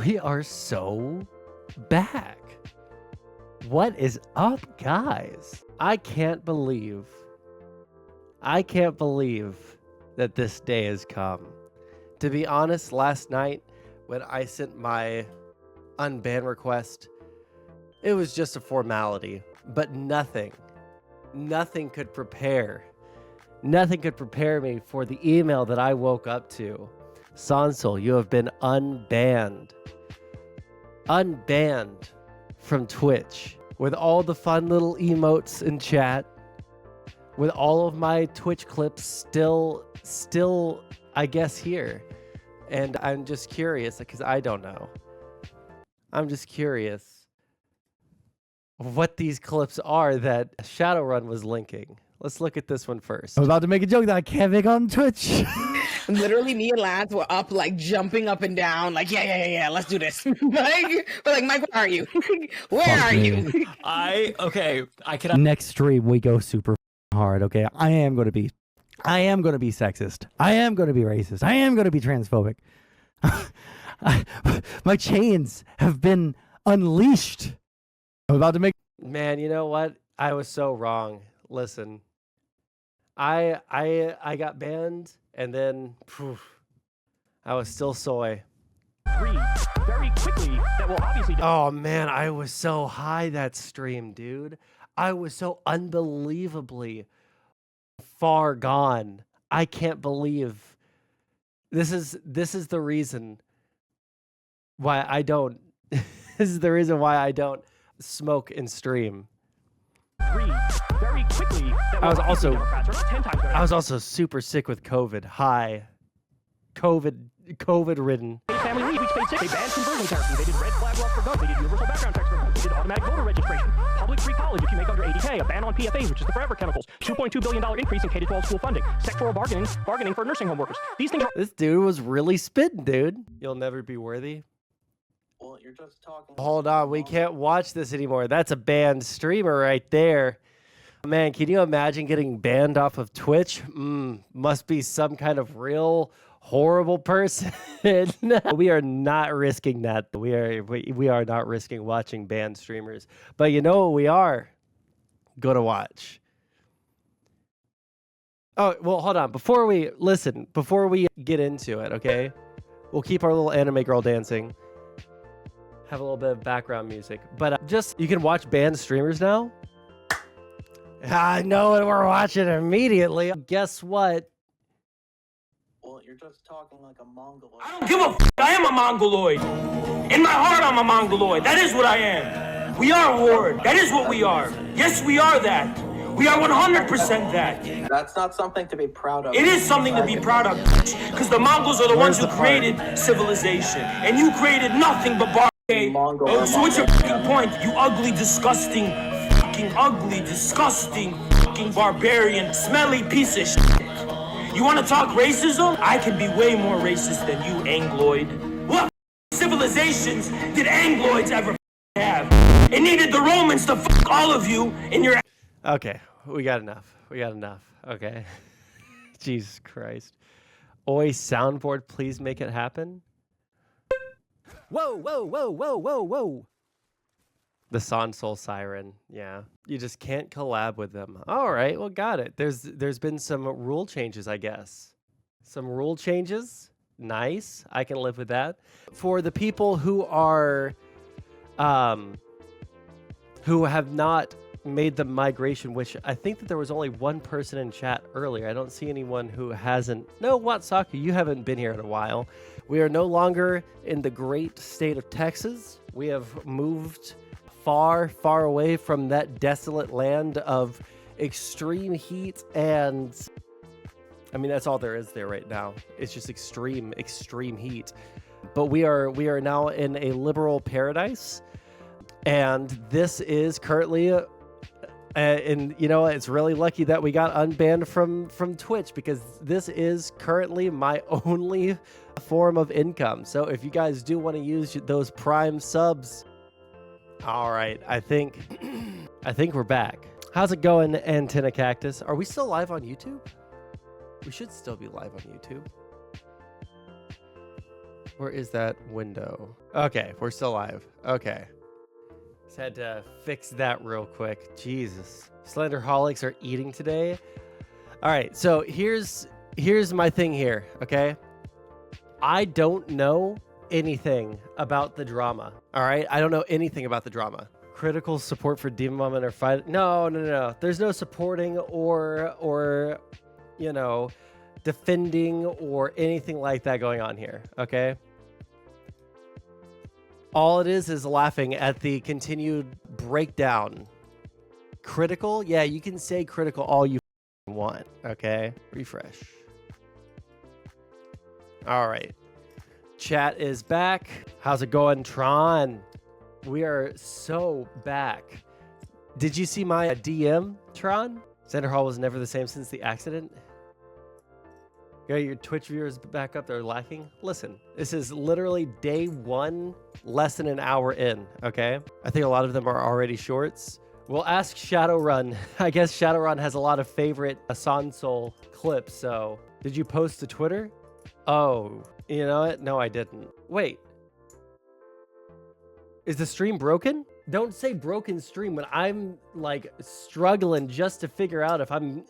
We are so back. What is up, guys? I can't believe that this day has come. To be honest, last night when I sent my unban request, it was just a formality, but nothing could prepare me for the email that I woke up to. Sondsol, you have been unbanned from Twitch, with all the fun little emotes in chat, with all of my Twitch clips still, I guess, here. And I'm just curious, because I don't know. I'm just curious what these clips are that Shadowrun was linking. Let's look at this one first. I was about to make a joke that I can't make on Twitch. Literally, me and Lance were up, like, jumping up and down, like, yeah, let's do this. Like, we're like, Mike, where are you? Where are you? I cannot. Next stream, we go super hard, okay? I am going to be sexist. I am going to be racist. I am going to be transphobic. My chains have been unleashed. I'm about to make... Man, you know what? I was so wrong. Listen, I got banned, and then I was still soy. Very quickly, that will obviously... Oh man, I was so high that stream, dude. I was so unbelievably far gone. I can't believe this is the reason why I don't this is the reason why I don't smoke and stream. Very quickly, I was also super sick with COVID. COVID ridden. Family leave, each paid sick. They banned conversion therapy. They did red flag laws for guns. They did universal background checks for guns. They did automatic voter registration. Public free college if you make under 80K. A ban on PFAs, which is the forever chemicals. $2.2 billion increase in K-12 school funding. Sectoral bargaining for nursing home workers. These things are... This dude was really spitting, dude. You'll never be worthy. Well, you're just talking. Hold on, we can't watch this anymore. That's a banned streamer right there. Man, can you imagine getting banned off of Twitch? Must be some kind of real horrible person. We are not risking that. We are not risking watching banned streamers. But you know what we are gonna watch? Oh, well, hold on. Before we get into it, okay? We'll keep our little anime girl dancing. Have a little bit of background music. But you can watch banned streamers now? I know what we're watching immediately. Guess what? Well, you're just talking like a mongoloid. I don't give a f***. I am a mongoloid. In my heart, I'm a mongoloid. That is what I am. We are a horde. That is what we are. Yes, we are that. We are 100% that. That's not something to be proud of. It is something to be proud of, because the Mongols are the ones who created civilization, and you created nothing but barbarian. Oh, so what's your fucking point? You ugly, disgusting, ugly, disgusting, fucking barbarian, smelly piece of shit. You want to talk racism? I can be way more racist than you, Angloid. What civilizations did Angloids ever have? It needed the Romans to fuck all of you in your... Okay, we got enough. Okay. Jesus Christ. Oi, soundboard, please make it happen. Whoa. The Sondsol siren, yeah. You just can't collab with them. All right, well, got it. There's been some rule changes, I guess. Some rule changes. Nice. I can live with that. For the people who are, who have not made the migration, which I think that there was only one person in chat earlier. I don't see anyone who hasn't. No, Watsaki, you haven't been here in a while. We are no longer in the great state of Texas. We have moved far away from that desolate land of extreme heat, and I mean, that's all there is there right now. It's just extreme heat. But we are now in a liberal paradise, and this is currently and you know, it's really lucky that we got unbanned from Twitch, because this is currently my only form of income. So if you guys do want to use those Prime subs, all right, I think we're back. How's it going, Antenna Cactus? Are we still live on YouTube? We should still be live on YouTube. Where is that window? Okay, we're still live. Okay. Just had to fix that real quick. Jesus. Slenderholics are eating today. All right, so here's my thing here, okay? I don't know anything about the drama, all right? I don't know anything about the drama. Critical support for Demon Woman or fight. No. There's no supporting or you know, defending or anything like that going on here, okay? All it is laughing at the continued breakdown. Critical? Yeah, you can say critical all you want, okay? Refresh. All right. Chat is back. How's it going, Tron? We are so back. Did you see my DM, Tron? Xanderhal was never the same since the accident. You got your Twitch viewers back up. They're lacking. Listen, this is literally day one, less than an hour in, okay? I think a lot of them are already shorts. We'll ask Shadowrun. I guess Shadowrun has a lot of favorite Sondsol clips, so. Did you post to Twitter? Oh, you know what? No, I didn't. Wait. Is the stream broken? Don't say broken stream when I'm like struggling just to figure out if I'm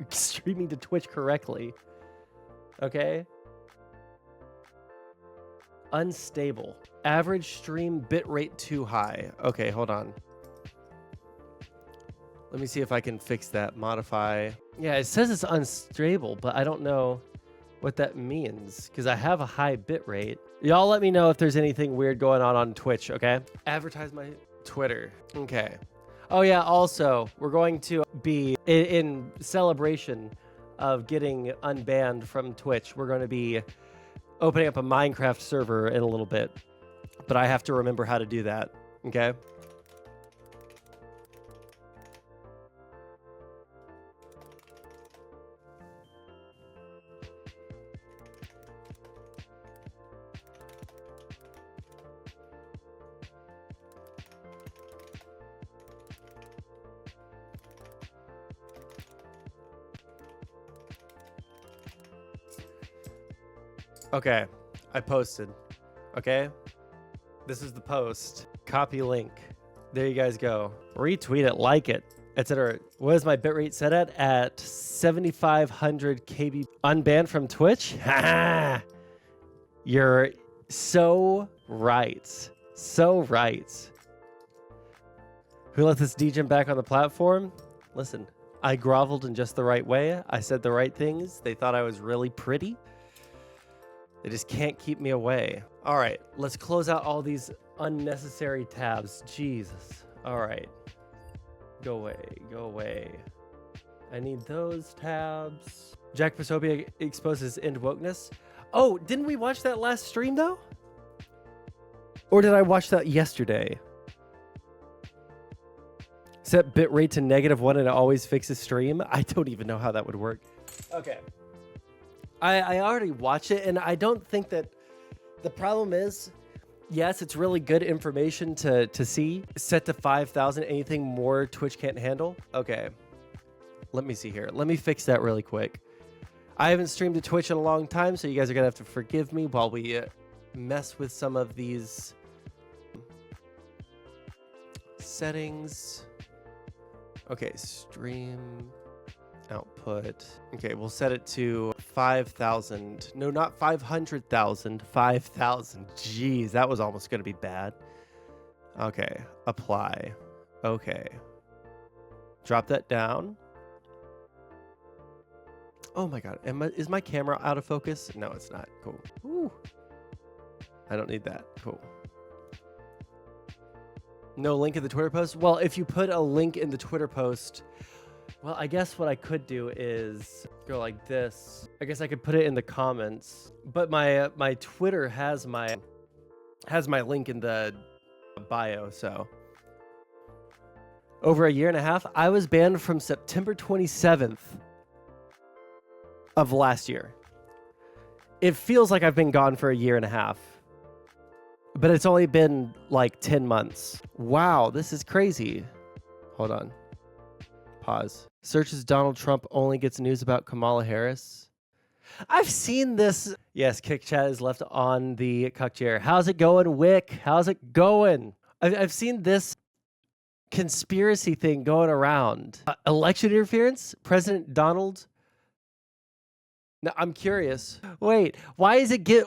streaming to Twitch correctly. Okay. Unstable. Average stream bitrate too high. Okay, hold on. Let me see if I can fix that. Modify. Yeah, it says it's unstable, but I don't know what that means because I have a high bitrate. Y'all let me know if there's anything weird going on Twitch, okay? Advertise my Twitter. Okay. Oh yeah, also, we're going to be in celebration of getting unbanned from Twitch. We're going to be opening up a Minecraft server in a little bit, but I have to remember how to do that, okay? Okay, I posted. Okay, this is the post. Copy link. There you guys go. Retweet it, like it, etc. What is my bitrate set at? At 7,500 KB. Unbanned from Twitch? Ha! You're so right. So right. Who let this degen back on the platform? Listen, I groveled in just the right way. I said the right things. They thought I was really pretty. They just can't keep me away. All right, let's close out all these unnecessary tabs. Jesus. All right. Go away, go away. I need those tabs. Jack Pasopia exposes end wokeness. Oh, didn't we watch that last stream though? Or did I watch that yesterday? Set bitrate to -1 and it always fixes stream? I don't even know how that would work. Okay. I already watched it, and I don't think that the problem is, yes, it's really good information to see. Set to 5,000, anything more Twitch can't handle. Okay, let me see here. Let me fix that really quick. I haven't streamed to Twitch in a long time, so you guys are gonna have to forgive me while we mess with some of these settings. Okay, stream output. Okay, we'll set it to 5,000. No, not 500,000. 5,000. Jeez, that was almost going to be bad. Okay, apply. Okay. Drop that down. Oh my God, is my camera out of focus? No, it's not. Cool. Ooh. I don't need that. Cool. No link in the Twitter post? Well, if you put a link in the Twitter post, well, I guess what I could do is go like this. I guess I could put it in the comments, but my Twitter has my link in the bio. So over a year and a half, I was banned from September 27th of last year. It feels like I've been gone for a year and a half, but it's only been like 10 months. Wow, this is crazy. Hold on. Pause. Searches Donald Trump only gets news about Kamala Harris. I've seen this. Yes, Kick Chat is left on the cuck chair. How's it going, Wick? How's it going? I've seen this conspiracy thing going around. Election interference? President Donald? Now, I'm curious. Wait, why is it get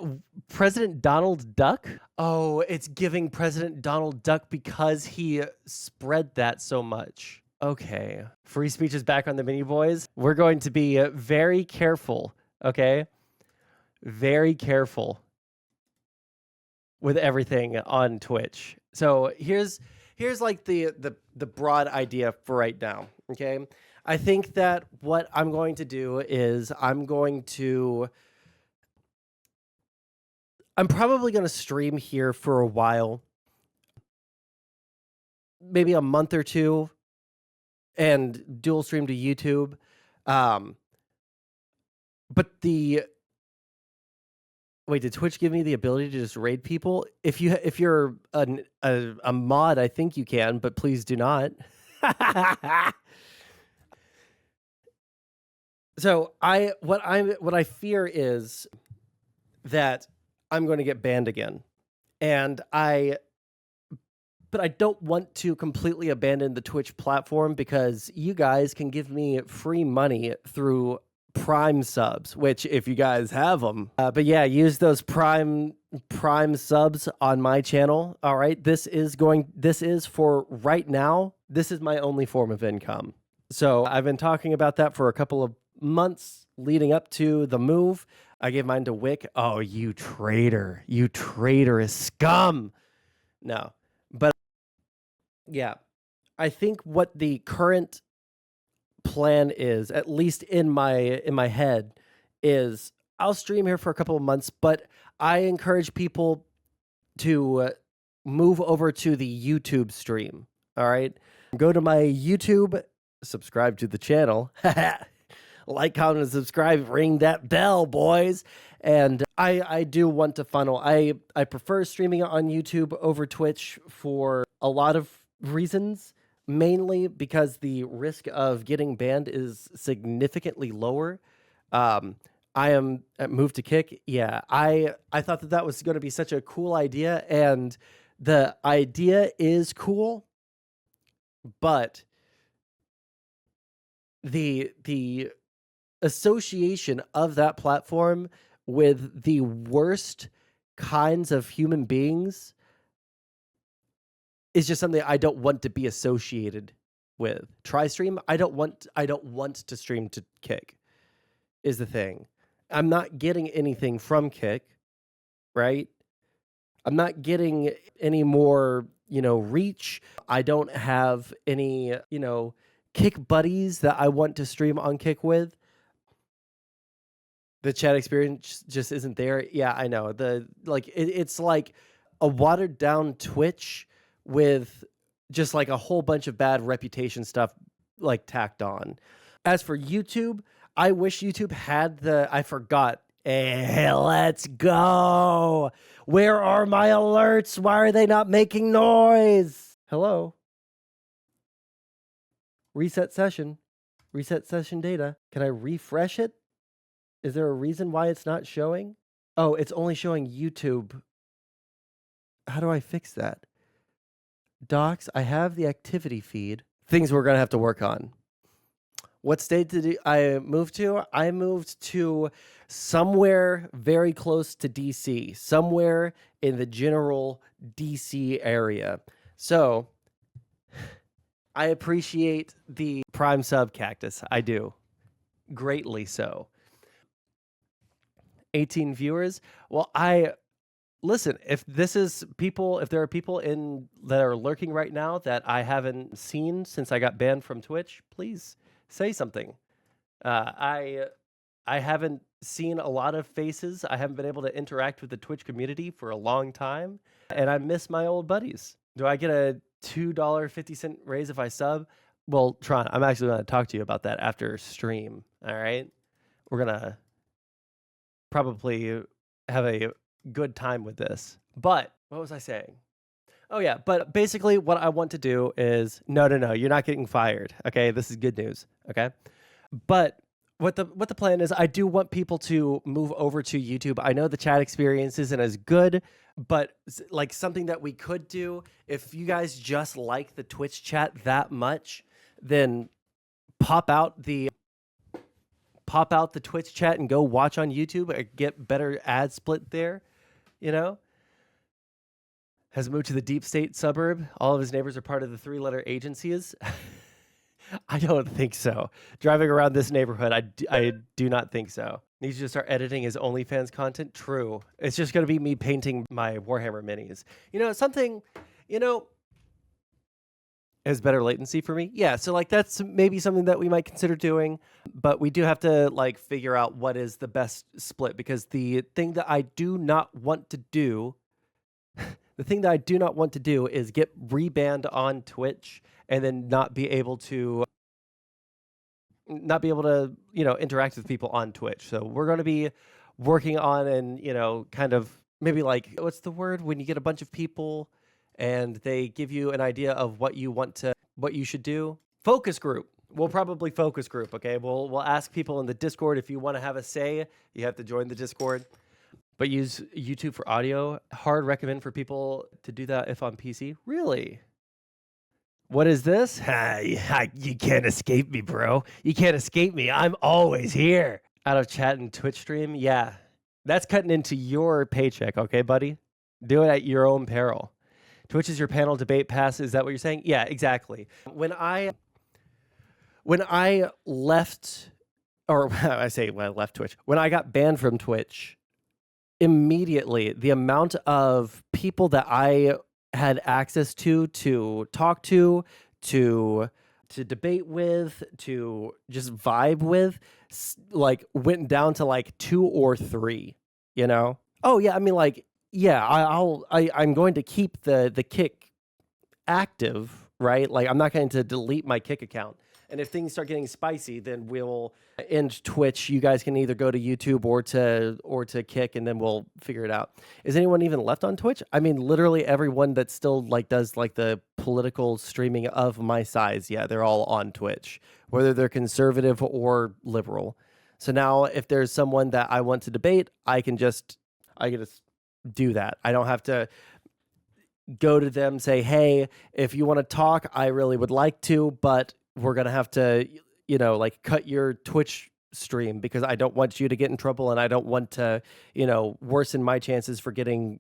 President Donald Duck? Oh, it's giving President Donald Duck because he spread that so much. Okay. Free speech is back on the Mini Boys. We're going to be very careful, okay? Very careful with everything on Twitch. So here's like the broad idea for right now, okay? I think that what I'm going to do is I'm probably going to stream here for a while, maybe a month or two, and dual stream to YouTube. But wait, did Twitch give me the ability to just raid people? If you're a mod, I think you can, but please do not. So what I fear is that I'm going to get banned again, but I don't want to completely abandon the Twitch platform because you guys can give me free money through Prime subs, which if you guys have them, but yeah, use those Prime subs on my channel. All right, this is for right now. This is my only form of income. So I've been talking about that for a couple of months leading up to the move. I gave mine to Wick. Oh, you traitor. You traitorous scum. No. But yeah, I think what the current plan is, at least in my head, is I'll stream here for a couple of months, but I encourage people to move over to the YouTube stream. All right? Go to my YouTube, subscribe to the channel. Like, comment, and subscribe. Ring that bell, boys. And I do want to funnel. I prefer streaming on YouTube over Twitch for a lot of reasons, mainly because the risk of getting banned is significantly lower. I am at Move to Kick. Yeah, I thought that was going to be such a cool idea, and the idea is cool, but the association of that platform with the worst kinds of human beings is just something I don't want to be associated with. Try stream. I don't want to stream to Kick is the thing. I'm not getting anything from Kick, right? I'm not getting any more, reach. I don't have any, Kick buddies that I want to stream on Kick with. The chat experience just isn't there. Yeah, I know. It's like a watered down Twitch with just like a whole bunch of bad reputation stuff like tacked on. As for YouTube, I wish YouTube had I forgot. Hey, let's go. Where are my alerts? Why are they not making noise? Hello. Reset session. Reset session data. Can I refresh it? Is there a reason why it's not showing? Oh, it's only showing YouTube. How do I fix that? Docs, I have the activity feed. Things we're going to have to work on. What state did I move to? I moved to somewhere very close to DC, somewhere in the general DC area. So I appreciate the Prime sub cactus. I do. Greatly so. 18 viewers. Well, listen, if there are people that are lurking right now that I haven't seen since I got banned from Twitch, please say something. I haven't seen a lot of faces. I haven't been able to interact with the Twitch community for a long time, and I miss my old buddies. Do I get a $2.50 raise if I sub? Well, Tron, I'm actually going to talk to you about that after stream. All right, we're gonna probably have a good time with this. But what was I saying? Oh yeah, but basically what I want to do is no, you're not getting fired. Okay, this is good news. Okay, but what the plan is, I do want people to move over to YouTube. I know the chat experience isn't as good, but like something that we could do, if you guys just like the Twitch chat that much, then pop out the Twitch chat and go watch on YouTube or get better ad split there, you know? Has moved to the deep state suburb. All of his neighbors are part of the 3-letter agencies. I don't think so. Driving around this neighborhood, I do not think so. Needs to start editing his OnlyFans content. True. It's just going to be me painting my Warhammer minis. You know, something, you know, has better latency for me. Yeah, so like that's maybe something that we might consider doing, but we do have to like figure out what is the best split, because the thing that I do not want to do, is get rebanned on Twitch and then not be able to, you know, interact with people on Twitch. So we're going to be working on, and, you know, kind of maybe like, what's the word when you get a bunch of people and they give you an idea of what you should do? Focus group. We'll probably focus group. Okay. We'll ask people in the Discord if you want to have a say. You have to join the Discord. But use YouTube for audio. Hard recommend for people to do that if on PC. Really? What is this? You can't escape me, bro. You can't escape me. I'm always here. Out of chat and Twitch stream? Yeah. That's cutting into your paycheck, okay, buddy? Do it at your own peril. Twitch is your panel debate pass. Is that what you're saying? Yeah, exactly. When I left, or when I left Twitch, when I got banned from Twitch, immediately the amount of people that I had access to talk to debate with, to just vibe with, like went down to like 2 or 3, you know? Oh yeah, I mean, like, yeah, I'm going to keep the Kick active, right? Like, I'm not going to delete my Kick account. And if things start getting spicy, then we'll end Twitch. You guys can either go to YouTube or to Kick, and then we'll figure it out. Is anyone even left on Twitch? I mean, literally everyone that still like does like the political streaming of my size, yeah, they're all on Twitch, whether they're conservative or liberal. So now if there's someone that I want to debate, I can just do that. I don't have to go to them, say, hey, if you want to talk, I really would like to, but we're going to have to, you know, like cut your Twitch stream because I don't want you to get in trouble, and I don't want to, you know, worsen my chances for getting,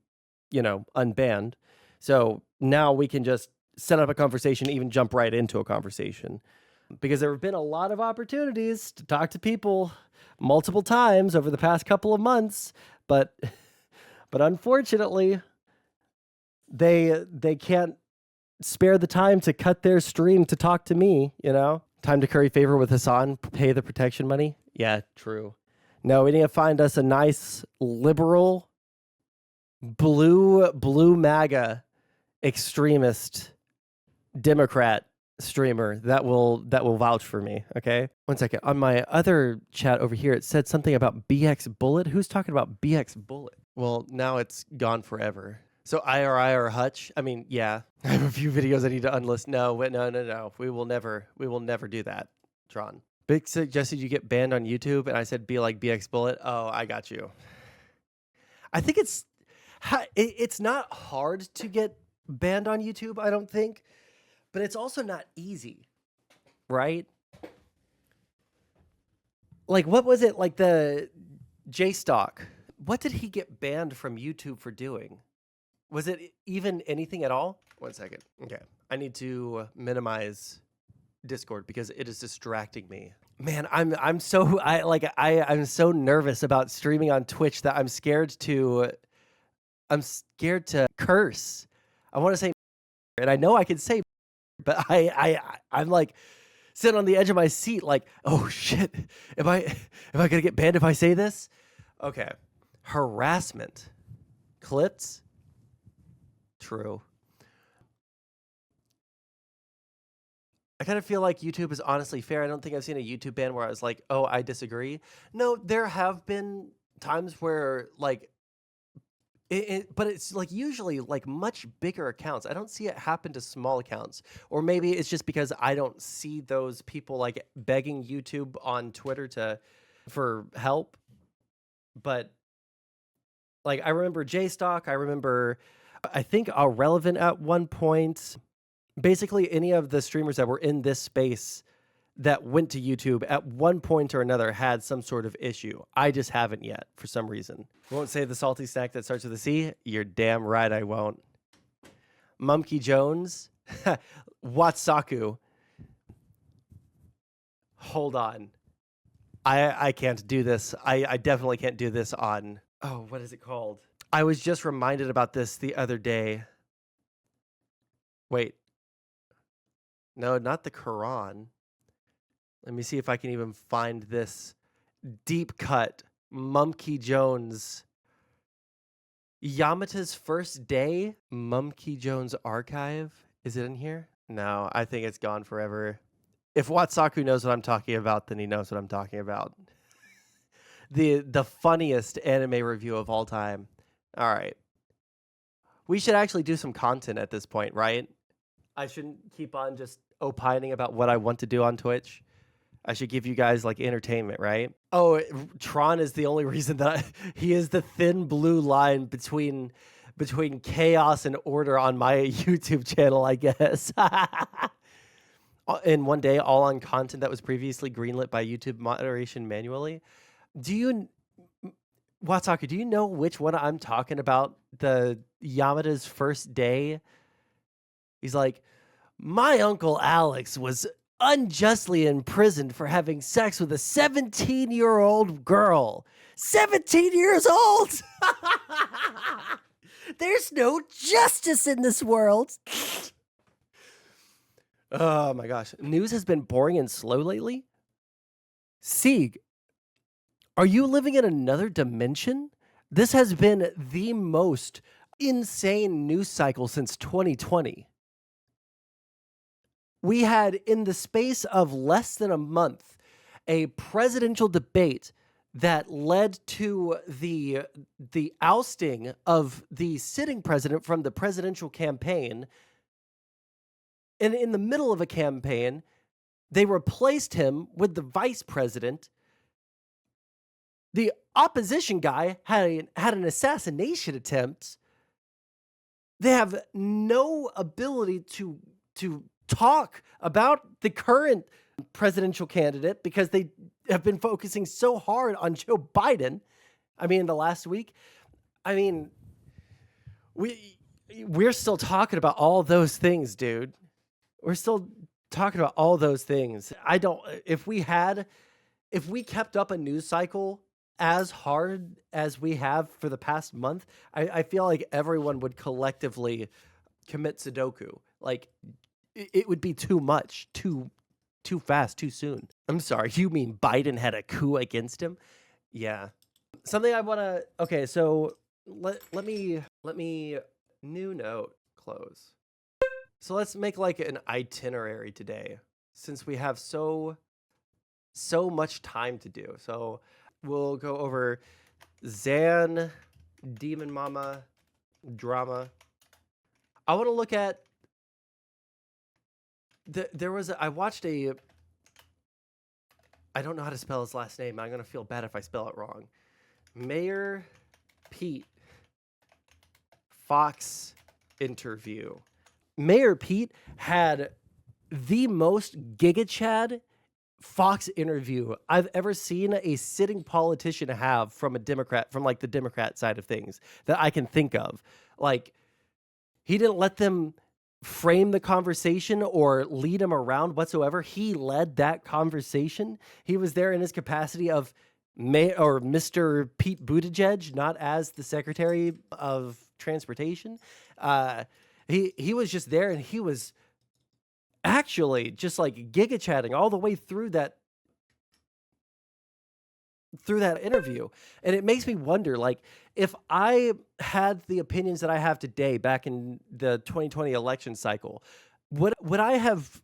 you know, unbanned. So now we can just set up a conversation, even jump right into a conversation, because there have been a lot of opportunities to talk to people multiple times over the past couple of months, but unfortunately they can't spare the time to cut their stream to talk to me, you know? Time to curry favor with Hassan, pay the protection money. Yeah, true. No, we need to find us a nice liberal blue MAGA extremist Democrat streamer that will vouch for me, okay? One second. On my other chat over here, it said something about BX Bullet. Who's talking about BX Bullet? Well, now it's gone forever. So IRI or Hutch? I mean, yeah. I have a few videos I need to unlist. No. We will never do that, Tron. Big suggested you get banned on YouTube, and I said be like BX Bullet. Oh, I got you. I think it's not hard to get banned on YouTube, I don't think, but it's also not easy, right? Like, what was it? Like the J-Stock. What did he get banned from YouTube for doing? Was it even anything at all? 1 second. Okay. I need to minimize Discord because it is distracting me. Man, I'm so nervous about streaming on Twitch that I'm scared to curse. I want to say, and I know I can say, but I'm like sitting on the edge of my seat like, oh shit, am I going to get banned if I say this? Okay. Harassment. Clips. True. I kind of feel like YouTube is honestly fair. I don't think I've seen a YouTube ban where I was like, oh, I disagree. No, there have been times where like But it's like usually like much bigger accounts. I don't see it happen to small accounts. Or maybe it's just because I don't see those people like begging YouTube on Twitter for help. But like I remember JStock, I think Relevant at one point. Basically any of the streamers that were in this space that went to YouTube at one point or another had some sort of issue. I just haven't yet for some reason. Won't say the salty snack that starts with a C? You're damn right I won't. Mumkey Jones. Watsaku. Hold on. I can't do this. I definitely can't do this on... Oh, what is it called? I was just reminded about this the other day. Wait. No, not the Quran. Let me see if I can even find this deep cut Mumkey Jones. Yamata's First Day Mumkey Jones archive. Is it in here? No, I think it's gone forever. If Watsaku knows what I'm talking about, then he knows what I'm talking about. The funniest anime review of all time. All right. We should actually do some content at this point, right? I shouldn't keep on just opining about what I want to do on Twitch. I should give you guys like entertainment, right? Oh, Tron is the only reason that he is the thin blue line between chaos and order on my YouTube channel, I guess. In one day, all on content that was previously greenlit by YouTube moderation manually. Watsaku, do you know which one I'm talking about? The Yamata's First Day? He's like, my uncle Alex was unjustly imprisoned for having sex with a 17-year-old girl. 17 years old! There's no justice in this world. Oh my gosh. News has been boring and slow lately? Sieg, are you living in another dimension? This has been the most insane news cycle since 2020. We had, in the space of less than a month, a presidential debate that led to the ousting of the sitting president from the presidential campaign. And in the middle of a campaign, they replaced him with the vice president. The opposition guy had an assassination attempt. They have no ability to talk about the current presidential candidate because they have been focusing so hard on Joe Biden. I mean, the last week, I mean, we're still talking about all those things, dude. We're still talking about all those things. If we kept up a news cycle as hard as we have for the past month, I feel like everyone would collectively commit Sudoku. Like, it would be too much, too fast, too soon. I'm sorry, you mean Biden had a coup against him? Yeah. Something I want to... Okay, so let me new note, close. So let's make like an itinerary today, since we have so much time to do. So we'll go over Zan, Demon Mama, drama. I want to look at I watched I don't know how to spell his last name. I'm going to feel bad if I spell it wrong. Mayor Pete Fox interview. Mayor Pete had the most Giga Chad Fox interview I've ever seen a sitting politician have from a Democrat, from like the Democrat side of things that I can think of. Like, he didn't let them frame the conversation or lead him around whatsoever. He led that conversation. He was there in his capacity of Mr. Pete Buttigieg, not as the Secretary of Transportation. He was just there, and he was actually just like giga chatting all the way through that interview. And it makes me wonder, like, if I had the opinions that I have today back in the 2020 election cycle, would I have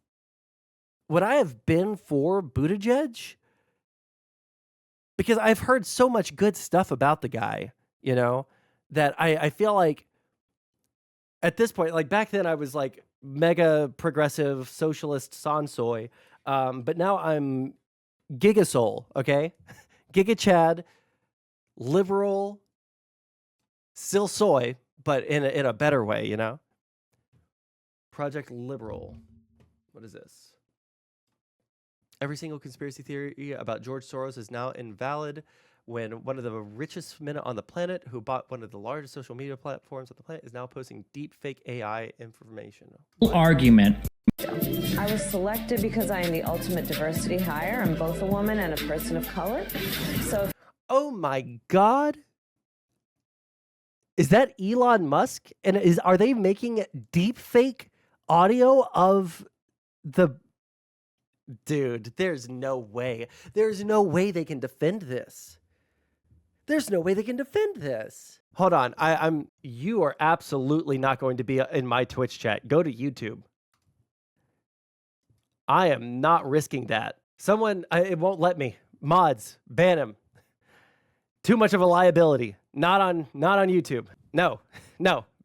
been for Buttigieg? Because I've heard so much good stuff about the guy, you know, that I feel like at this point, like back then I was like mega progressive socialist Sonsoy, but now I'm Gigasol, okay? Giga Chad, liberal, still soy, but in a better way, you know? Project Liberal. What is this? Every single conspiracy theory about George Soros is now invalid when one of the richest men on the planet who bought one of the largest social media platforms on the planet is now posting deepfake AI information. Argument. I was selected because I am the ultimate diversity hire. I'm both a woman and a person of color. So, oh my God. Is that Elon Musk? And are they making deepfake audio of the... Dude, there's no way. There's no way they can defend this. There's no way they can defend this. Hold on. You are absolutely not going to be in my Twitch chat. Go to YouTube. I am not risking that. It won't let me. Mods, ban him. Too much of a liability. Not on YouTube. No,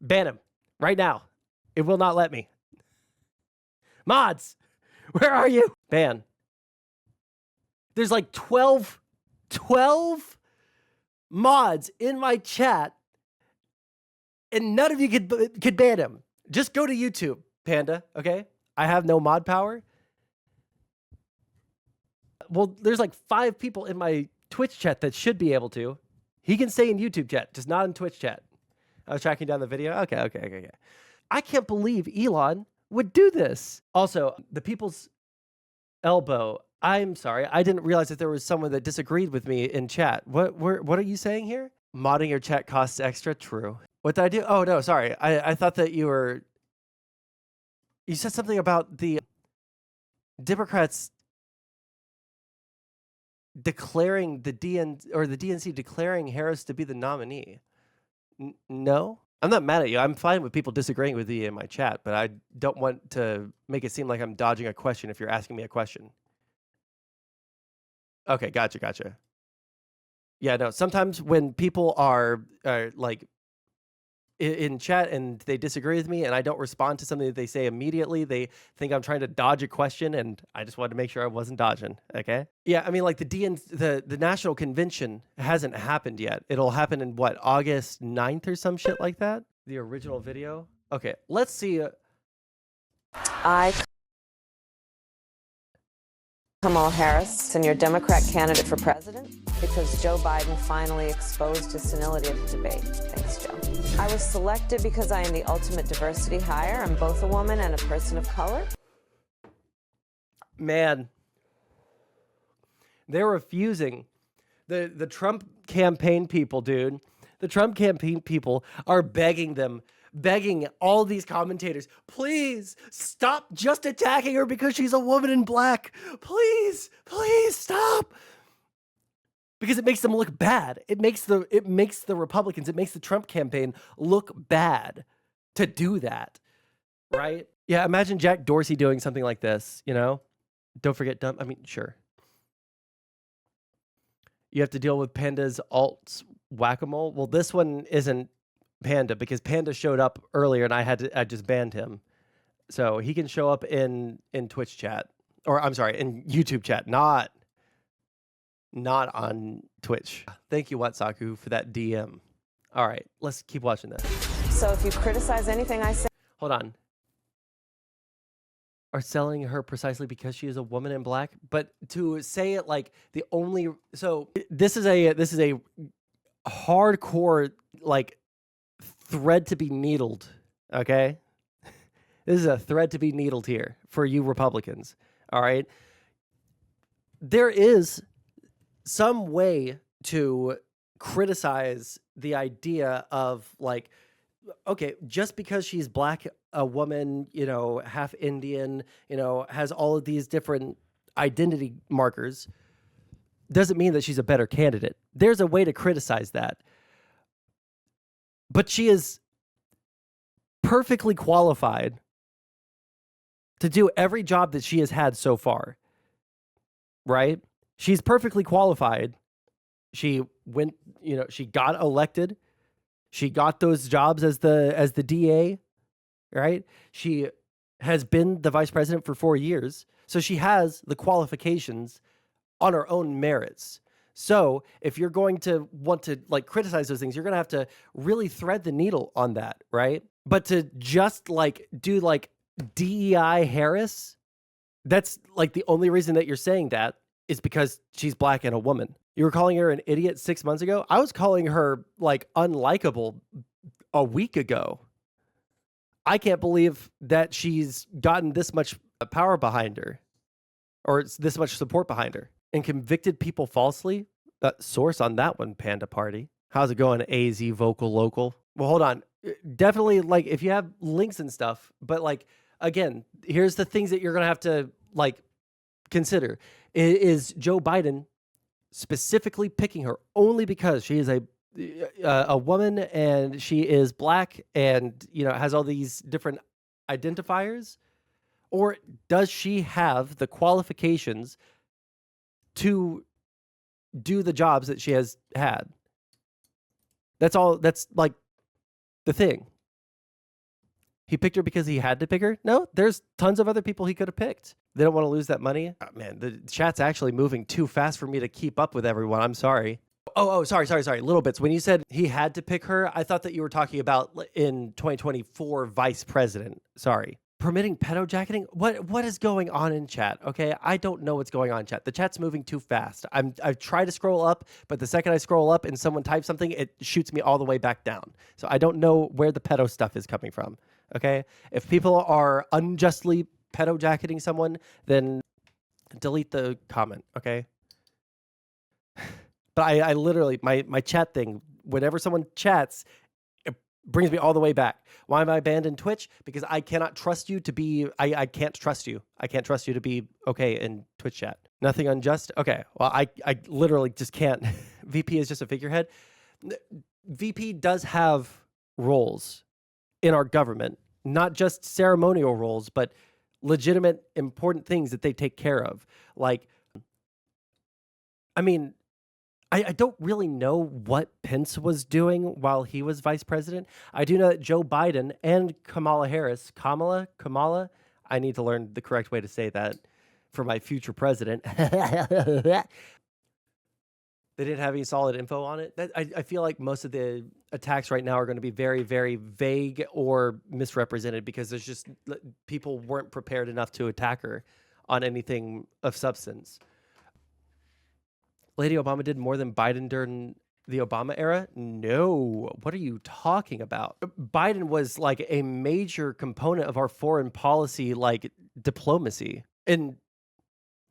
ban him right now. It will not let me. Mods, where are you? Ban. There's like 12 mods in my chat, and none of you could ban him. Just go to YouTube, Panda, okay? I have no mod power. Well, there's like 5 people in my Twitch chat that should be able to. He can stay in YouTube chat, just not in Twitch chat. I was tracking down the video. Okay. I can't believe Elon would do this. Also, the people's elbow. I'm sorry. I didn't realize that there was someone that disagreed with me in chat. What are you saying here? Modding your chat costs extra? True. What did I do? Oh, no, sorry. I thought that you said something about the Democrats declaring the DNC declaring Harris to be the nominee. No, I'm not mad at you. I'm fine with people disagreeing with you in my chat, but I don't want to make it seem like I'm dodging a question if you're asking me a question. Okay, gotcha. Yeah, no, sometimes when people are like in chat and they disagree with me and I don't respond to something that they say immediately, they think I'm trying to dodge a question, and I just wanted to make sure I wasn't dodging, okay? Yeah, I mean, like the National Convention hasn't happened yet. It'll happen in what, August 9th or some shit like that? The original video? Okay, let's see. Kamala Harris and your Democrat candidate for president because Joe Biden finally exposed his senility at the debate. Thanks, Joe. I was selected because I am the ultimate diversity hire. I'm both a woman and a person of color. Man, they're refusing. The Trump campaign people, dude. The Trump campaign people are begging all these commentators, please stop just attacking her because she's a woman in black. Please stop. Because it makes them look bad. It makes the Republicans, it makes the Trump campaign look bad to do that, right? Yeah, imagine Jack Dorsey doing something like this, you know? Don't forget dumb. I mean, sure. You have to deal with Panda's alts whack-a-mole. Well, this one isn't Panda because Panda showed up earlier and I just banned him. So he can show up in Twitch chat, or I'm sorry, in YouTube chat, not on Twitch. Thank you, Watsaku, for that DM. All right, let's keep watching this. So if you criticize anything I say, hold on. Are selling her precisely because she is a woman in black, but to say it like the only, so this is a hardcore like thread to be needled, okay? This is a thread to be needled here for you Republicans, all right? There is some way to criticize the idea of like, okay, just because she's black, a woman, you know, half Indian, you know, has all of these different identity markers, doesn't mean that she's a better candidate. There's a way to criticize that. But she is perfectly qualified to do every job that she has had so far, right? She's perfectly qualified. She went, you know, she got elected. She got those jobs as the DA, right? She has been the vice president for 4 years. So she has the qualifications on her own merits. So if you're going to want to like criticize those things, you're going to have to really thread the needle on that, right? But to just like do like DEI Harris, that's like the only reason that you're saying that is because she's black and a woman. You were calling her an idiot 6 months ago. I was calling her like unlikable a week ago. I can't believe that she's gotten this much power behind her or this much support behind her and convicted people falsely. Source on that one, Panda Party. How's it going, AZ Vocal Local? Well, hold on. Definitely, like, if you have links and stuff, but like, again, here's the things that you're going to have to like consider. Is Joe Biden specifically picking her only because she is a woman and she is black and, you know, has all these different identifiers? Or does she have the qualifications to do the jobs that she has had? That's all. That's like the thing. He picked her because he had to pick her? No, there's tons of other people he could have picked. They don't want to lose that money. Oh, man, the chat's actually moving too fast for me to keep up with everyone. I'm sorry. Sorry. Little bits. When you said he had to pick her, I thought that you were talking about in 2024 vice president. Sorry. Permitting pedo jacketing? What is going on in chat? Okay, I don't know what's going on in chat. The chat's moving too fast. I've tried to scroll up, but the second I scroll up and someone types something, it shoots me all the way back down. So I don't know where the pedo stuff is coming from. Okay, if people are unjustly pedo jacketing someone, then delete the comment. Okay. But I literally my chat thing. Whenever someone chats, brings me all the way back. Why am I banned in Twitch? Because I cannot trust you to be, I can't trust you. I can't trust you to be okay in Twitch chat. Nothing unjust? Okay, well, I literally just can't. VP is just a figurehead. VP does have roles in our government, not just ceremonial roles, but legitimate, important things that they take care of. Like, I mean, I don't really know what Pence was doing while he was vice president. I do know that Joe Biden and Kamala Harris, Kamala, I need to learn the correct way to say that for my future president. They didn't have any solid info on it. I feel like most of the attacks right now are going to be very, very vague or misrepresented because there's just people weren't prepared enough to attack her on anything of substance. Lady Obama did more than Biden during the Obama era? No. What are you talking about? Biden was like a major component of our foreign policy, like diplomacy. And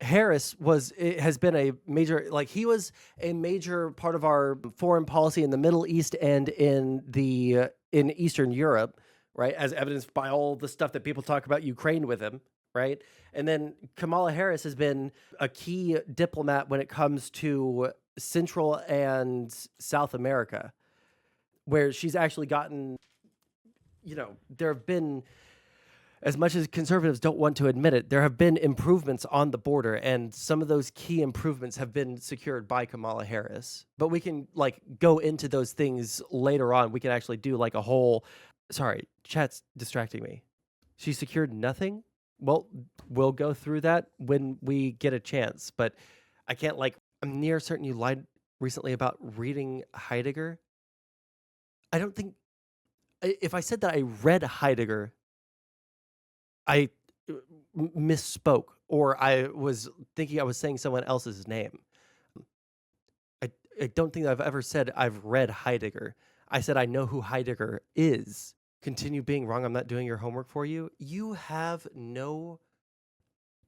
Harris has been a major, like he was a major part of our foreign policy in the Middle East and in Eastern Europe, right? As evidenced by all the stuff that people talk about Ukraine with him. Right. And then Kamala Harris has been a key diplomat when it comes to Central and South America, where she's actually gotten, you know, there have been, as much as conservatives don't want to admit it, there have been improvements on the border, and some of those key improvements have been secured by Kamala Harris. But we can like go into those things later on. We can actually do like a whole, sorry, chat's distracting me. She secured nothing? Well, we'll go through that when we get a chance, but I can't like, I'm near certain you lied recently about reading Heidegger. I don't think, if I said that I read Heidegger, I misspoke, or I was thinking I was saying someone else's name. I don't think I've ever said I've read Heidegger. I said I know who Heidegger is. Continue being wrong. I'm not doing your homework for you. You have no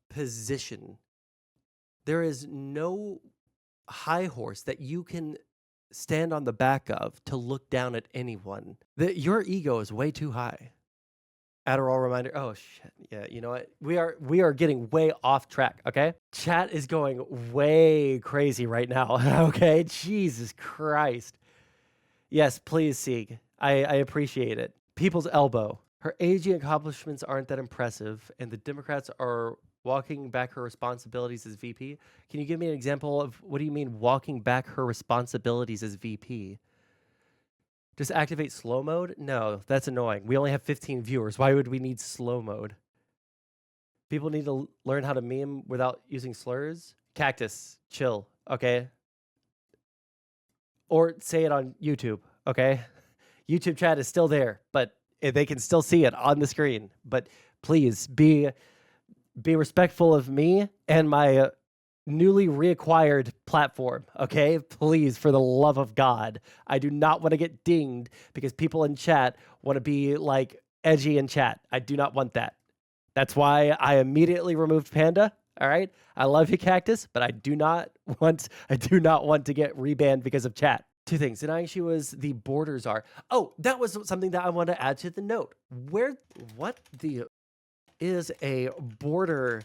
position. There is no high horse that you can stand on the back of to look down at anyone. Your ego is way too high. Adderall reminder. Oh shit. Yeah, you know what? We are getting way off track, okay? Chat is going way crazy right now. Okay? Jesus Christ. Yes, please, Sieg. I appreciate it. People's elbow. Her aging accomplishments aren't that impressive, and the Democrats are walking back her responsibilities as VP. Can you give me an example of what do you mean walking back her responsibilities as VP? Just activate slow mode? No, that's annoying. We only have 15 viewers. Why would we need slow mode? People need to learn how to meme without using slurs. Cactus, chill, okay? Or say it on YouTube, okay? YouTube chat is still there, but they can still see it on the screen. But please be respectful of me and my newly reacquired platform, okay? Please, for the love of God. I do not want to get dinged because people in chat want to be like edgy in chat. I do not want that. That's why I immediately removed Panda. All right. I love you, Cactus, but I do not want to get rebanned because of chat. Two things. Denying she was the border czar. Oh, that was something that I want to add to the note. What is a border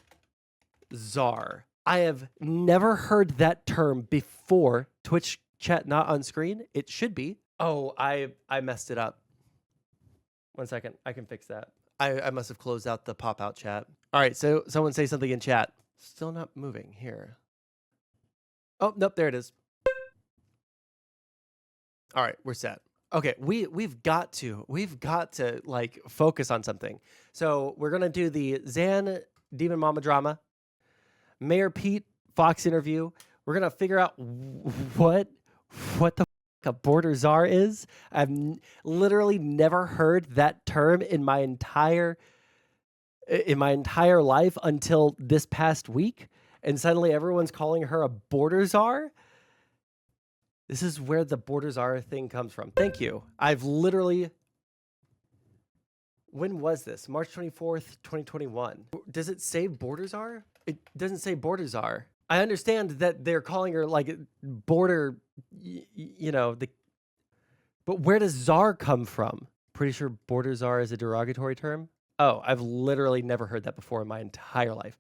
czar? I have never heard that term before. Twitch chat not on screen. It should be. Oh, I messed it up. 1 second. I can fix that. I must have closed out the pop-out chat. All right, so someone say something in chat. Still not moving here. Oh, nope, there it is. All right, we're set. Okay, we've got to like focus on something. So we're gonna do the Zan Demon Mama drama, Mayor Pete Fox interview. We're gonna figure out what the a border czar is. I've literally never heard that term in my entire life until this past week, and suddenly everyone's calling her a border czar. This is where the border czar thing comes from. Thank you. I've literally... When was this? March 24th, 2021. Does it say border czar? It doesn't say border czar. I understand that they're calling her like border, you know, but where does czar come from? Pretty sure border czar is a derogatory term. Oh, I've literally never heard that before in my entire life.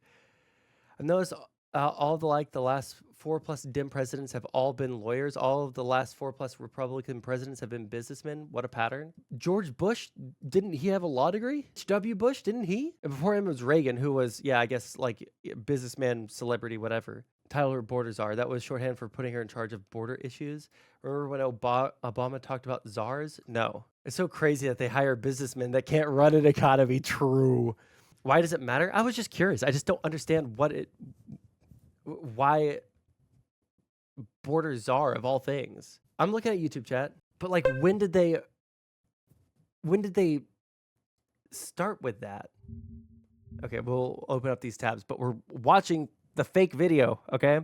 I've noticed all the last 4+ Dem presidents have all been lawyers. All of the last 4+ Republican presidents have been businessmen. What a pattern. George Bush, didn't he have a law degree? H.W. Bush, didn't he? And before him was Reagan, who was, yeah, I guess like businessman, celebrity, whatever. Title her border czar. That was shorthand for putting her in charge of border issues. Remember when Obama talked about czars? No. It's so crazy that they hire businessmen that can't run an economy. True. Why does it matter? I was just curious. I just don't understand why border czar of all things. I'm looking at YouTube chat, but like when did they start with that? Okay, we'll open up these tabs, but we're watching the fake video, okay?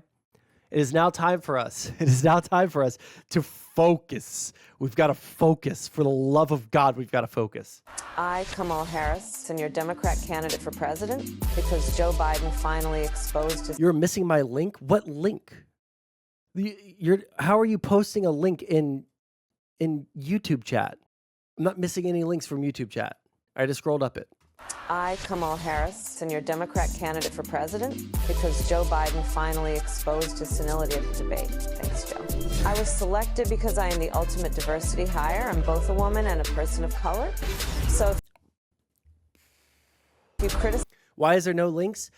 It is now time for us. It is now time for us to focus. We've got to focus. For the love of God, we've got to focus. I, Kamala Harris, and your Democrat candidate for president because Joe Biden finally exposed his... You're missing my link? What link? How are you posting a link in YouTube chat? I'm not missing any links from YouTube chat. I just scrolled up it. I, Kamala Harris, and your Democrat candidate for president because Joe Biden finally exposed his senility at the debate. Thanks, Joe. I was selected because I am the ultimate diversity hire. I'm both a woman and a person of color. So if you criticize... Why is there no links?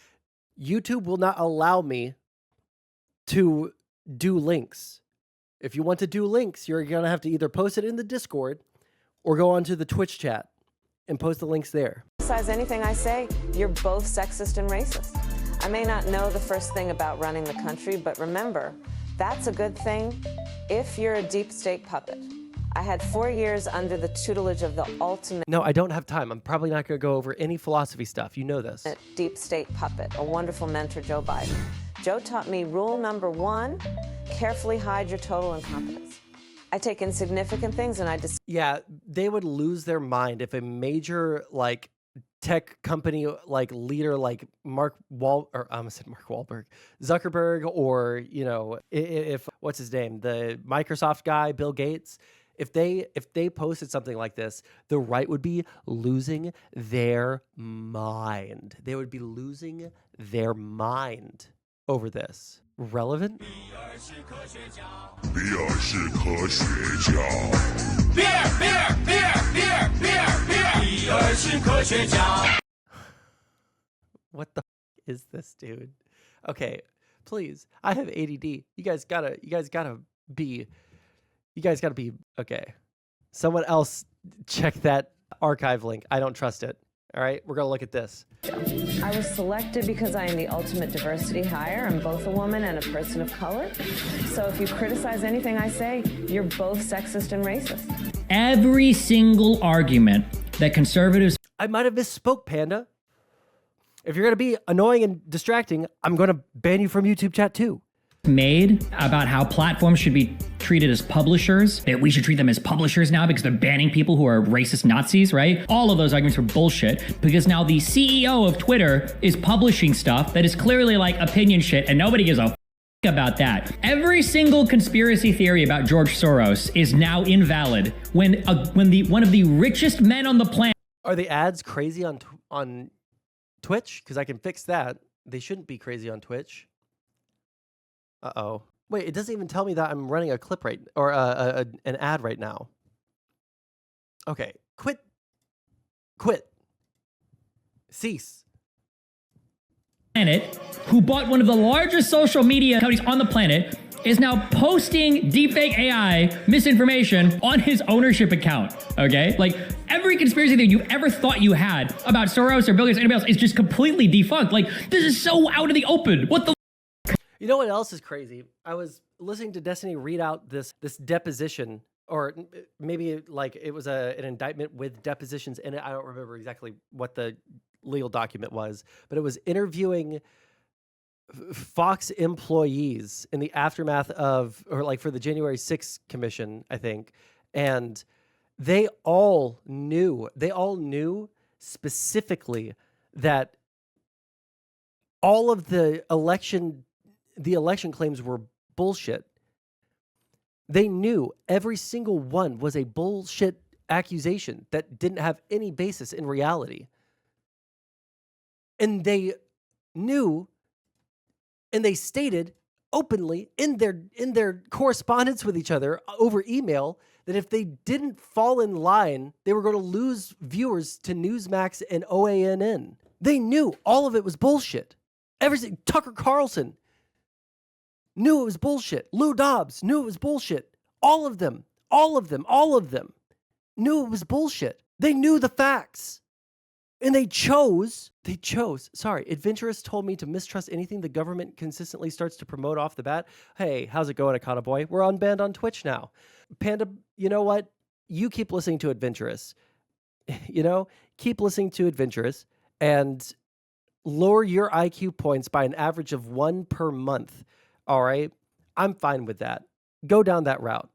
YouTube will not allow me to do links. If you want to do links, you're going to have to either post it in the Discord or go onto the Twitch chat and post the links there. Besides anything I say, you're both sexist and racist. I may not know the first thing about running the country, but remember, that's a good thing if you're a deep state puppet. I had 4 years under the tutelage of the ultimate... No, I don't have time. I'm probably not going to go over any philosophy stuff. You know this. ...deep state puppet, a wonderful mentor, Joe Biden. Joe taught me rule number 1, carefully hide your total incompetence. I take insignificant things and I just... Yeah, they would lose their mind if a major, like, tech company, like, leader, like Mark Wahlberg, Zuckerberg, or, you know, if what's his name? The Microsoft guy, Bill Gates... If they posted something like this, the right would be losing their mind. They would be losing their mind over this. Relevant? What the is this, dude? Okay, please. I have ADD. You guys gotta be okay. Someone else check that archive link. I don't trust it. All right, we're going to look at this. I was selected because I am the ultimate diversity hire. I'm both a woman and a person of color. So if you criticize anything I say, you're both sexist and racist. Every single argument that conservatives... I might have misspoke, Panda. If you're going to be annoying and distracting, I'm going to ban you from YouTube chat too. ...made about how platforms should be treated as publishers, that we should treat them as publishers now because they're banning people who are racist Nazis, right? All of those arguments are bullshit because now the CEO of Twitter is publishing stuff that is clearly like opinion shit and nobody gives a f about that. Every single conspiracy theory about George Soros is now invalid when one of the richest men on the planet... Are the ads crazy on Twitch? Because I can fix that. They shouldn't be crazy on Twitch. Uh-oh. Wait, it doesn't even tell me that I'm running a clip right, or an ad right now. Okay, quit. Cease. ...planet, who bought one of the largest social media companies on the planet, is now posting deepfake AI misinformation on his ownership account, okay? Like, every conspiracy that you ever thought you had about Soros or Bill Gates or anybody else is just completely defunct. Like, this is so out of the open. What the... You know what else is crazy? I was listening to Destiny read out this deposition, or maybe like it was an indictment with depositions in it. I don't remember exactly what the legal document was, but it was interviewing Fox employees in the aftermath of, or like for the January 6th commission, I think. And they all knew specifically that all of the election claims were bullshit. They knew every single one was a bullshit accusation that didn't have any basis in reality. And they knew, and they stated openly in their correspondence with each other over email that if they didn't fall in line, they were going to lose viewers to Newsmax and OANN. They knew all of it was bullshit. Everything. Tucker Carlson knew it was bullshit. Lou Dobbs knew it was bullshit. All of them knew it was bullshit. They knew the facts. And they chose, sorry, Adventurous told me to mistrust anything the government consistently starts to promote off the bat. Hey, how's it going, Akana Boy? We're unbanned on Twitch now. Panda, you know what? You keep listening to Adventurous. Keep listening to Adventurous and lower your IQ points by an average of 1 per month. All right, I'm fine with that. Go down that route.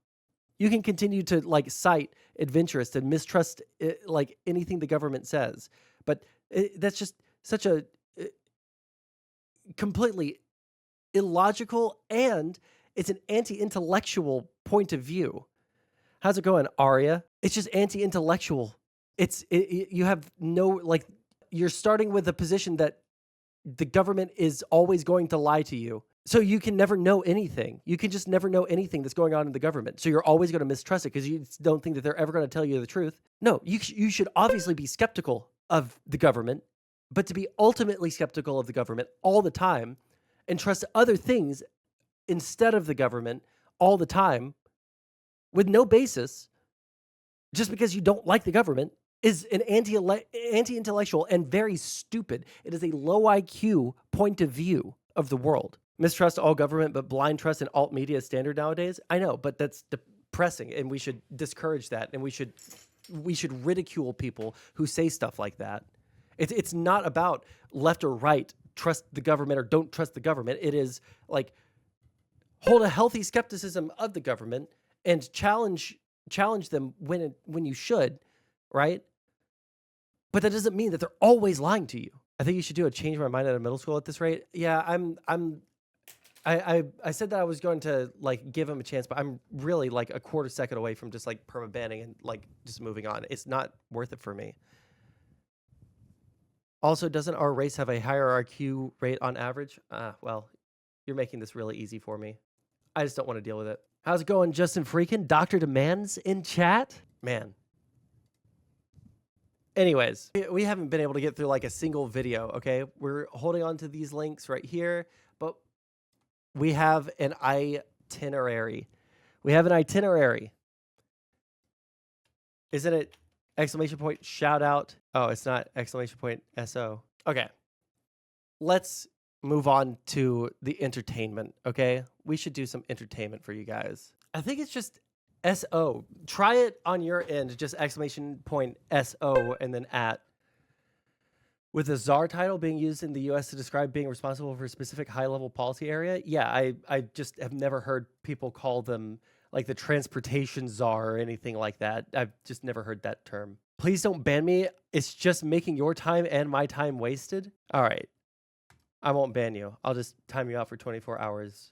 You can continue to like cite Adventurous and mistrust like anything the government says, but that's just such a completely illogical and it's an anti-intellectual point of view. How's it going, Arya? It's just anti-intellectual. You have no, like, you're starting with a position that the government is always going to lie to you. So you can never know anything. You can just never know anything that's going on in the government. So you're always going to mistrust it because you don't think that they're ever going to tell you the truth. No, you should obviously be skeptical of the government, but to be ultimately skeptical of the government all the time and trust other things instead of the government all the time with no basis, just because you don't like the government, is an anti-intellectual and very stupid. It is a low IQ point of view of the world. Mistrust all government, but blind trust in alt media is standard nowadays. I know, but that's depressing, and we should discourage that, and we should ridicule people who say stuff like that. It's not about left or right, trust the government or don't trust the government. It is like hold a healthy skepticism of the government and challenge them when you should, right? But that doesn't mean that they're always lying to you. I think you should do a change my mind out of middle school at this rate. Yeah, I said that I was going to like give him a chance, but I'm really like a quarter second away from just like perma banning and like just moving on. It's not worth it for me. Also, doesn't our race have a higher IQ rate on average? Well, you're making this really easy for me. I just don't want to deal with it. How's it going, Justin Freakin? Dr. Demands in chat? Man. Anyways, we haven't been able to get through like a single video, okay? We're holding on to these links right here, but we have an itinerary. Isn't it exclamation point shout out? Oh, it's not exclamation point SO. Okay. Let's move on to the entertainment, okay? We should do some entertainment for you guys. I think it's just SO. Try it on your end, just exclamation point SO and then at. With the czar title being used in the US to describe being responsible for a specific high-level policy area, yeah, I just have never heard people call them like the transportation czar or anything like that. I've just never heard that term. Please don't ban me. It's just making your time and my time wasted. All right. I won't ban you. I'll just time you out for 24 hours.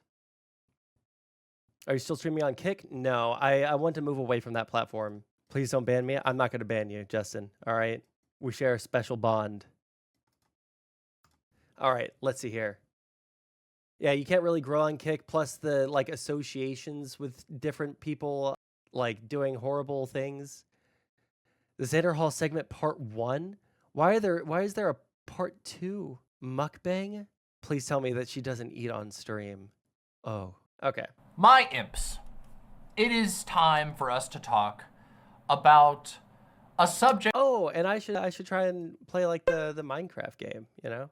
Are you still streaming on Kick? No, I want to move away from that platform. Please don't ban me. I'm not going to ban you, Justin. All right. We share a special bond. All right, let's see here. Yeah, you can't really grow on Kick, plus the like associations with different people like doing horrible things. The Xanderhal segment part 1? Why is there a part 2? Mukbang? Please tell me that she doesn't eat on stream. Oh, okay. My imps, it is time for us to talk about a subject. Oh, and I should try and play like the Minecraft game, you know?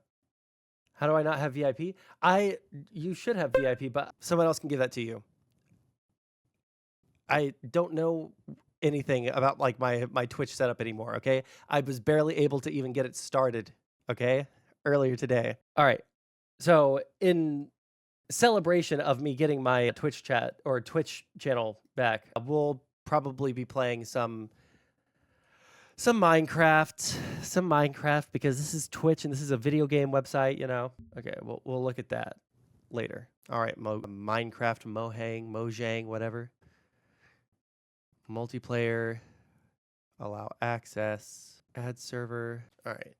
How do I not have VIP? You should have VIP, but someone else can give that to you. I don't know anything about like my Twitch setup anymore, okay? I was barely able to even get it started, okay? Earlier today. All right. So in celebration of me getting my Twitch chat or Twitch channel back, we'll probably be playing some Minecraft because this is Twitch and this is a video game website, you know. Okay, we'll look at that later. All right, Minecraft, Mojang, whatever. Multiplayer, allow access, add server. All right.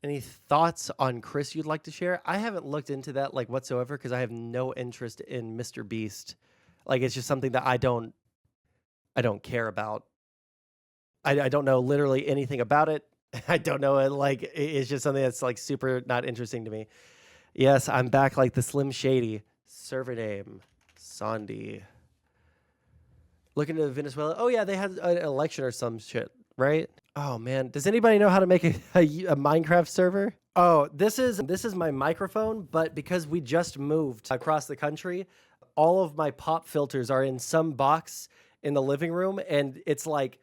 Any thoughts on Chris you'd like to share? I haven't looked into that like whatsoever because I have no interest in Mr. Beast. Like it's just something that I don't care about. I don't know literally anything about it. I don't know it. Like it's just something that's like super not interesting to me. Yes, I'm back like the Slim Shady. Server name, Sondi. Looking to Venezuela. Oh yeah, they had an election or some shit, right? Oh man, does anybody know how to make a Minecraft server? Oh, this is my microphone, but because we just moved across the country, all of my pop filters are in some box in the living room, and it's like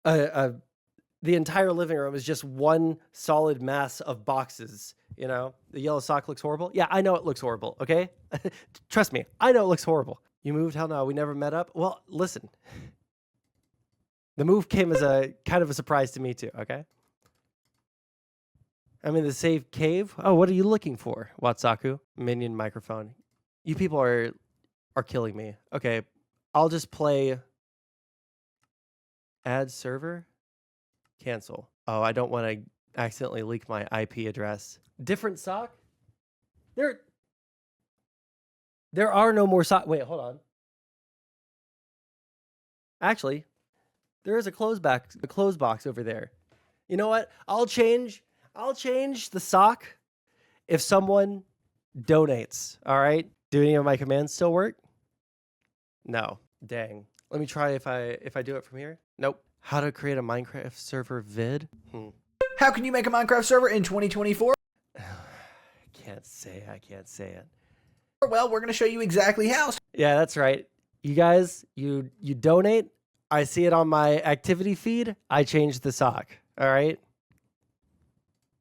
the entire living room is just one solid mass of boxes, you know? The yellow sock looks horrible. Yeah, I know it looks horrible, okay? Trust me, I know it looks horrible. You moved? Hell no, we never met up. Well, listen. The move came as a kind of a surprise to me too, okay? I'm in the safe cave. Oh, what are you looking for, Watsaku? Minion microphone. You people are killing me. Okay, I'll just play add server, cancel. Oh, I don't want to accidentally leak my IP address. Different sock? There are no more sock. Wait, hold on. Actually, there is a close box over there. You know what? I'll change the sock if someone donates. All right? Do any of my commands still work? No. Dang. Let me try if I do it from here. Nope. How to create a Minecraft server vid? How can you make a Minecraft server in 2024? I can't say it. Well, we're going to show you exactly how. Yeah, that's right. You guys, you donate. I see it on my activity feed. I change the sock. All right.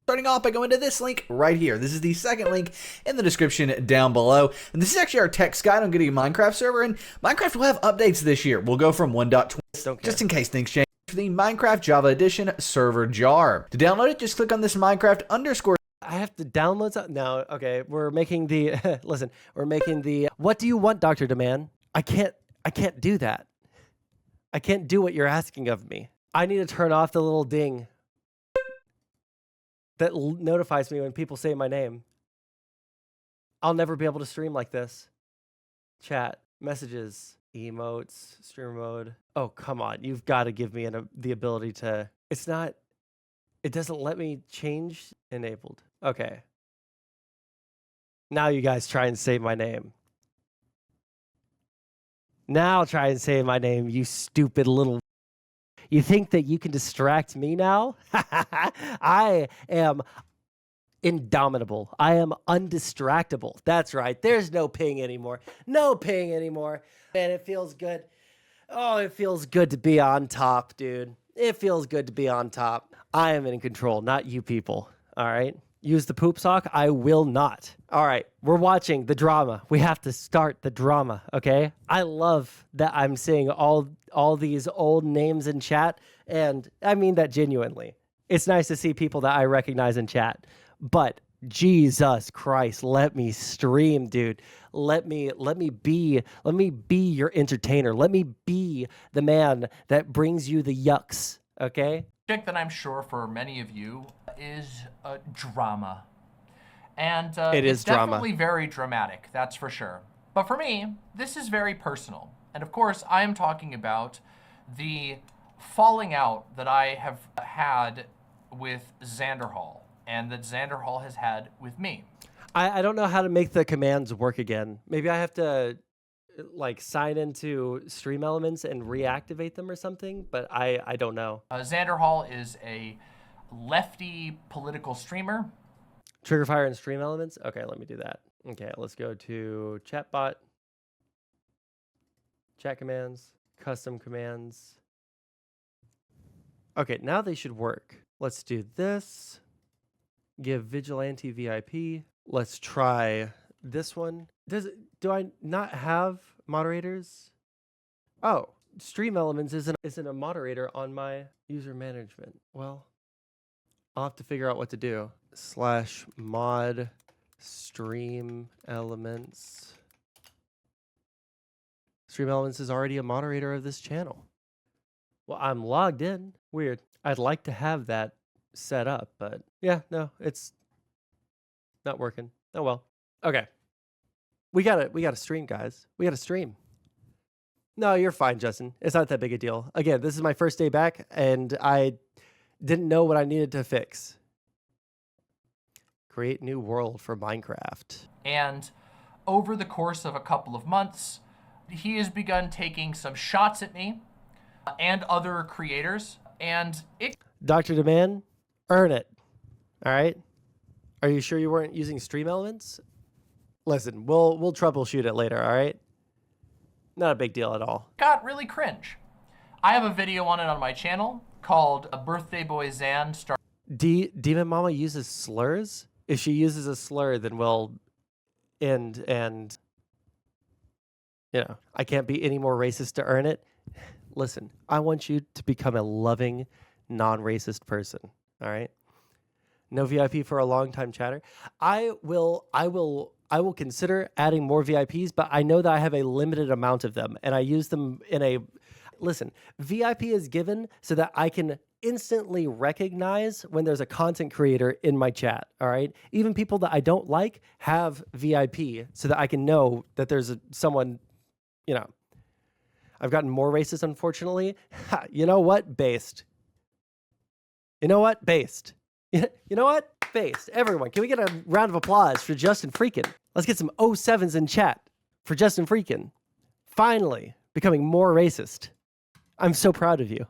Starting off by going to this link right here. This is the second link in the description down below. And this is actually our text guide on getting a Minecraft server. And Minecraft will have updates this year. We'll go from 1.20 just in case things change. For the Minecraft Java Edition server jar. To download it, just click on this Minecraft _ I have to download something now. Okay, we're making the listen. We're making the. What do you want, Dr. Demand? I can't do that. I can't do what you're asking of me. I need to turn off the little ding that notifies me when people say my name. I'll never be able to stream like this. Chat, messages, emotes, streamer mode. Oh, come on. You've got to give me the ability to... It doesn't let me change enabled. Okay. Now you guys try and say my name. Now try and say my name, you stupid little... You think that you can distract me now? I am indomitable. I am undistractable. That's right. There's no ping anymore. No ping anymore. Man, it feels good. Oh, it feels good to be on top, dude. It feels good to be on top. I am in control, not you people. All right? Use the poop sock? I will not. All right, we're watching the drama. We have to start the drama, okay? I love that I'm seeing all these old names in chat, and I mean that genuinely. It's nice to see people that I recognize in chat, but Jesus Christ, let me stream, dude. Let me be your entertainer. Let me be the man that brings you the yucks, okay? That I'm sure for many of you is drama. And it is it's definitely very dramatic, that's for sure. But for me, this is very personal. And of course, I am talking about the falling out that I have had with Xanderhal, and that Xanderhal has had with me. I don't know how to make the commands work again. Maybe I have to like sign into Stream Elements and reactivate them or something, but I don't know. Xanderhal is a lefty political streamer. Trigger fire and Stream Elements? Okay, let me do that. Okay, let's go to chatbot, chat commands, custom commands. Okay, now they should work. Let's do this. Give Vigilante VIP. Let's try this one. Do I not have moderators? Oh, Stream Elements isn't a moderator on my user management. Well, I'll have to figure out what to do. /mod Stream Elements. Stream Elements is already a moderator of this channel. Well, I'm logged in. Weird. I'd like to have that set up, but yeah, no, it's not working. Oh well. Okay. We gotta stream, guys. We gotta stream. No, you're fine, Justin. It's not that big a deal. Again, this is my first day back, and I didn't know what I needed to fix. Create new world for Minecraft. And over the course of a couple of months, he has begun taking some shots at me and other creators, and it... Dr. Demand, earn it. All right? Are you sure you weren't using Stream Elements? Listen, we'll troubleshoot it later, all right? Not a big deal at all. Got really cringe. I have a video on it on my channel called A Birthday Boy Xan Start. Demon Mama uses slurs? If she uses a slur, then we'll end, and you know, I can't be any more racist to earn it. Listen, I want you to become a loving, non-racist person, all right? No VIP for a long-time chatter. I will consider adding more VIPs, but I know that I have a limited amount of them, and I use them in a... Listen, VIP is given so that I can instantly recognize when there's a content creator in my chat, all right? Even people that I don't like have VIP so that I can know that there's someone, you know. I've gotten more racist, unfortunately. You know what? Based. You know what? Based. You know what? Based. Everyone, can we get a round of applause for Justin Freakin? Let's get some 07s in chat for Justin Freakin. Finally becoming more racist. I'm so proud of you.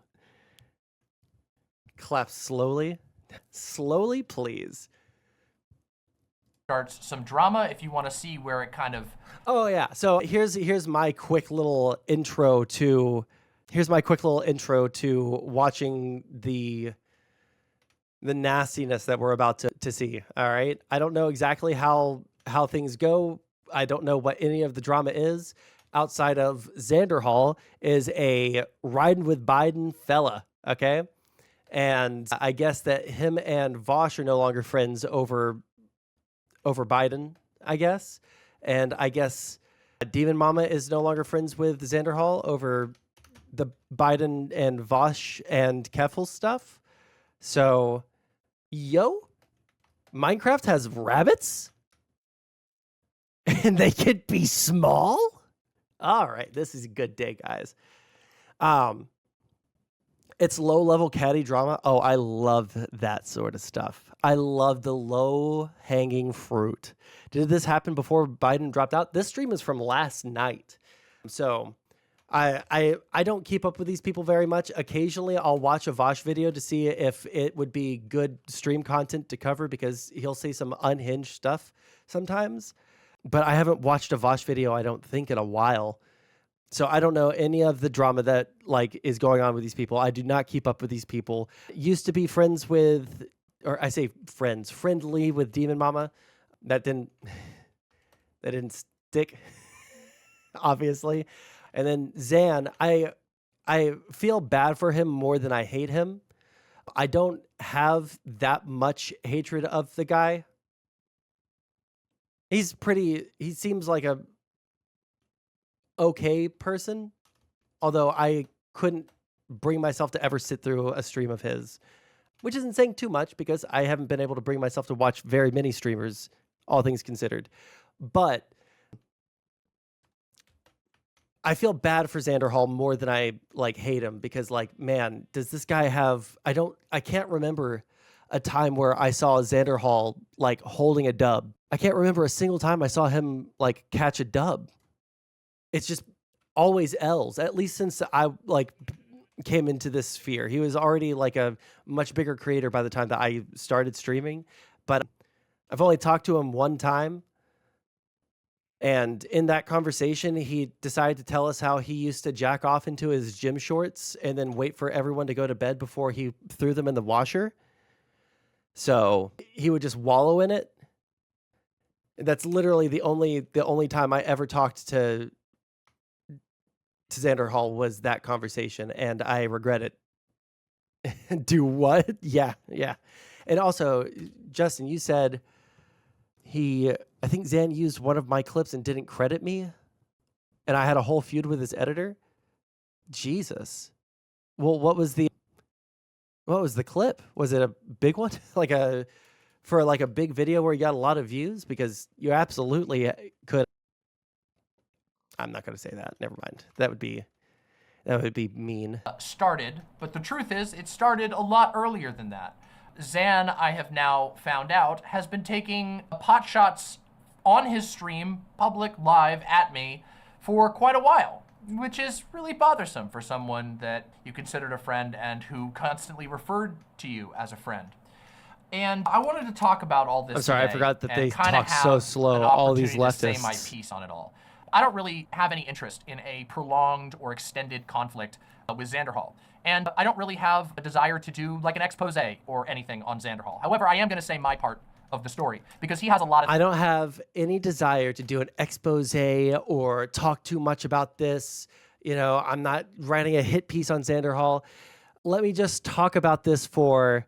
Clap slowly. Slowly, please. Starts some drama if you want to see where it kind of... Oh yeah. So here's my quick little intro to watching the nastiness that we're about to see. All right. I don't know exactly how things go. I don't know what any of the drama is outside of Xanderhal is a riding with Biden fella. Okay. And I guess that him and Vosh are no longer friends over Biden, I guess. And I guess Demon Mama is no longer friends with Xanderhal over the Biden and Vosh and Keffel stuff. So, yo, Minecraft has rabbits? And they could be small? All right, this is a good day, guys. It's low-level catty drama. Oh, I love that sort of stuff. I love the low-hanging fruit. Did this happen before Biden dropped out? This stream is from last night. So I don't keep up with these people very much. Occasionally, I'll watch a Vosh video to see if it would be good stream content to cover because he'll say some unhinged stuff sometimes. But I haven't watched a Vosh video, I don't think, in a while. So I don't know any of the drama that like is going on with these people. I do not keep up with these people. Used to be friends with, or I say friends, friendly with Demon Mama. That didn't stick, obviously. And then Zan, I feel bad for him more than I hate him. I don't have that much hatred of the guy. He seems like a okay person, although I couldn't bring myself to ever sit through a stream of his, which isn't saying too much because I haven't been able to bring myself to watch very many streamers, all things considered. But I feel bad for Xanderhal more than I like hate him because like, man, does this guy have, I can't remember a time where I saw Xanderhal like holding a dub. I can't remember a single time I saw him like catch a dub. It's just always L's, at least since I like came into this sphere. He was already like a much bigger creator by the time that I started streaming, but I've only talked to him one time. And in that conversation, he decided to tell us how he used to jack off into his gym shorts and then wait for everyone to go to bed before he threw them in the washer. So he would just wallow in it. That's literally the only time I ever talked to Xanderhal was that conversation, and I regret it. Do what? Yeah. And also, Justin, you said I think Zan used one of my clips and didn't credit me, and I had a whole feud with his editor. Jesus. Well, what was the clip? Was it a big one? For a big video where you got a lot of views? Because you absolutely could. I'm not going to say that. Never mind. That would be mean. Started, but the truth is it started a lot earlier than that. Zan, I have now found out, has been taking pot shots on his stream, public, live, at me, for quite a while, which is really bothersome for someone that you considered a friend and who constantly referred to you as a friend. And I wanted to talk about all this. I'm sorry, today I forgot that they kinda talk so slow, all these leftists. Say my piece on it all. I don't really have any interest in a prolonged or extended conflict with Xanderhal. And I don't really have a desire to do like an expose or anything on Xanderhal. However, I am going to say my part of the story because he has a lot of... I don't have any desire to do an expose or talk too much about this. You know, I'm not writing a hit piece on Xanderhal. Let me just talk about this for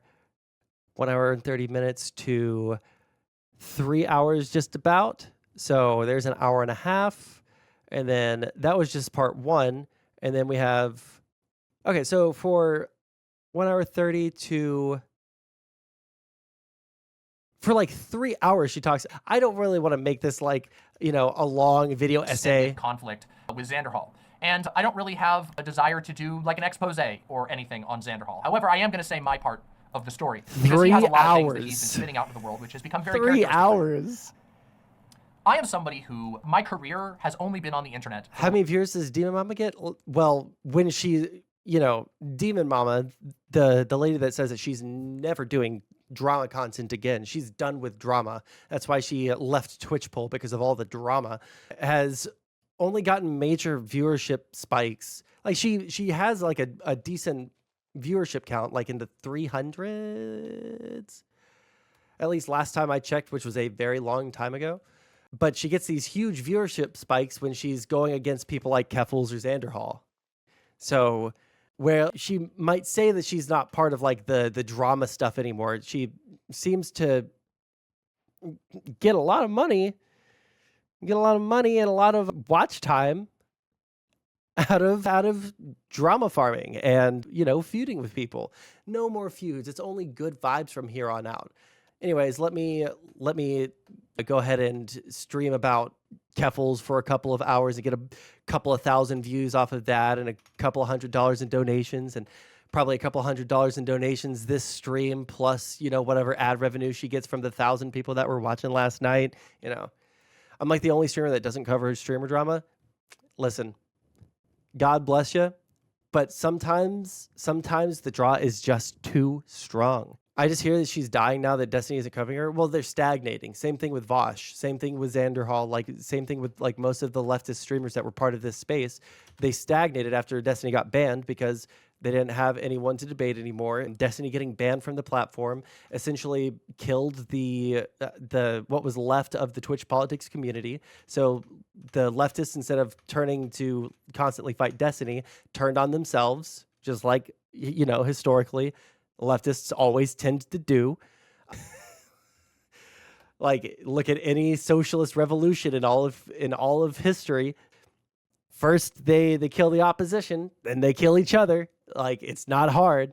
1 hour and 30 minutes to 3 hours just about. So there's an hour and a half. And then that was just part one. And then we have... Okay, so for 1 hour 30 to... For like 3 hours, she talks. I don't really want to make this like, you know, a long video essay. Conflict with Xanderhal. And I don't really have a desire to do like an expose or anything on Xanderhal. However, I am going to say my part of the story. Because he has a lot of things that he's been spitting out into the world, which has become very 3 hours. I am somebody who, my career has only been on the internet. How many viewers does Demon Mama get? Well, when she, you know, Demon Mama, the lady that says that she's never doing drama content again, she's done with drama. That's why she left Twitch poll, because of all the drama, has only gotten major viewership spikes. Like she has like a decent viewership count, like in the 300s. At least last time I checked, which was a very long time ago. But she gets these huge viewership spikes when she's going against people like Keffels or Xanderhal. So where she might say that she's not part of like the drama stuff anymore, she seems to get a lot of money, and a lot of watch time out of drama farming and, you know, feuding with people. No more feuds. It's only good vibes from here on out. Anyways, let me go ahead and stream about Keffels for a couple of hours and get a couple of thousand views off of that and a couple of $100 in donations and probably a couple $100 in donations this stream, plus, you know, whatever ad revenue she gets from the 1,000 people that were watching last night. You know, I'm like the only streamer that doesn't cover streamer drama. Listen, God bless you. But sometimes the draw is just too strong. I just hear that she's dying now, that Destiny isn't covering her. Well, they're stagnating. Same thing with Vosh. Same thing with Xanderhal. Like, same thing with like most of the leftist streamers that were part of this space. They stagnated after Destiny got banned because they didn't have anyone to debate anymore. And Destiny getting banned from the platform essentially killed the what was left of the Twitch politics community. So the leftists, instead of turning to constantly fight Destiny, turned on themselves, just like, you know, historically leftists always tend to do. Like, look at any socialist revolution in all of history. First they kill the opposition, then they kill each other. Like, it's not hard.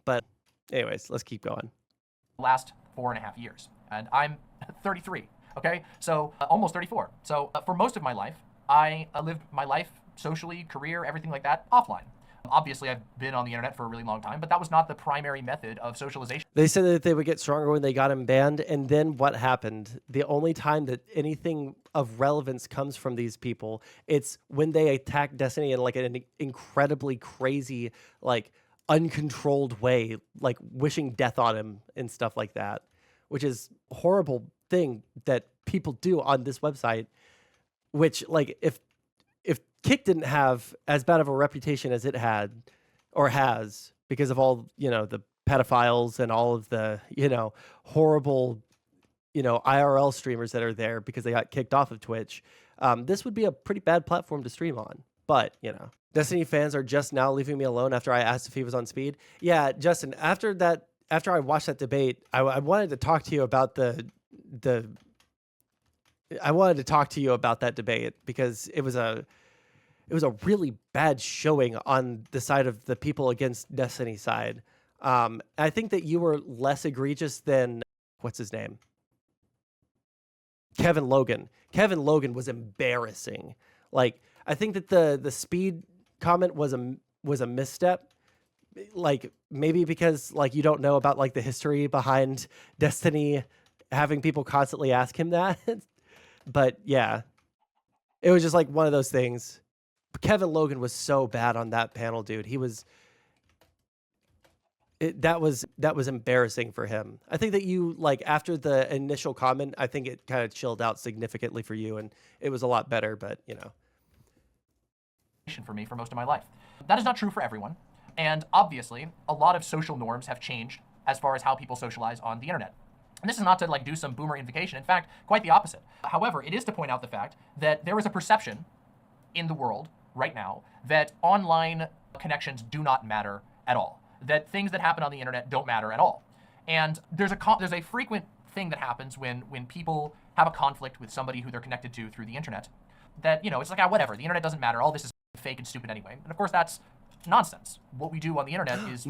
But anyways, let's keep going. Last 4.5 years, and I'm 33. Okay, so almost 34. So for most of my life, I lived my life socially, career, everything like that, offline. Obviously, I've been on the internet for a really long time, but that was not the primary method of socialization. They said that they would get stronger when they got him banned, and then what happened? The only time that anything of relevance comes from these people, it's when they attack Destiny in like an incredibly crazy, like uncontrolled way, like wishing death on him and stuff like that, which is a horrible thing that people do on this website, which, like, if Kick didn't have as bad of a reputation as it had or has because of all, you know, the pedophiles and all of the, you know, horrible, you know, IRL streamers that are there because they got kicked off of Twitch, this would be a pretty bad platform to stream on. But, you know, Destiny fans are just now leaving me alone after I asked if he was on speed. Yeah, Justin, after I watched that debate, I wanted to talk to you about I wanted to talk to you about that debate because it was a really bad showing on the side of the people against Destiny side. I think that you were less egregious than, what's his name? Kevin Logan. Kevin Logan was embarrassing. Like, I think that the speed comment was a misstep. Like, maybe because, like, you don't know about, like, the history behind Destiny having people constantly ask him that. But yeah, it was just like one of those things. Kevin Logan was so bad on that panel, dude. That was embarrassing for him. I think that you, like, after the initial comment, I think it kind of chilled out significantly for you, and it was a lot better. But, you know, for me for most of my life. That is not true for everyone. And obviously, a lot of social norms have changed as far as how people socialize on the internet. And this is not to, like, do some boomer invocation. In fact, quite the opposite. However, it is to point out the fact that there is a perception in the world right now that online connections do not matter at all. That things that happen on the internet don't matter at all. And there's a frequent thing that happens when people have a conflict with somebody who they're connected to through the internet. That, you know, it's like, whatever, the internet doesn't matter. All this is fake and stupid anyway. And of course, that's nonsense. What we do on the internet is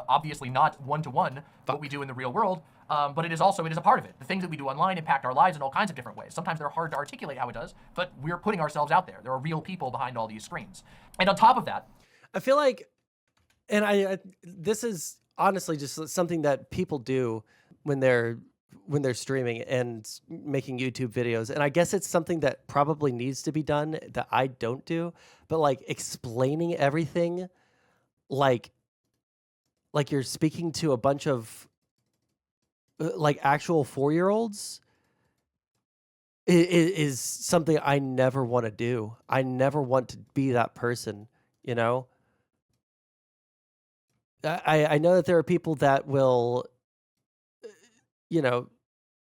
obviously not one-to-one what we do in the real world, but it is a part of it. The things that we do online impact our lives in all kinds of different ways. Sometimes they're hard to articulate how it does, but we're putting ourselves out there. There are real people behind all these screens. And on top of that, I feel like, and this is honestly just something that people do when they're streaming and making YouTube videos. And I guess it's something that probably needs to be done that I don't do, but like explaining everything like you're speaking to a bunch of like actual 4-year-olds is something I never want to do. I never want to be that person, you know? I know that there are people that will, you know,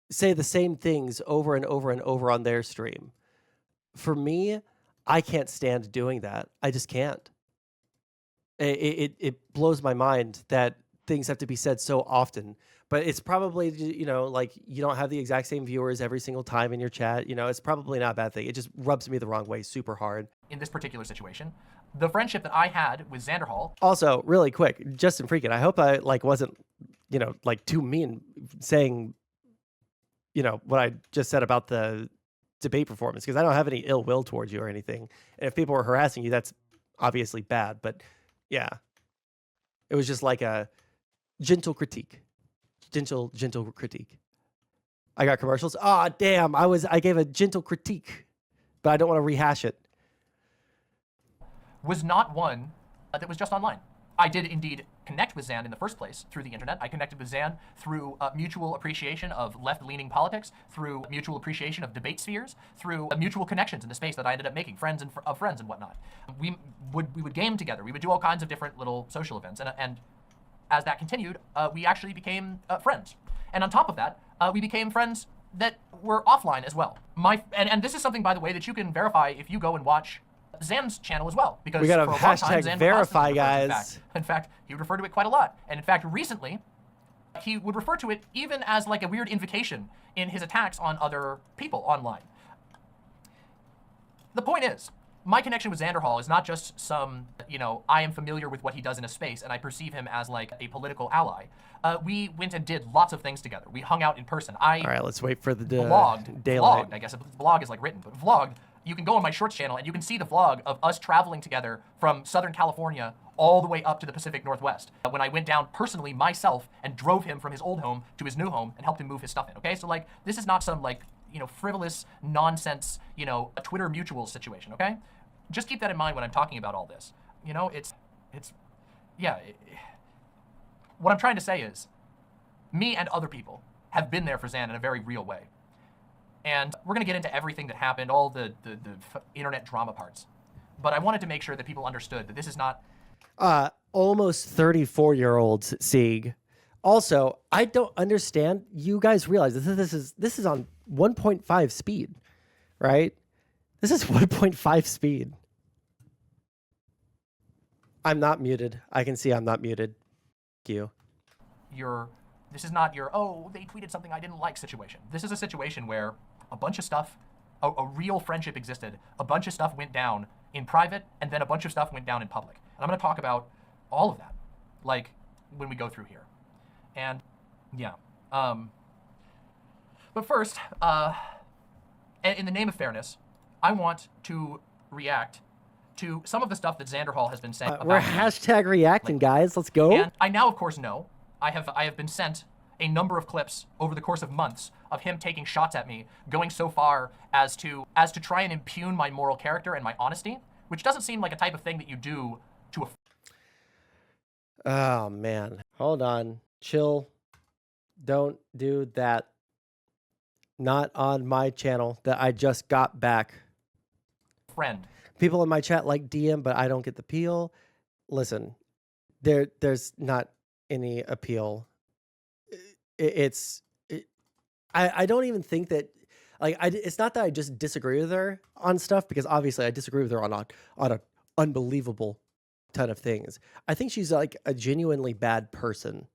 say the same things over and over and over on their stream. For me, I can't stand doing that. I just can't. It blows my mind that things have to be said so often. But it's probably, you know, like you don't have the exact same viewers every single time in your chat. You know, it's probably not a bad thing. It just rubs me the wrong way super hard. In this particular situation, the friendship that I had with Xanderhal. Also, really quick, Justin Freakin, I hope I like wasn't, you know, like too mean saying, you know, what I just said about the debate performance, because I don't have any ill will towards you or anything. And if people were harassing you, that's obviously bad. But yeah, it was just like a gentle critique. Gentle critique. I got commercials. Ah, damn. I gave a gentle critique, but I don't want to rehash it. was not one that was just online. I did indeed connect with Xan in the first place through the internet. I connected with Xan through mutual appreciation of left-leaning politics, through mutual appreciation of debate spheres, through mutual connections in the space that I ended up making, friends and friends and whatnot. We would game together. We would do all kinds of different little social events, and as that continued, we actually became friends. And on top of that, we became friends that were offline as well. And this is something, by the way, that you can verify if you go and watch Xan's channel as well, because we got for a a long time, hashtag Xan verify, would constantly guys. in fact, he would refer to it quite a lot. And in fact, recently, he would refer to it even as like a weird invocation in his attacks on other people online. The point is, my connection with Xanderhal is not just some, I am familiar with what he does in a space and I perceive him as like a political ally. We went and did lots of things together. We hung out in person. All right, let's wait for the vlogged, daylight. I guess blog is like written, but vlogged. You can go on my shorts channel and you can see the vlog of us traveling together from Southern California all the way up to the Pacific Northwest. When I went down personally myself and drove him from his old home to his new home and helped him move his stuff in, okay? So like, this is not some like, frivolous nonsense, a Twitter mutual situation, okay? Just keep that in mind when I'm talking about all this. What I'm trying to say is, me and other people have been there for Xan in a very real way. And we're going to get into everything that happened, all the internet drama parts. But I wanted to make sure that people understood that this is not... Almost 34-year-olds, Sieg. Also, I don't understand. You guys realize this is on 1.5 speed, right? This is 1.5 speed. I'm not muted. I can see I'm not muted. Thank you. This is not your, oh, they tweeted something I didn't like situation. This is a situation where a bunch of stuff, a real friendship existed, a bunch of stuff went down in private, and then a bunch of stuff went down in public. And I'm going to talk about all of that, like, when we go through here. And, yeah. But first, in the name of fairness, I want to react to some of the stuff that Xanderhal has been saying about we're hashtag reacting, guys. Let's go. And I now, of course, know I have been sent a number of clips over the course of months of him taking shots at me, going so far as to try and impugn my moral character and my honesty, which doesn't seem like a type of thing that you do to a... Oh, man. Hold on. Chill. Don't do that. Not on my channel that I just got back. Friend. People in my chat like DM, but I don't get the appeal. Listen, there's not any appeal. I don't even think that, like, it's not that I just disagree with her on stuff, because obviously I disagree with her on an unbelievable ton of things. I think she's like a genuinely bad person,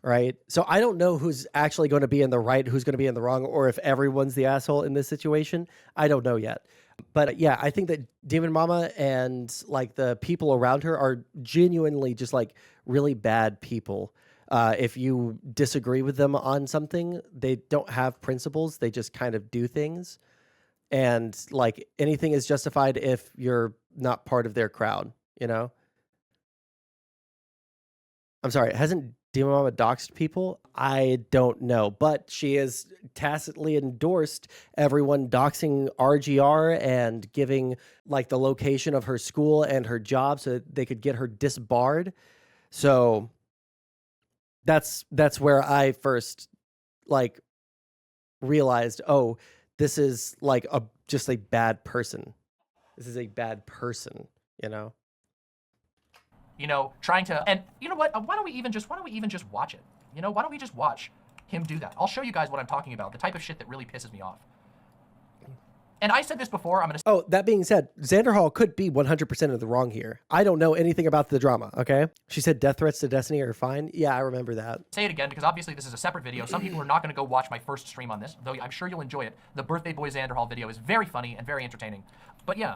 right? So I don't know who's actually going to be in the right, who's going to be in the wrong, or if everyone's the asshole in this situation. I don't know yet. But yeah, I think that Demon Mama and like the people around her are genuinely just like really bad people. If you disagree with them on something, they don't have principles. They just kind of do things. And like anything is justified if you're not part of their crowd, you know? I'm sorry, hasn't Demon Mama doxed people? I don't know, but she has tacitly endorsed everyone doxing RGR and giving like the location of her school and her job so that they could get her disbarred. So that's where I first like realized, oh, this is like just a bad person. This is a bad person, you know? You know, trying to, and you know what? Why don't we even just watch it? You know, why don't we just watch him do that? I'll show you guys what I'm talking about, the type of shit that really pisses me off. And I said this before, I'm gonna... Oh, that being said, Xanderhal could be 100% in the wrong here. I don't know anything about the drama, okay? She said death threats to Destiny are fine. Yeah, I remember that. Say it again, because obviously this is a separate video. Some people are not gonna go watch my first stream on this, though I'm sure you'll enjoy it. The Birthday Boy Xanderhal video is very funny and very entertaining. But yeah.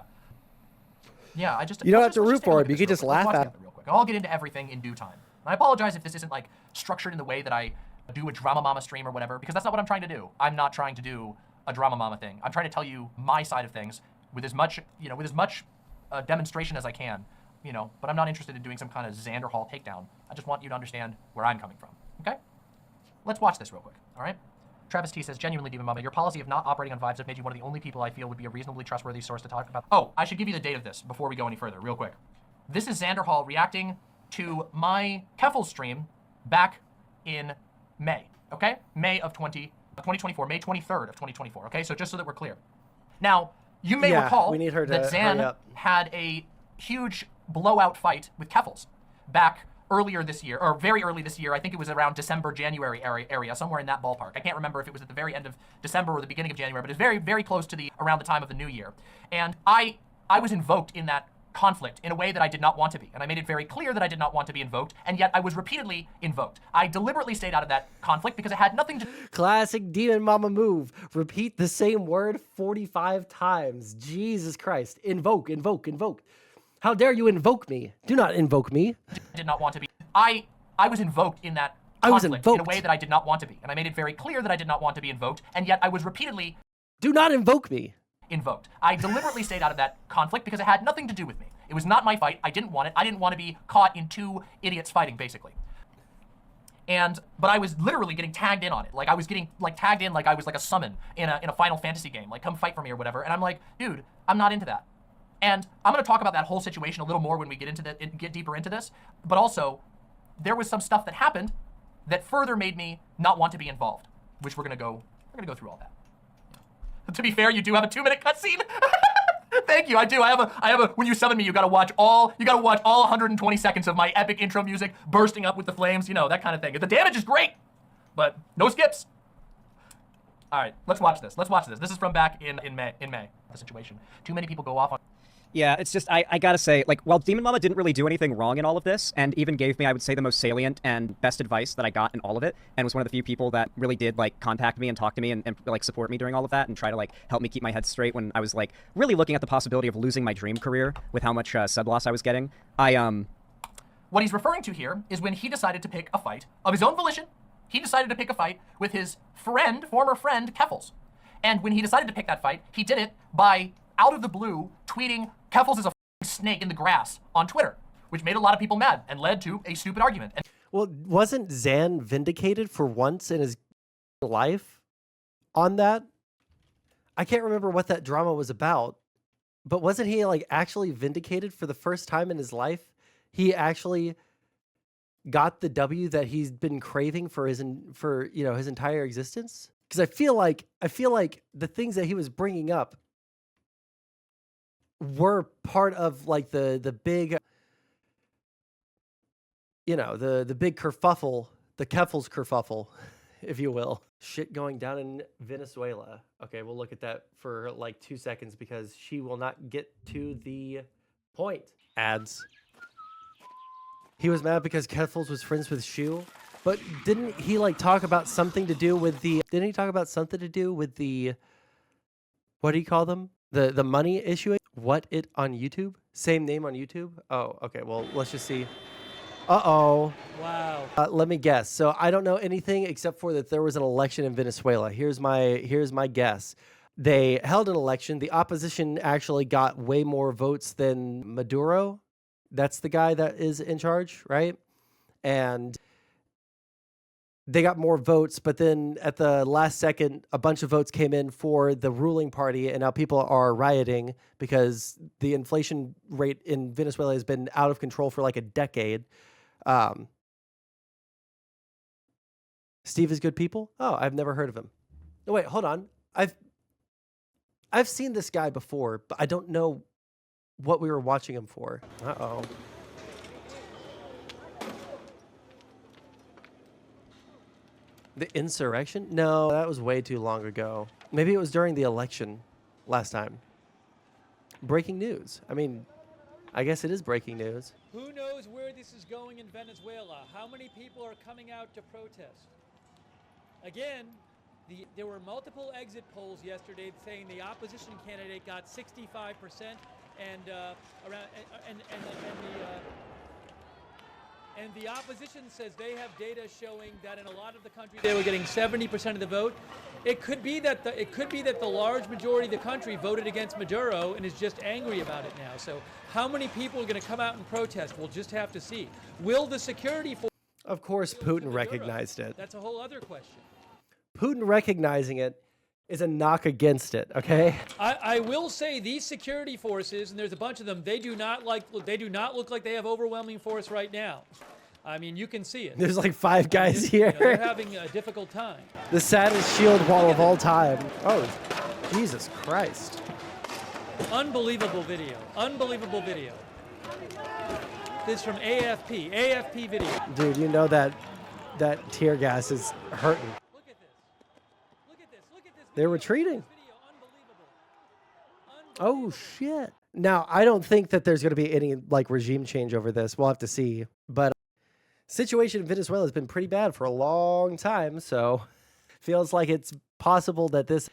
Yeah, I just... You don't have to root for him, you can just laugh at him. I'll get into everything in due time. And I apologize if this isn't like structured in the way that I do a Drama Mama stream or whatever, because that's not what I'm trying to do. I'm not trying to do a Drama Mama thing. I'm trying to tell you my side of things with as much, you know, with as much demonstration as I can, you know, but I'm not interested in doing some kind of Xanderhal takedown. I just want you to understand where I'm coming from, okay? Let's watch this real quick, all right? Travis T says, genuinely, Demon Mama, your policy of not operating on vibes have made you one of the only people I feel would be a reasonably trustworthy source to talk about. Oh, I should give you the date of this before we go any further, real quick. This is Xanderhal reacting to my Keffel stream back in May, okay? May of 2024, May 23rd of 2024, okay? So just so that we're clear. Now, you may recall we need her to that Xan had a huge blowout fight with Keffels back earlier this year, or very early this year. I think it was around December, January area, somewhere in that ballpark. I can't remember if it was at the very end of December or the beginning of January, but it's very, very close to around the time of the new year. And I was invoked in that conflict in a way that I did not want to be. And I made it very clear that I did not want to be invoked, and yet I was repeatedly invoked. I deliberately stayed out of that conflict because it had nothing to... Classic Demon Mama move. Repeat the same word 45 times. Jesus Christ. Invoke, invoke, invoke. How dare you invoke me? Do not invoke me. I did not want to be. I was invoked in that conflict in a way that I did not want to be. And I made it very clear that I did not want to be invoked, and yet I was repeatedly... Do not invoke me. Invoked. I deliberately stayed out of that conflict because it had nothing to do with me. It was not my fight. I didn't want it. I didn't want to be caught in two idiots fighting, basically. But I was literally getting tagged in on it. Like I was getting tagged in like I was like a summon in a Final Fantasy game. Like, come fight for me or whatever. And I'm like, dude, I'm not into that. And I'm going to talk about that whole situation a little more when we get deeper into this. But also, there was some stuff that happened that further made me not want to be involved, which we're going to go through all that. To be fair, you do have a 2-minute cutscene. Thank you. I do. I have a. When you summon me, you gotta watch all 120 seconds of my epic intro music bursting up with the flames. You know, that kind of thing. The damage is great, but no skips. All right, let's watch this. This is from back in May. The situation. Too many people go off on. Yeah, it's just, I gotta say, like, while Demon Mama didn't really do anything wrong in all of this, and even gave me, I would say, the most salient and best advice that I got in all of it, and was one of the few people that really did, like, contact me and talk to me and like, support me during all of that, and try to, like, help me keep my head straight when I was, like, really looking at the possibility of losing my dream career with how much sub loss I was getting. What he's referring to here is when he decided to pick a fight of his own volition. He decided to pick a fight with his former friend, Keffels. And when he decided to pick that fight, he did it by, out of the blue, tweeting, Keffels is a snake in the grass on Twitter, which made a lot of people mad and led to a stupid argument. Well, wasn't Xan vindicated for once in his life on that? I can't remember what that drama was about, but wasn't he like actually vindicated for the first time in his life? He actually got the W that he's been craving for his entire existence. Because I feel like the things that he was bringing up were part of like the big, the big kerfuffle, the Keffels kerfuffle, if you will. Shit going down in Venezuela. Okay, we'll look at that for like 2 seconds because she will not get to the point. Ads. He was mad because Keffels was friends with Shu, but didn't he like talk about something to do with the? Didn't he talk about something to do with the? What do you call them? The money issue? What it on YouTube? Same name on YouTube? Oh, okay. Well, let's just see. Uh-oh. Wow. Let me guess. So I don't know anything except for that there was an election in Venezuela. Here's my guess. They held an election. The opposition actually got way more votes than Maduro. That's the guy that is in charge, right? And they got more votes, but then at the last second, a bunch of votes came in for the ruling party, and now people are rioting because the inflation rate in Venezuela has been out of control for like a decade. Steve is good people? Oh, I've never heard of him. No, wait, hold on. I've seen this guy before, but I don't know what we were watching him for. Uh-oh. The insurrection? No, that was way too long ago. Maybe it was during the election last time. Breaking news. I mean, I guess it is breaking news. Who knows where this is going in Venezuela? How many people are coming out to protest? Again, there were multiple exit polls yesterday saying the opposition candidate got 65%, and the opposition says they have data showing that in a lot of the country they were getting 70% of the vote. It could be that the large majority of the country voted against Maduro and is just angry about it now. So how many people are going to come out and protest? We'll just have to see. Will the security force... Of course, Putin recognized it. That's a whole other question. Putin recognizing it is a knock against it, okay? I will say these security forces, and there's a bunch of them, they do not look like they have overwhelming force right now. I mean, you can see it. There's like 5 guys here. They're having a difficult time. The saddest shield wall of all time. Oh, Jesus Christ. Unbelievable video. Unbelievable video. This is from AFP. AFP video. Dude, you know that tear gas is hurting. Look at this. Look at this. Look at this. They're retreating. Oh, shit. Now, I don't think that there's going to be any like regime change over this. We'll have to see. But situation in Venezuela has been pretty bad for a long time. So feels like it's possible that this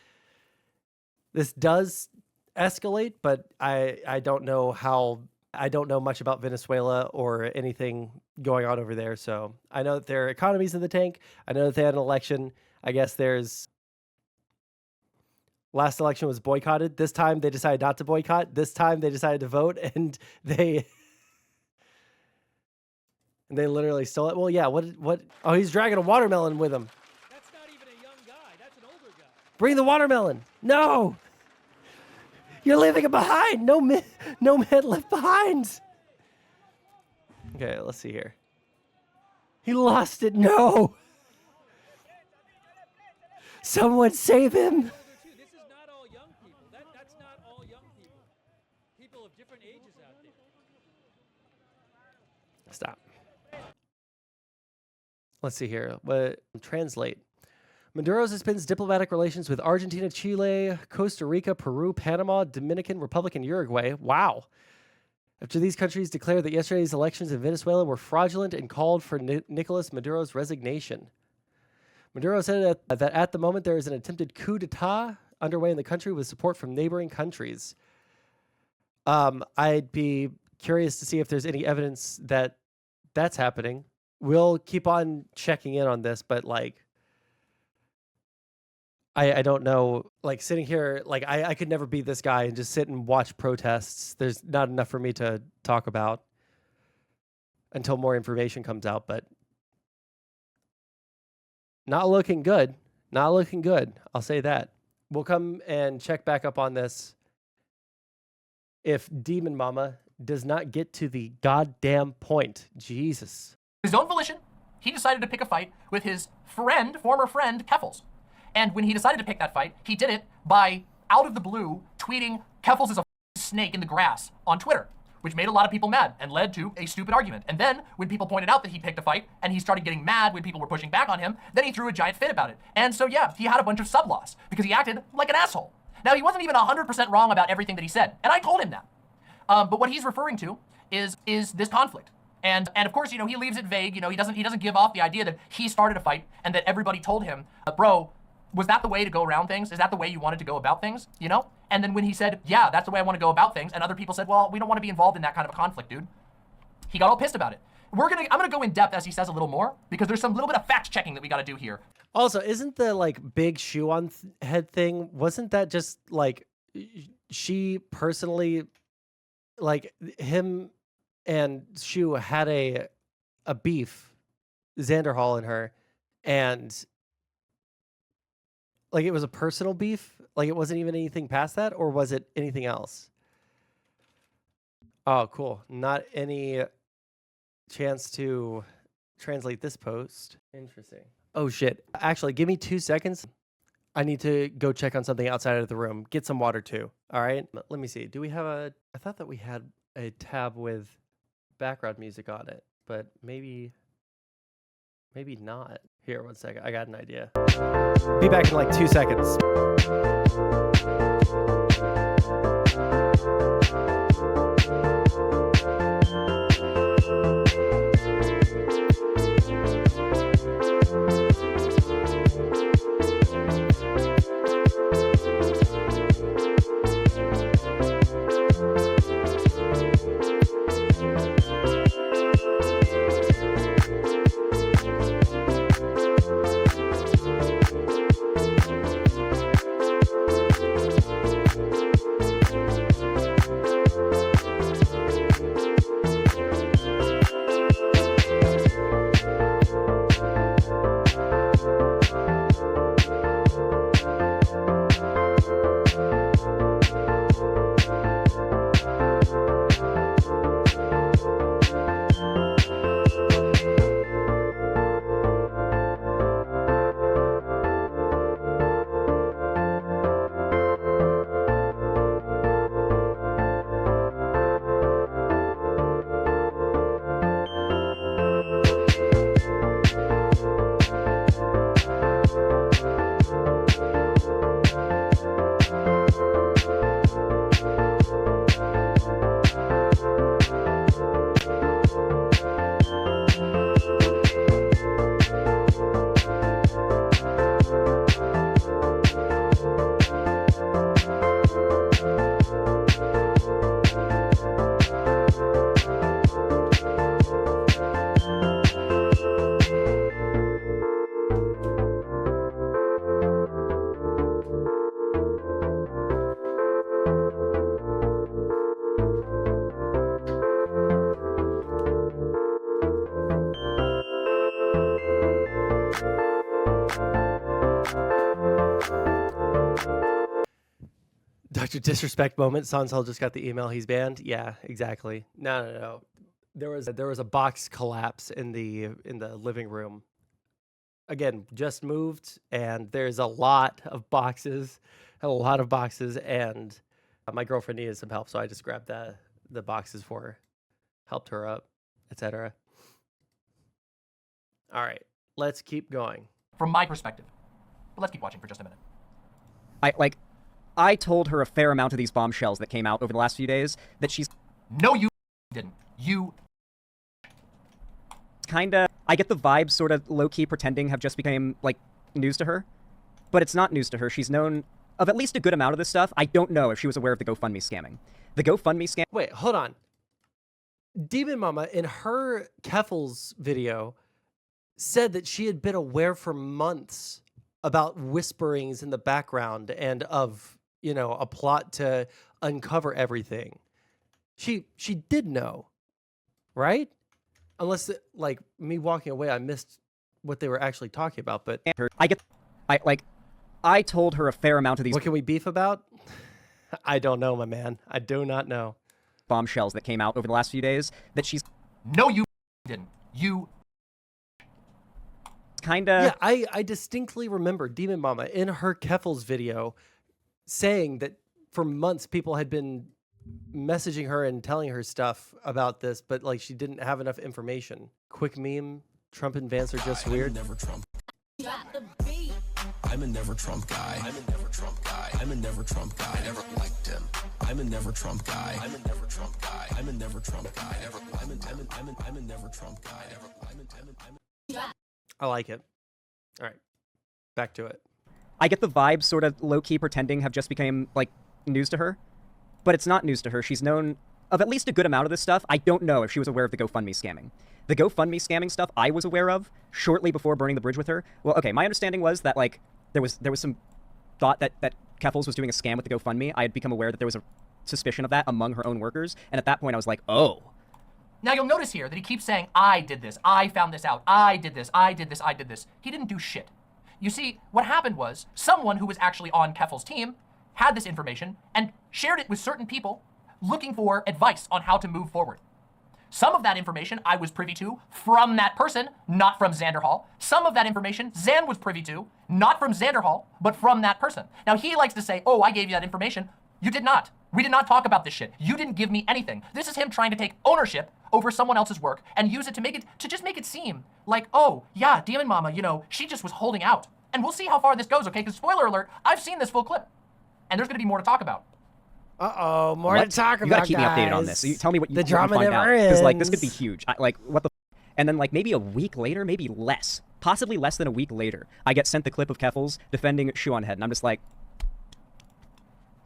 does escalate. But I don't know how. I don't know much about Venezuela or anything going on over there. So I know that their economy's in the tank. I know that they had an election. I guess last election was boycotted. This time they decided not to boycott. This time they decided to vote, and they literally stole it. Well, yeah. What? Oh, he's dragging a watermelon with him. That's not even a young guy. That's an older guy. Bring the watermelon. No. You're leaving it behind. No man left behind. Okay, let's see here. He lost it. No. Someone save him. This is not all young people. That's not all young people. People of different ages out there. Stop. Let's see here. Translate. Maduro suspends diplomatic relations with Argentina, Chile, Costa Rica, Peru, Panama, Dominican Republic, and Uruguay. Wow. After these countries declared that yesterday's elections in Venezuela were fraudulent and called for Nicolas Maduro's resignation. Maduro said that at the moment there is an attempted coup d'etat underway in the country with support from neighboring countries. I'd be curious to see if there's any evidence that that's happening. We'll keep on checking in on this, but like, I don't know, like sitting here, like I could never be this guy and just sit and watch protests. There's not enough for me to talk about until more information comes out, but not looking good. Not looking good. I'll say that. We'll come and check back up on this if Demon Mama does not get to the goddamn point. Jesus. His own volition, he decided to pick a fight with his former friend, Keffels. And when he decided to pick that fight, he did it by, out of the blue, tweeting Keffels is a snake in the grass on Twitter, which made a lot of people mad and led to a stupid argument. And then when people pointed out that he picked a fight and he started getting mad when people were pushing back on him, then he threw a giant fit about it. And so yeah, he had a bunch of sub-loss because he acted like an asshole. Now he wasn't even 100% wrong about everything that he said, and I told him that. But what he's referring to is this conflict. And of course, you know, he leaves it vague. You know, he doesn't give off the idea that he started a fight and that everybody told him, bro, was that the way to go around things? Is that the way you wanted to go about things? You know? And then when he said, yeah, that's the way I want to go about things, and other people said, well, we don't want to be involved in that kind of a conflict, dude. He got all pissed about it. I'm gonna go in depth as he says a little more, because there's some little bit of fact checking that we got to do here. Also, isn't the like big shoe on head thing, wasn't that just like she personally, like him and Shu had a beef, Xanderhal and her, and like it was a personal beef? Like it wasn't even anything past that, or was it anything else? Oh, cool. Not any chance to translate this post. Interesting. Oh shit. Actually, give me 2 seconds. I need to go check on something outside of the room. Get some water too. All right. Let me see. Do we have I thought that we had a tab with background music on it, but maybe not. Here, 1 second. I got an idea. Be back in like 2 seconds. Dr. Disrespect moment. Sondsol just got the email. He's banned. Yeah, exactly. No. There was a box collapse in the living room. Again, just moved, and there's a lot of boxes, and my girlfriend needed some help, so I just grabbed the boxes for her, helped her up, etc. All right, let's keep going. From my perspective. But let's keep watching for just a minute. I told her a fair amount of these bombshells that came out over the last few days that she's... No, you didn't. You... Kinda... I get the vibes sort of low-key pretending have just become, like, news to her. But it's not news to her. She's known of at least a good amount of this stuff. I don't know if she was aware of the GoFundMe scamming. The GoFundMe scam... Wait, hold on. Demon Mama, in her Keffels video, said that she had been aware for months about whisperings in the background and of, a plot to uncover everything. She did know, right? Unless, like, me walking away, I missed what they were actually talking about, but... I told her a fair amount of these... What can we beef about? I don't know, my man. I do not know. Bombshells that came out over the last few days that she's... No, you didn't. You... Kinda... Yeah, I distinctly remember Demon Mama in her Keffels video saying that for months people had been messaging her and telling her stuff about this, but like she didn't have enough information. Quick meme, Trump and Vance are just weird. I'm a never Trump guy. I'm a never Trump guy. I'm a never Trump guy. I never liked him. I'm a never Trump guy. I'm a never Trump guy. I'm a never Trump guy. I'm a never Trump guy. I like it. All right, back to it. I get the vibes sort of low-key pretending have just become, like, news to her. But it's not news to her. She's known of at least a good amount of this stuff. I don't know if she was aware of the GoFundMe scamming. The GoFundMe scamming stuff I was aware of shortly before burning the bridge with her. Well, okay, my understanding was that, like, there was some thought that Keffels was doing a scam with the GoFundMe. I had become aware that there was a suspicion of that among her own workers. And at that point, I was like, oh. Now you'll notice here that he keeps saying, I did this, I found this out, I did this, I did this, I did this. He didn't do shit. You see, what happened was someone who was actually on Keffels' team had this information and shared it with certain people looking for advice on how to move forward. Some of that information I was privy to from that person, not from Xanderhal. Some of that information Xan was privy to, not from Xanderhal, but from that person. Now he likes to say, oh, I gave you that information. You did not. We did not talk about this shit. You didn't give me anything. This is him trying to take ownership over someone else's work and use it to just make it seem like, oh, yeah, Demon Mama, she just was holding out. And we'll see how far this goes, okay? Because spoiler alert, I've seen this full clip. And there's going to be more to talk about. Uh-oh, more to talk about, You gotta keep guys. me updated on this. You tell me what you The drama find out. never Because, like, ends. this could be huge. What the And then, like, maybe a week later, maybe less, possibly less than a week later, I get sent the clip of Keffels defending Shoe on Head. And I'm just like...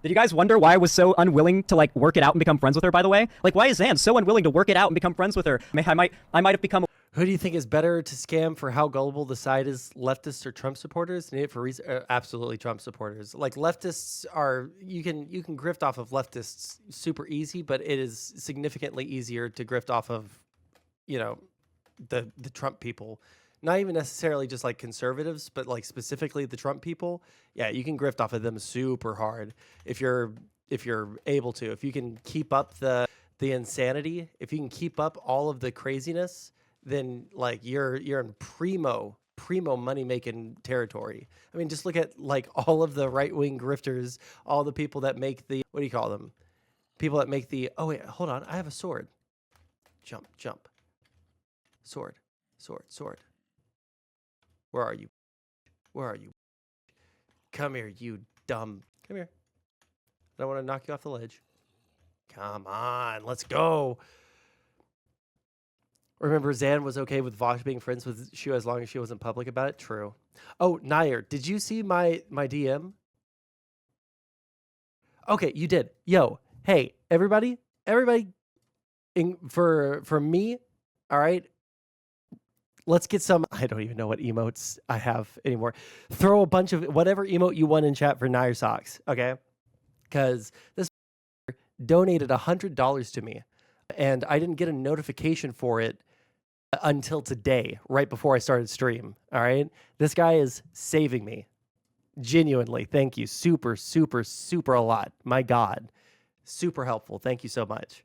Did you guys wonder why I was so unwilling to, like, work it out and become friends with her, by the way? Like, why is Xan so unwilling to work it out and become friends with her? I might have become... Who do you think is better to scam for how gullible the side is, leftists or Trump supporters? Need it for absolutely Trump supporters. Like leftists are, you can grift off of leftists super easy, but it is significantly easier to grift off of, the Trump people. Not even necessarily just like conservatives, but like specifically the Trump people. Yeah, you can grift off of them super hard if you're able to. If you can keep up the insanity, if you can keep up all of the craziness, then like you're in primo money making territory. I mean, just look at like all of the right wing grifters, all the people that make the, what do you call them? People that make the, oh wait, hold on, I have a sword. Jump. Sword. Where are you? Come here, you dumb. Come here. I don't want to knock you off the ledge. Come on, let's go. Remember, Xan was okay with Vosh being friends with Shu as long as she wasn't public about it? True. Oh, Nair, did you see my DM? Okay, you did. Yo, hey, everybody, for me, all right, let's get some, I don't even know what emotes I have anymore. Throw a bunch of whatever emote you want in chat for Nsocks, okay? Because this donated $100 to me, and I didn't get a notification for it until today, right before I started stream, all right? This guy is saving me. Genuinely, thank you. Super, super, super a lot. My God. Super helpful. Thank you so much.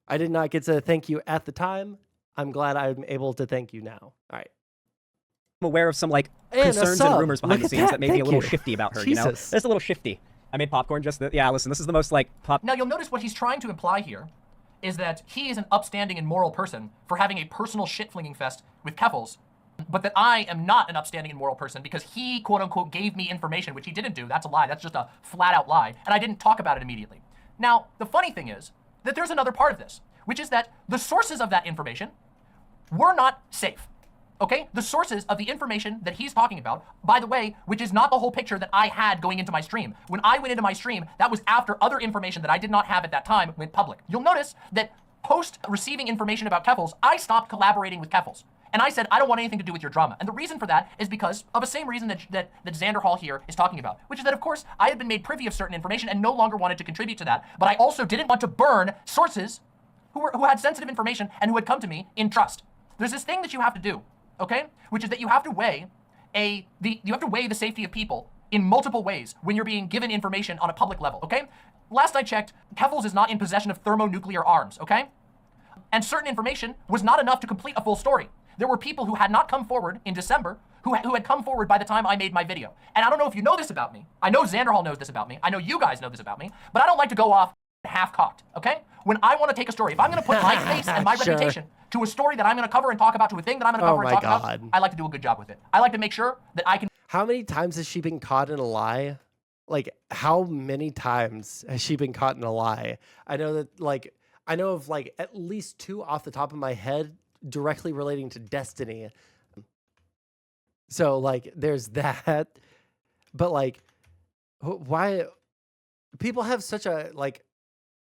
I did not get to thank you at the time. I'm glad I'm able to thank you now. All right. I'm aware of some like And a concerns sub. and rumors behind Look the at scenes that. that made me a Thank little you. shifty about her, you know? Jesus. Just a little shifty. I made popcorn just yeah, listen, this is the most like pop. Now you'll notice what he's trying to imply here is that he is an upstanding and moral person for having a personal shit-flinging fest with Keffels, but that I am not an upstanding and moral person because he, quote unquote, gave me information, which he didn't do. That's a lie. That's just a flat out lie. And I didn't talk about it immediately. Now, the funny thing is that there's another part of this, which is that the sources of that information were not safe. Okay? The sources of the information that he's talking about, by the way, which is not the whole picture that I had going into my stream. When I went into my stream, that was after other information that I did not have at that time went public. You'll notice that post receiving information about Keffels, I stopped collaborating with Keffels. And I said, I don't want anything to do with your drama. And the reason for that is because of the same reason that Xanderhal here is talking about, which is that, of course, I had been made privy of certain information and no longer wanted to contribute to that. But I also didn't want to burn sources who had sensitive information and who had come to me in trust. There's this thing that you have to do, okay? Which is that you have to weigh the safety of people in multiple ways when you're being given information on a public level, okay? Last I checked, Keffels is not in possession of thermonuclear arms, okay? And certain information was not enough to complete a full story. There were people who had not come forward in December who had come forward by the time I made my video. And I don't know if you know this about me. I know Xanderhal knows this about me. I know you guys know this about me, but I don't like to go off half-cocked, okay? When I want to take a story, if I'm going to put my face and my Sure. reputation to a story that I'm going to cover and talk about, to a thing that I'm going to cover and talk about, I like to do a good job with it. I like to make sure that I can... How many times has she been caught in a lie? Like, how many times has she been caught in a lie? I know that, like, I know of, like, at least 2 off the top of my head directly relating to Destiny. So, like, there's that. But, like, why... People have such a, like,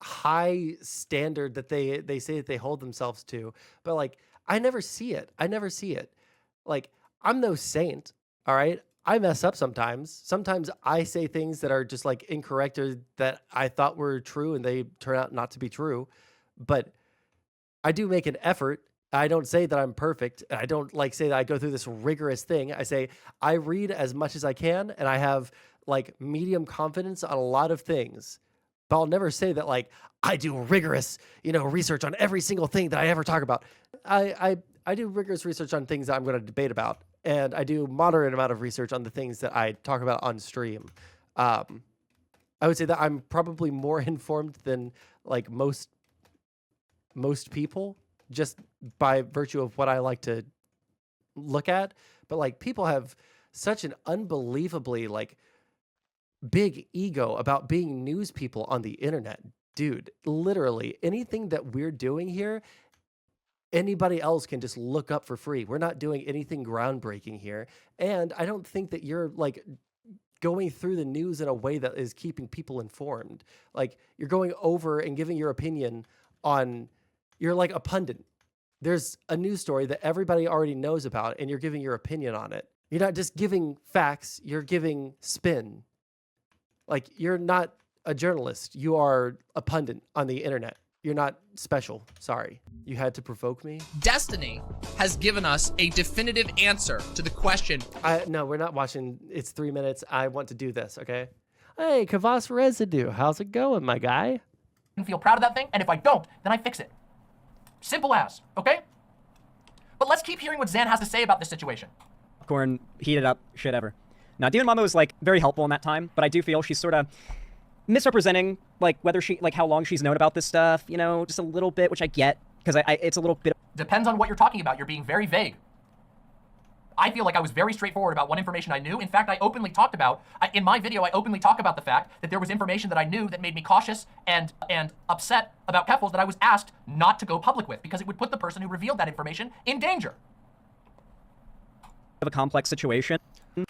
high standard that they say that they hold themselves to. But, like, I never see it. I never see it. Like, I'm no saint, all right? I mess up sometimes. Sometimes I say things that are just, like, incorrect or that I thought were true and they turn out not to be true. But I do make an effort. I don't say that I'm perfect. I don't, like, say that I go through this rigorous thing. I say I read as much as I can and I have, like, medium confidence on a lot of things. But I'll never say that, like, I do rigorous, research on every single thing that I ever talk about. I do rigorous research on things that I'm going to debate about. And I do moderate amount of research on the things that I talk about on stream. I would say that I'm probably more informed than, like, most people, just by virtue of what I like to look at. But, like, people have such an unbelievably, like, big ego about being news people on the internet. Dude, literally anything that we're doing here, anybody else can just look up for free. We're not doing anything groundbreaking here. And I don't think that you're, like, going through the news in a way that is keeping people informed. Like, you're going over and giving your opinion on, you're like a pundit. There's a news story that everybody already knows about and you're giving your opinion on it. You're not just giving facts, you're giving spin. Like, you're not a journalist. You are a pundit on the internet. You're not special. Sorry. You had to provoke me. Destiny has given us a definitive answer to the question. No, we're not watching. It's 3 minutes. I want to do this, okay? Hey, Kavas Residue. How's it going, my guy? I feel proud of that thing, and if I don't, then I fix it. Simple as, okay? But let's keep hearing what Xan has to say about this situation. Popcorn, heated up, shit ever. Now, Demon Mama was, like, very helpful in that time, but I do feel she's sort of misrepresenting, like, whether she, like, how long she's known about this stuff, just a little bit, which I get, because it's a little bit... Depends on what you're talking about. You're being very vague. I feel like I was very straightforward about what information I knew. In fact, I openly talked about, in my video, I openly talk about the fact that there was information that I knew that made me cautious and upset about Keffels that I was asked not to go public with, because it would put the person who revealed that information in danger. Of a complex situation.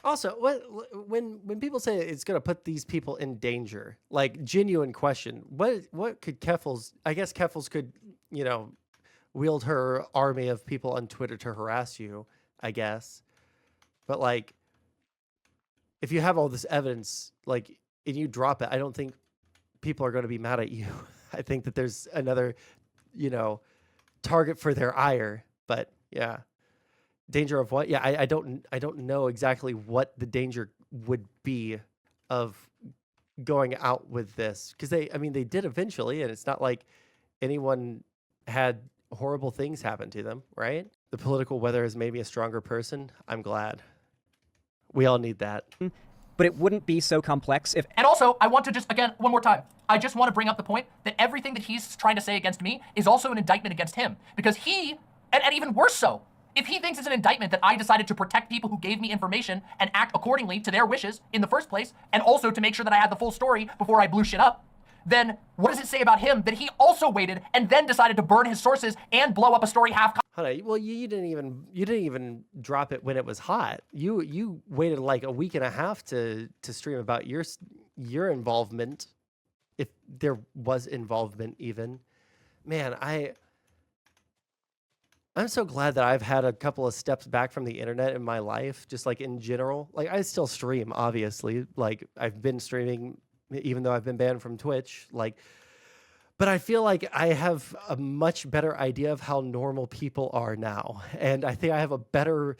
Also, when people say it's going to put these people in danger, like, genuine question, what could Keffels, I guess Keffels could, wield her army of people on Twitter to harass you, I guess. But, like, if you have all this evidence, like, and you drop it, I don't think people are going to be mad at you. I think that there's another, target for their ire. But yeah. Danger of what? Yeah, I don't know exactly what the danger would be of going out with this, because they did eventually, and it's not like anyone had horrible things happen to them, right? The political weather has made me a stronger person. I'm glad. We all need that. But it wouldn't be so complex if... And also, I want to just, again, one more time, I just want to bring up the point that everything that he's trying to say against me is also an indictment against him. Because he, and even worse so, if he thinks it's an indictment that I decided to protect people who gave me information and act accordingly to their wishes in the first place, and also to make sure that I had the full story before I blew shit up, then what does it say about him that he also waited and then decided to burn his sources and blow up a story half? Well, you didn't even drop it when it was hot. You waited like a week and a half to stream about your involvement, if there was involvement even. Man, I'm so glad that I've had a couple of steps back from the internet in my life, just like in general. Like, I still stream, obviously. Like, I've been streaming even though I've been banned from Twitch. Like, but I feel like I have a much better idea of how normal people are now. And I think I have a better,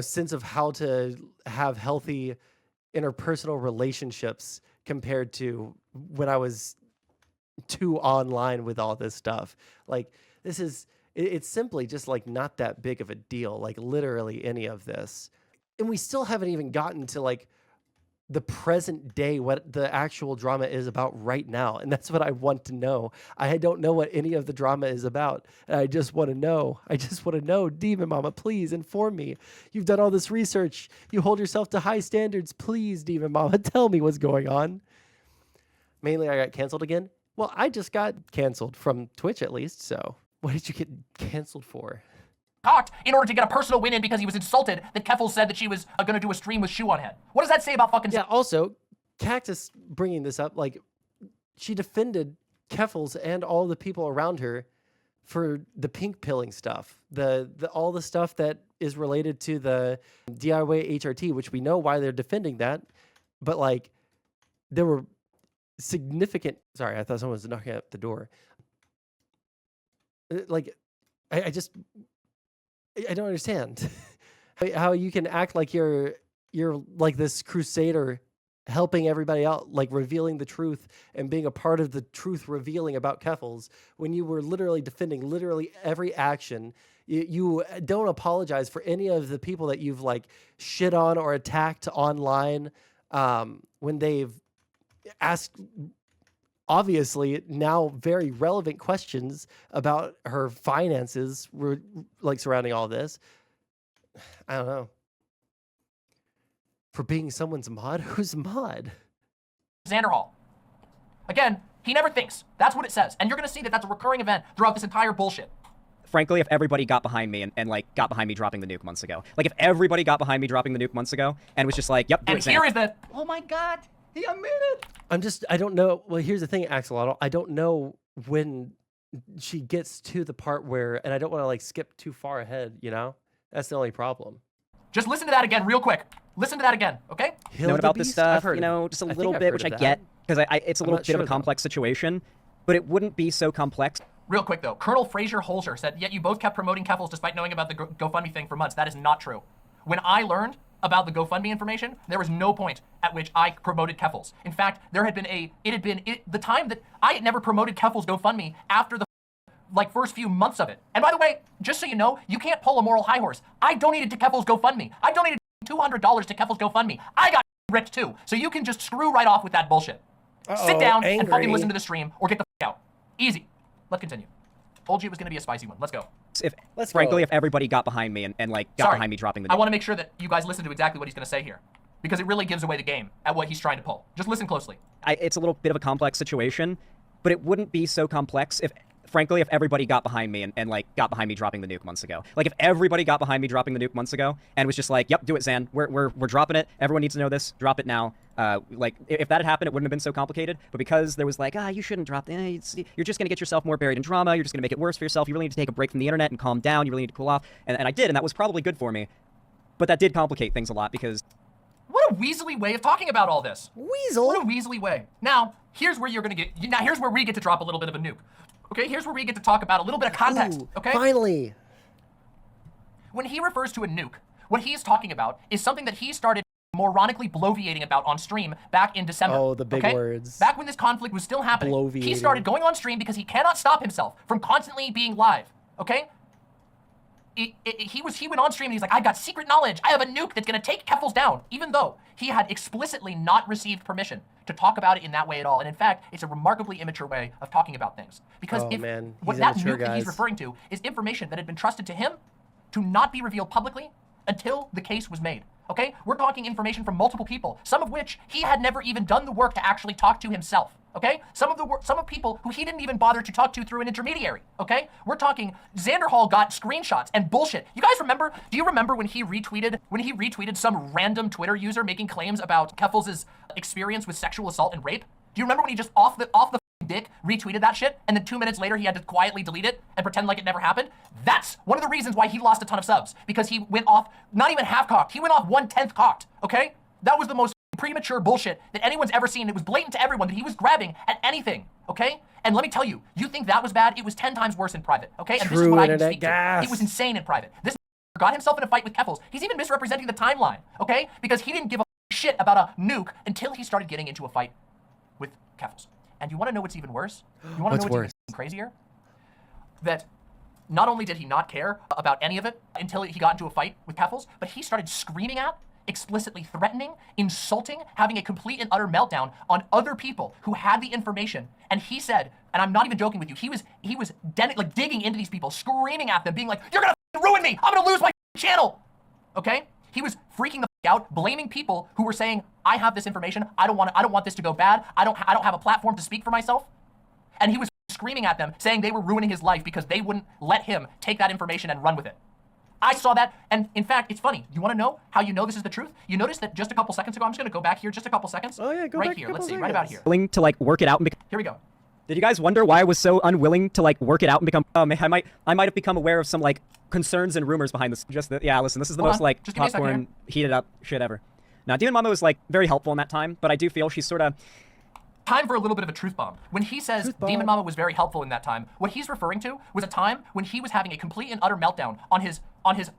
sense of how to have healthy interpersonal relationships compared to when I was too online with all this stuff. Like, it's simply just like not that big of a deal, like literally any of this. And we still haven't even gotten to like the present day, what the actual drama is about right now. And that's what I want to know. I don't know what any of the drama is about. And I just want to know. Demon Mama, please inform me. You've done all this research. You hold yourself to high standards. Please, Demon Mama, tell me what's going on. Mainly, I got canceled again. Well, I just got canceled from Twitch at least. So what did you get canceled for? Cocked in order to get a personal win in because he was insulted that Keffel said that she was going to do a stream with shoe on head. What does that say about fucking... Yeah, also, Cactus bringing this up, like, she defended Keffels and all the people around her for the pink pilling stuff, all the stuff that is related to the DIY HRT, which we know why they're defending that, but like, there were significant... Sorry, I thought someone was knocking at the door. Like, I don't understand how you can act like you're like this crusader helping everybody out, like revealing the truth and being a part of the truth revealing about Keffels when you were literally defending literally every action. You don't apologize for any of the people that you've like shit on or attacked online when they've asked obviously now very relevant questions about her finances were like surrounding all this. I don't know. For being someone's mod? Who's mod? Xanderhal. Again, he never thinks. That's what it says. And you're going to see that that's a recurring event throughout this entire bullshit. Frankly, if everybody got behind me and like got behind me dropping the nuke months ago. Like if everybody got behind me dropping the nuke months ago and was just like, yep, and here is the... Oh my God. He admitted. I don't know. Well, here's the thing, Axolotl. I don't know when she gets to the part where, and I don't want to like skip too far ahead, That's the only problem. Just listen to that again real quick. Listen to that again, okay? Know about this stuff, just a little bit, which I get, because it's a little bit of a complex situation, but it wouldn't be so complex. Real quick though, Colonel Fraser Holzer said, yet you both kept promoting Keffels despite knowing about the GoFundMe thing for months. That is not true. When I learned about the GoFundMe information, there was no point at which I promoted Keffels. In fact, there had been the time that I had never promoted Keffels GoFundMe after the first few months of it. And by the way, just so you know, you can't pull a moral high horse. I donated to Keffels GoFundMe. I donated $200 to Keffels GoFundMe. I got ripped too. So you can just screw right off with that bullshit. Sit down and fucking listen to the stream or get the fuck out. Easy. Let's continue. Told you it was going to be a spicy one. Let's go. Frankly, if everybody got behind me and got behind me dropping the nuke. I want to make sure that you guys listen to exactly what he's going to say here, because it really gives away the game at what he's trying to pull. Just listen closely. It's a little bit of a complex situation, but it wouldn't be so complex if everybody got behind me and got behind me dropping the nuke months ago. Like if everybody got behind me dropping the nuke months ago and was just like, yep, do it, Xan. We're dropping it. Everyone needs to know this. Drop it now. If that had happened, it wouldn't have been so complicated. But because there was like, you shouldn't drop it. You're just going to get yourself more buried in drama. You're just going to make it worse for yourself. You really need to take a break from the internet and calm down. You really need to cool off. And I did, and that was probably good for me. But that did complicate things a lot because... What a weaselly way of talking about all this. Weasel? What a weaselly way. Now, here's where here's where we get to drop a little bit of a nuke. Okay, here's where we get to talk about a little bit of context, okay? Finally. When he refers to a nuke, what he's talking about is something that he started moronically bloviating about on stream back in December. Oh, the big words. Back when this conflict was still happening. He Bloviating. started going on stream because he cannot stop himself from constantly being live, okay? He went on stream and he's like, I got secret knowledge. I have a nuke that's gonna take Keffals down, even though he had explicitly not received permission to talk about it in that way at all. And in fact, it's a remarkably immature way of talking about things. Because what that nuke that he's referring to is information that had been trusted to him to not be revealed publicly until the case was made. Okay? We're talking information from multiple people, some of which he had never even done the work to actually talk to himself. Okay? Some of people who he didn't even bother to talk to through an intermediary. Okay? We're talking Xanderhal got screenshots and bullshit. You guys remember? Do you remember when he retweeted some random Twitter user making claims about Keffals' experience with sexual assault and rape? Do you remember when he just off the dick retweeted that shit and then 2 minutes later he had to quietly delete it and pretend like it never happened? That's one of the reasons why he lost a ton of subs, because he went off not even half-cocked, he went off 1/10 cocked, okay? That was the most premature bullshit that anyone's ever seen. It was blatant to everyone that he was grabbing at anything, okay? And let me tell you, you think that was bad? It was 10 times worse in private, okay? And this is what I can speak to. It was insane in private. This got himself in a fight with Keffals. He's even misrepresenting the timeline, okay? Because he didn't give a shit about a nuke until he started getting into a fight with Keffals. And you want to know what's even worse? You want to know what's even crazier? That not only did he not care about any of it until he got into a fight with Keffals, but he started screaming at, explicitly threatening, insulting, having a complete and utter meltdown on other people who had the information. And he said, and I'm not even joking with you, he was digging into these people, screaming at them, being like, "You're gonna ruin me! I'm gonna lose my channel!" Okay? He was freaking the out, blaming people who were saying, "I have this information. I don't want this to go bad. I don't have a platform to speak for myself." And he was screaming at them, saying they were ruining his life because they wouldn't let him take that information and run with it. I saw that, and in fact, it's funny. You want to know how you know this is the truth? You notice that just a couple seconds ago, I'm just going to go back here just a couple seconds. Oh yeah, go right back here. a Let's see, couple right about here. Willing to like work it out and Here we go. Did you guys wonder why I was so unwilling to like work it out and become? I might have become aware of some like concerns and rumors behind this. Yeah, listen, this is the most like popcorn heated up shit ever. Now, Demon Mama was like very helpful in that time, but I do feel she's sort of time for a little bit of a truth bomb. When he says Demon Mama was very helpful in that time, what he's referring to was a time when he was having a complete and utter meltdown on his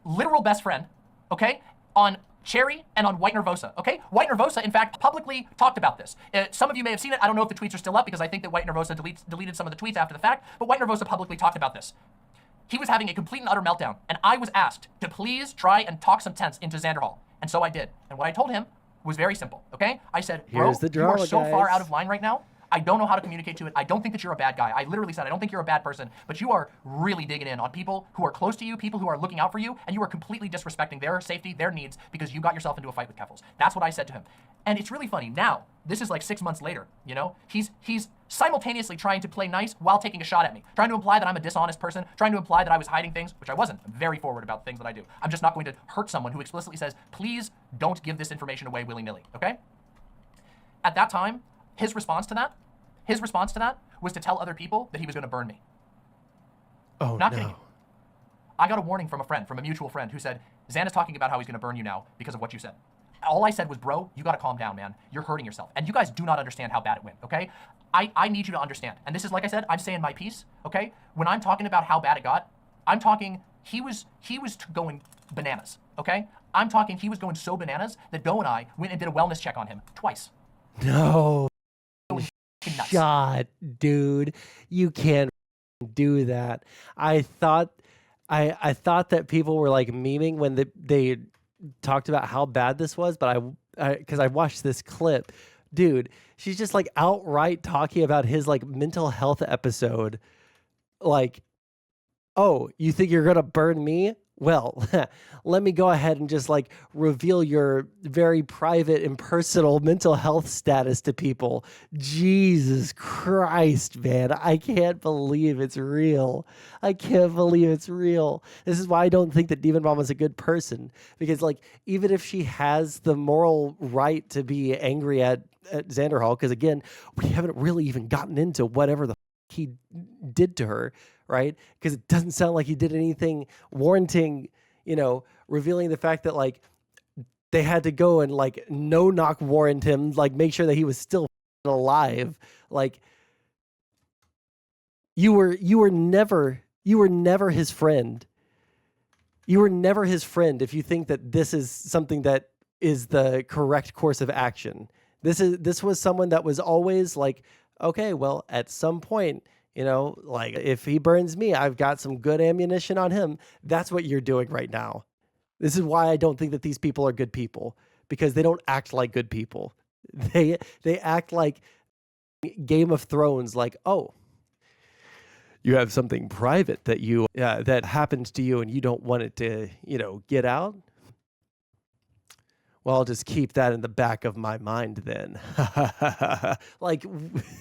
literal best friend, okay, on Cherry and on White Nervosa, okay? White Nervosa, in fact, publicly talked about this. Some of you may have seen it. I don't know if the tweets are still up because I think that White Nervosa deleted some of the tweets after the fact, but White Nervosa publicly talked about this. He was having a complete and utter meltdown, and I was asked to please try and talk some sense into Xanderhal, and so I did. And what I told him was very simple, okay? I said, bro, you are so far out of line right now. I don't know how to communicate to it. I don't think that you're a bad guy. I literally said, I don't think you're a bad person, but you are really digging in on people who are close to you, people who are looking out for you, and you are completely disrespecting their safety, their needs, because you got yourself into a fight with Keffals. That's what I said to him. And it's really funny. Now, this is like 6 months later, you know? He's simultaneously trying to play nice while taking a shot at me, trying to imply that I'm a dishonest person, trying to imply that I was hiding things, which I wasn't. I'm very forward about the things that I do. I'm just not going to hurt someone who explicitly says, please don't give this information away willy-nilly, okay? At that time, his response to that was to tell other people that he was going to burn me. Oh, Not kidding you. I got a warning from a friend, from a mutual friend, who said, Xan is talking about how he's going to burn you now because of what you said. All I said was, bro, you got to calm down, man. You're hurting yourself. And you guys do not understand how bad it went, okay? I need you to understand. And this is, like I said, I'm saying my piece, okay? When I'm talking about how bad it got, I'm talking, he was going bananas, okay? I'm talking, he was going so bananas that Doe and I went and did a wellness check on him twice. No. Shot, dude. You can't do that. I thought that people were like memeing when they talked about how bad this was, but because I watched this clip, dude, she's just like outright talking about his like mental health episode. Like, oh, you think you're gonna burn me? Well, let me go ahead and just like reveal your very private and personal mental health status to people. Jesus Christ, man. I can't believe it's real. I can't believe it's real. This is why I don't think that Demon Mama's a good person. Because like, even if she has the moral right to be angry at Xanderhal, because again, we haven't really even gotten into whatever the he did to her, right? Because it doesn't sound like he did anything warranting, you know, revealing the fact that like they had to go and like no-knock warrant him, like make sure that he was still alive. Like you were never his friend. You were never his friend if you think that this is something that is the correct course of action. This was someone that was always like, okay, well, at some point, you know, like if he burns me, I've got some good ammunition on him. That's what you're doing right now. This is why I don't think that these people are good people, because they don't act like good people. They act like Game of Thrones, like, oh, you have something private that you that happens to you and you don't want it to, you know, get out. Well, I'll just keep that in the back of my mind then. Like,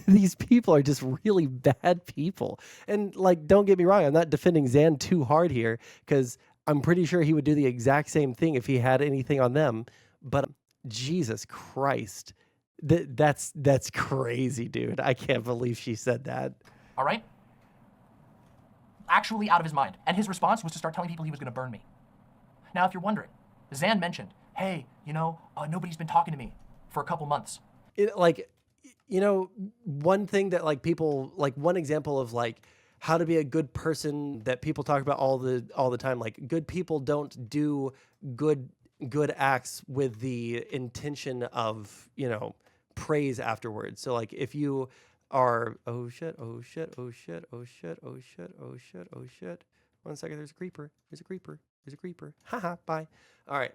these people are just really bad people. And like, don't get me wrong, I'm not defending Xan too hard here, because I'm pretty sure he would do the exact same thing if he had anything on them. But Jesus Christ, that's crazy, dude. I can't believe she said that. All right? Actually out of his mind. And his response was to start telling people he was going to burn me. Now, if you're wondering, Xan mentioned, hey, you know, nobody's been talking to me for a couple months. Like, you know, one thing that like people, like one example of like how to be a good person that people talk about all the time, like good people don't do good acts with the intention of, you know, praise afterwards. So like if you are, oh shit, 1 second, there's a creeper. Haha, bye. All right.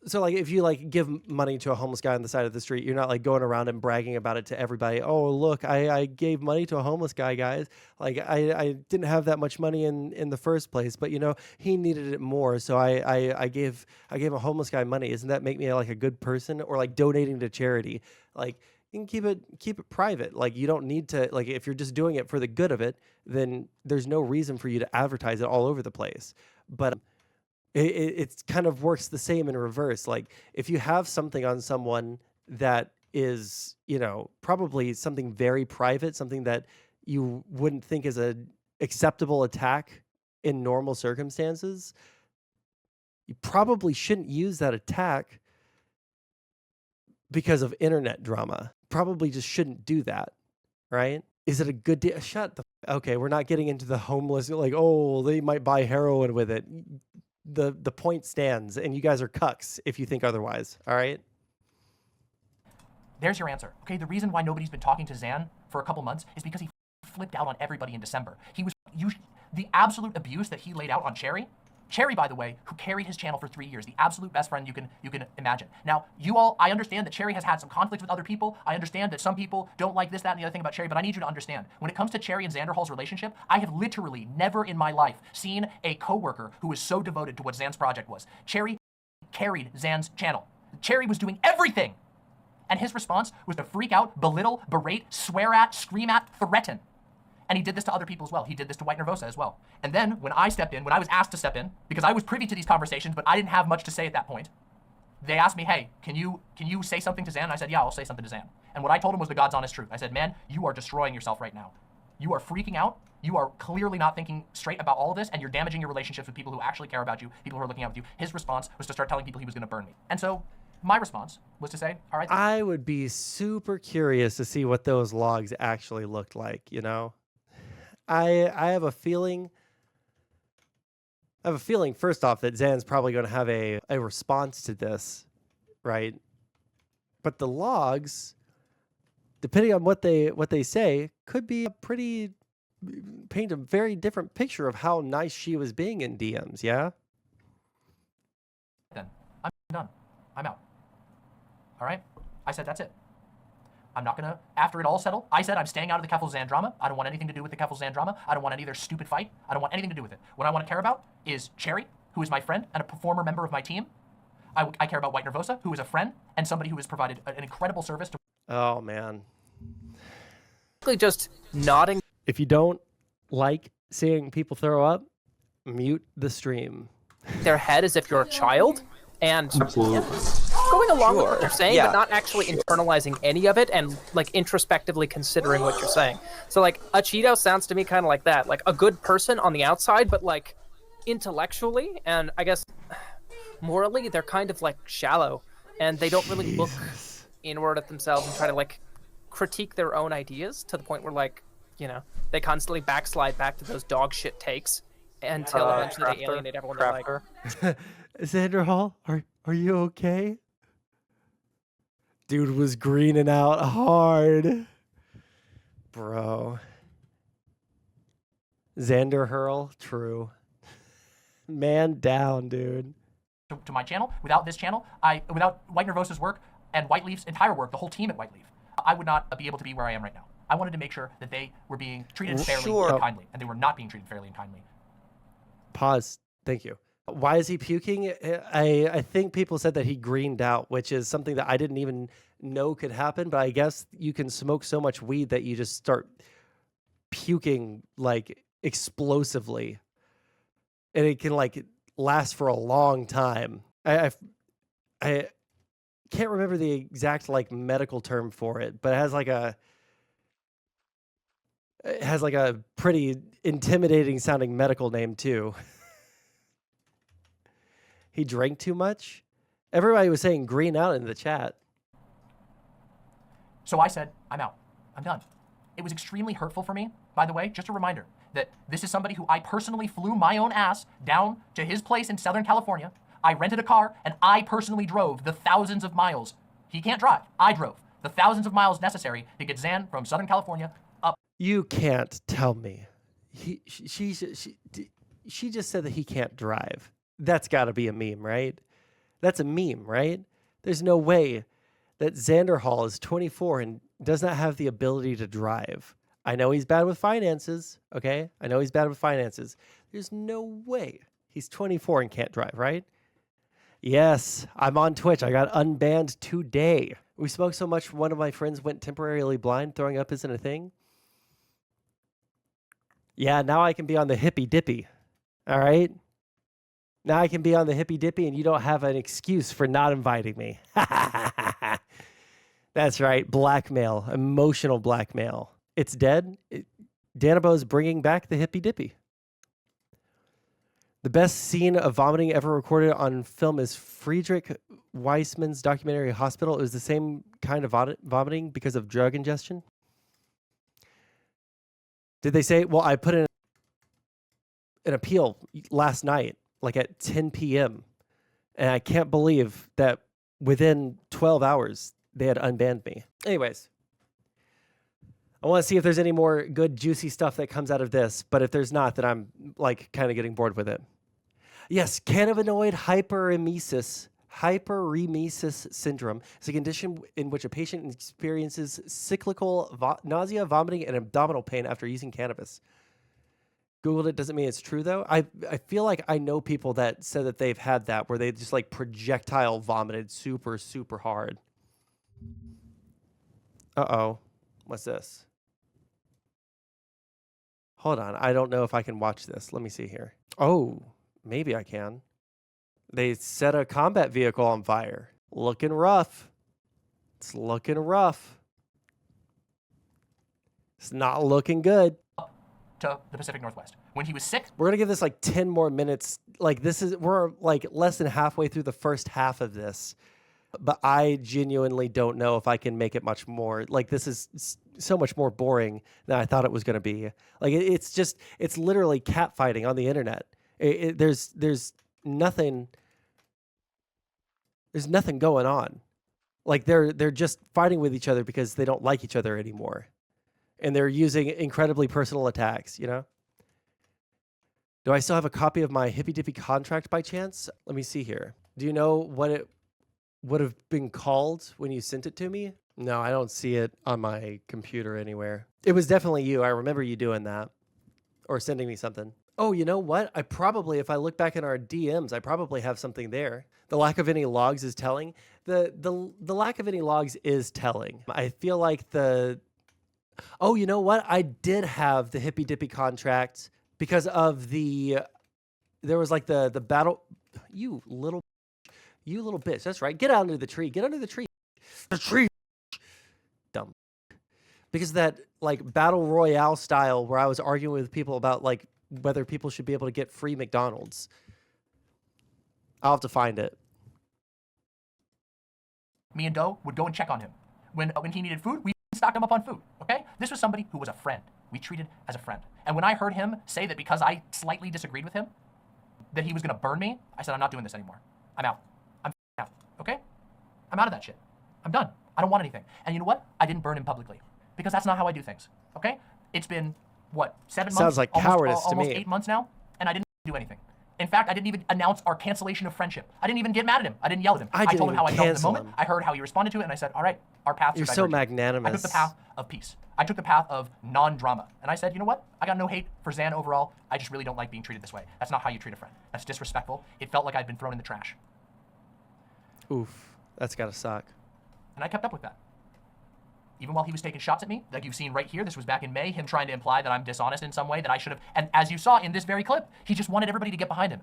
So like if you like give money to a homeless guy on the side of the street, you're not like going around and bragging about it to everybody. Oh, look, I gave money to a homeless guy, guys. Like I didn't have that much money in the first place, but you know, he needed it more. So I gave a homeless guy money. Doesn't that make me like a good person? Or like donating to charity? Like you can keep it private. Like you don't need to, like if you're just doing it for the good of it, then there's no reason for you to advertise it all over the place. But it kind of works the same in reverse. Like if you have something on someone that is, you know, probably something very private, something that you wouldn't think is a acceptable attack in normal circumstances, you probably shouldn't use that attack because of internet drama. Probably just shouldn't do that, right? Is it a good deal? Shut the okay, we're not getting into the homeless, like, oh, they might buy heroin with it. The point stands, and you guys are cucks if you think otherwise, all right? There's your answer. Okay, the reason why nobody's been talking to Xan for a couple months is because he flipped out on everybody in December. He was the absolute abuse that he laid out on Cherry, by the way, who carried his channel for 3 years, the absolute best friend you can imagine. Now, you all, I understand that Cherry has had some conflicts with other people. I understand that some people don't like this, that, and the other thing about Cherry, but I need you to understand, when it comes to Cherry and Xanderhal's relationship, I have literally never in my life seen a coworker who was so devoted to what Xan's project was. Cherry carried Xan's channel. Cherry was doing everything. And his response was to freak out, belittle, berate, swear at, scream at, threaten. And he did this to other people as well. He did this to White Nervosa as well. And then when I stepped in, when I was asked to step in, because I was privy to these conversations, but I didn't have much to say at that point, they asked me, hey, can you say something to Xan? And I said, yeah, I'll say something to Xan. And what I told him was the God's honest truth. I said, man, you are destroying yourself right now. You are freaking out. You are clearly not thinking straight about all of this, and you're damaging your relationships with people who actually care about you, people who are looking out with you. His response was to start telling people he was going to burn me. And so my response was to say, all right. I would be super curious to see what those logs actually looked like, you know? I have a feeling first off that Xan's probably going to have a response to this, right? But the logs, depending on what they say, could be paint a very different picture of how nice she was being in DMs, yeah? Then I'm done. I'm out. All right? I said that's it. I'm not gonna, after it all settled, I said I'm staying out of the Keffel Xan drama. I don't want anything to do with the Keffel Xan drama. I don't want any of their stupid fight. I don't want anything to do with it. What I want to care about is Cherry, who is my friend and a former member of my team. I care about White Nervosa, who is a friend and somebody who has provided an incredible service to. Oh, man. Just nodding. If you don't like seeing people throw up, mute the stream. Their head as if you're a child, and absolutely going along with what they're saying, but not actually internalizing any of it and like introspectively considering what you're saying. So like a Cheeto sounds to me kind of like that, like a good person on the outside, but like intellectually and I guess morally they're kind of like shallow and they don't really look inward at themselves and try to like critique their own ideas to the point where like, you know, they constantly backslide back to those dog shit takes until eventually they alienate everyone they like. Xanderhal, are you okay? Dude was greening out hard. Bro. Xanderhal, true. Man down, dude. To my channel, without this channel, without White Nervosa's work and White Leaf's entire work, the whole team at White Leaf, I would not be able to be where I am right now. I wanted to make sure that they were being treated fairly and kindly, and they were not being treated fairly and kindly. Pause. Thank you. Why is he puking? I think people said that he greened out, which is something that I didn't even know could happen, but I guess you can smoke so much weed that you just start puking like explosively. And it can like last for a long time. I can't remember the exact like medical term for it, but it has like a pretty intimidating sounding medical name too. He drank too much. Everybody was saying green out in the chat. So I said, I'm out. I'm done. It was extremely hurtful for me, by the way, just a reminder that this is somebody who I personally flew my own ass down to his place in Southern California. I rented a car and I personally drove the thousands of miles. He can't drive. I drove the thousands of miles necessary to get Xan from Southern California up. You can't tell me. She just said that he can't drive. That's got to be a meme, right? That's a meme, right? There's no way that Xanderhal is 24 and does not have the ability to drive. I know he's bad with finances, okay? I know he's bad with finances. There's no way he's 24 and can't drive, right? Yes, I'm on Twitch. I got unbanned today. We smoked so much, one of my friends went temporarily blind. Throwing up isn't a thing. Yeah, now I can be on the hippy dippy, all right? Now I can be on the hippy dippy and you don't have an excuse for not inviting me. That's right. Blackmail, emotional blackmail. It's dead. Danabo's bringing back the hippy dippy. The best scene of vomiting ever recorded on film is Friedrich Weissman's documentary Hospital. It was the same kind of vomiting because of drug ingestion. Did they say, well, I put in an appeal last night, like at 10 p.m. And I can't believe that within 12 hours, they had unbanned me. Anyways, I want to see if there's any more good, juicy stuff that comes out of this. But if there's not, then I'm like kind of getting bored with it. Yes, cannabinoid hyperemesis syndrome is a condition in which a patient experiences cyclical nausea, vomiting, and abdominal pain after using cannabis. Googled it, doesn't mean it's true though. I feel like I know people that said that they've had that where they just like projectile vomited super, super hard. Uh-oh. What's this? Hold on. I don't know if I can watch this. Let me see here. Oh, maybe I can. They set a combat vehicle on fire. Looking rough. It's looking rough. It's not looking good. To the Pacific Northwest. When he was sick. We're going to give this like 10 more minutes. Like we're like less than halfway through the first half of this. But I genuinely don't know if I can make it much more. Like this is so much more boring than I thought it was going to be. Like it's literally catfighting on the internet. There's nothing. There's nothing going on. Like they're just fighting with each other because they don't like each other anymore. And they're using incredibly personal attacks, you know? Do I still have a copy of my hippy dippy contract by chance? Let me see here. Do you know what it would have been called when you sent it to me? No, I don't see it on my computer anywhere. It was definitely you. I remember you doing that or sending me something. Oh, you know what? I probably, if I look back in our DMs, I probably have something there. The lack of any logs is telling. The lack of any logs is telling. I feel like oh, you know what? I did have the hippy dippy contract because of there was like the battle. You little bitch. That's right. Get under the tree. Get under the tree. The tree. Dumb. Because of that like battle royale style where I was arguing with people about like whether people should be able to get free McDonald's. I'll have to find it. Me and Doe would go and check on him. When he needed food, we stocked him up on food, okay? This was somebody who was a friend. We treated as a friend. And when I heard him say that because I slightly disagreed with him, that he was going to burn me, I said, I'm not doing this anymore. I'm out. I'm out. Okay? I'm out of that shit. I'm done. I don't want anything. And you know what? I didn't burn him publicly because that's not how I do things. Okay? It's been, what, 7 months? Sounds like cowardice to almost me. 8 months now, and I didn't do anything. In fact, I didn't even announce our cancellation of friendship. I didn't even get mad at him. I didn't yell at him. I told him how I felt in the moment. I heard how he responded to it, and I said, all right, our paths are You're so diverging. magnanimous. I took the path of peace. I took the path of non-drama. And I said, you know what? I got no hate for Xan overall. I just really don't like being treated this way. That's not how you treat a friend. That's disrespectful. It felt like I'd been thrown in the trash. Oof, that's gotta suck. And I kept up with that. Even while he was taking shots at me, like you've seen right here, this was back in May, him trying to imply that I'm dishonest in some way, that I should have, and as you saw in this very clip, he just wanted everybody to get behind him.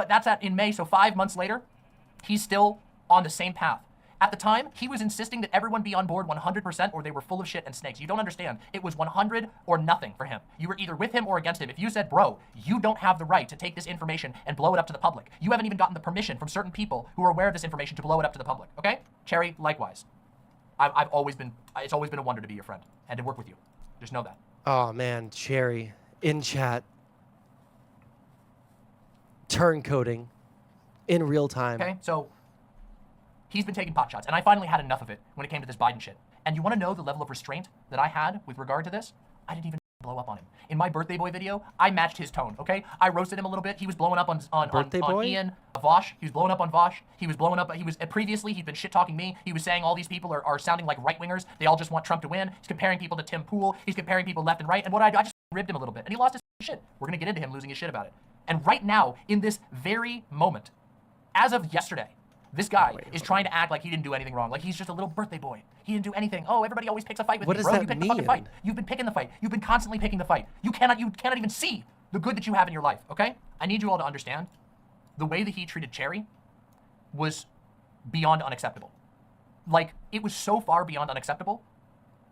That's in May, so 5 months later, he's still on the same path. At the time, he was insisting that everyone be on board 100% or they were full of shit and snakes. You don't understand. It was 100 or nothing for him. You were either with him or against him. If you said, bro, you don't have the right to take this information and blow it up to the public. You haven't even gotten the permission from certain people who are aware of this information to blow it up to the public, okay? Cherry, likewise. It's always been a wonder to be your friend and to work with you. Just know that. Oh man, Cherry, in chat. Turncoating in real time. Okay, so he's been taking pot shots, and I finally had enough of it when it came to this Biden shit. And you want to know the level of restraint that I had with regard to this? I didn't even blow up on him. In my birthday boy video, I matched his tone, okay? I roasted him a little bit. He was blowing up on Ian Vosh. He was blowing up on Vosh. He was blowing up, previously, he'd been shit-talking me. He was saying all these people are sounding like right-wingers. They all just want Trump to win. He's comparing people to Tim Pool. He's comparing people left and right. And what I just ribbed him a little bit, and he lost his shit. We're gonna get into him losing his shit about it. And right now, in this very moment, as of yesterday, this guy is trying to act like he didn't do anything wrong. Like he's just a little birthday boy. He didn't do anything. Oh, everybody always picks a fight with me. Bro, you picked the fucking fight. You've been picking the fight. You've been constantly picking the fight. You cannot even see the good that you have in your life, okay? I need you all to understand the way that he treated Cherry was beyond unacceptable. Like, it was so far beyond unacceptable,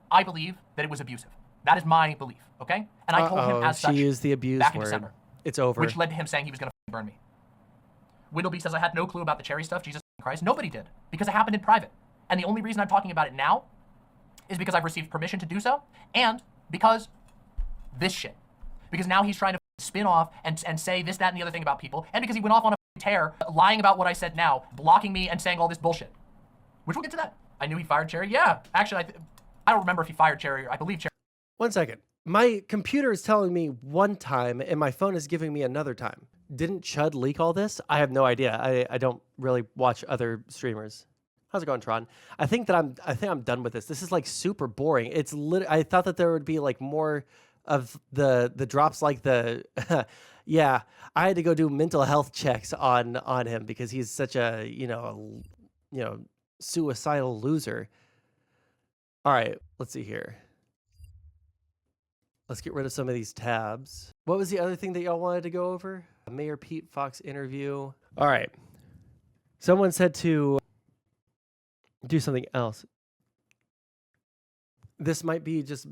I believe that it was abusive. That is my belief, okay? And I told him as such she used the abuse back in word. December. It's over. Which led to him saying he was going to burn me. Windleby says, I had no clue about the Cherry stuff. Jesus Christ. Nobody did, because it happened in private. And the only reason I'm talking about it now is because I've received permission to do so, and because this shit. Because now he's trying to spin off and say this, that, and the other thing about people, and because he went off on a tear, lying about what I said now, blocking me and saying all this bullshit. Which we'll get to that. I knew he fired Cherry. Yeah, actually, I don't remember if he fired Cherry. I believe Cherry. 1 second. My computer is telling me one time, and my phone is giving me another time. Didn't Chud leak all this? I have no idea. I don't really watch other streamers. How's it going, Tron? I think I'm done with this. This is like super boring. It's I thought that there would be like more of the drops, like the yeah. I had to go do mental health checks on him because he's such a suicidal loser. All right, let's see here. Let's get rid of some of these tabs. What was the other thing that y'all wanted to go over? Mayor Pete Fox interview. All right. Someone said to do something else. This might be just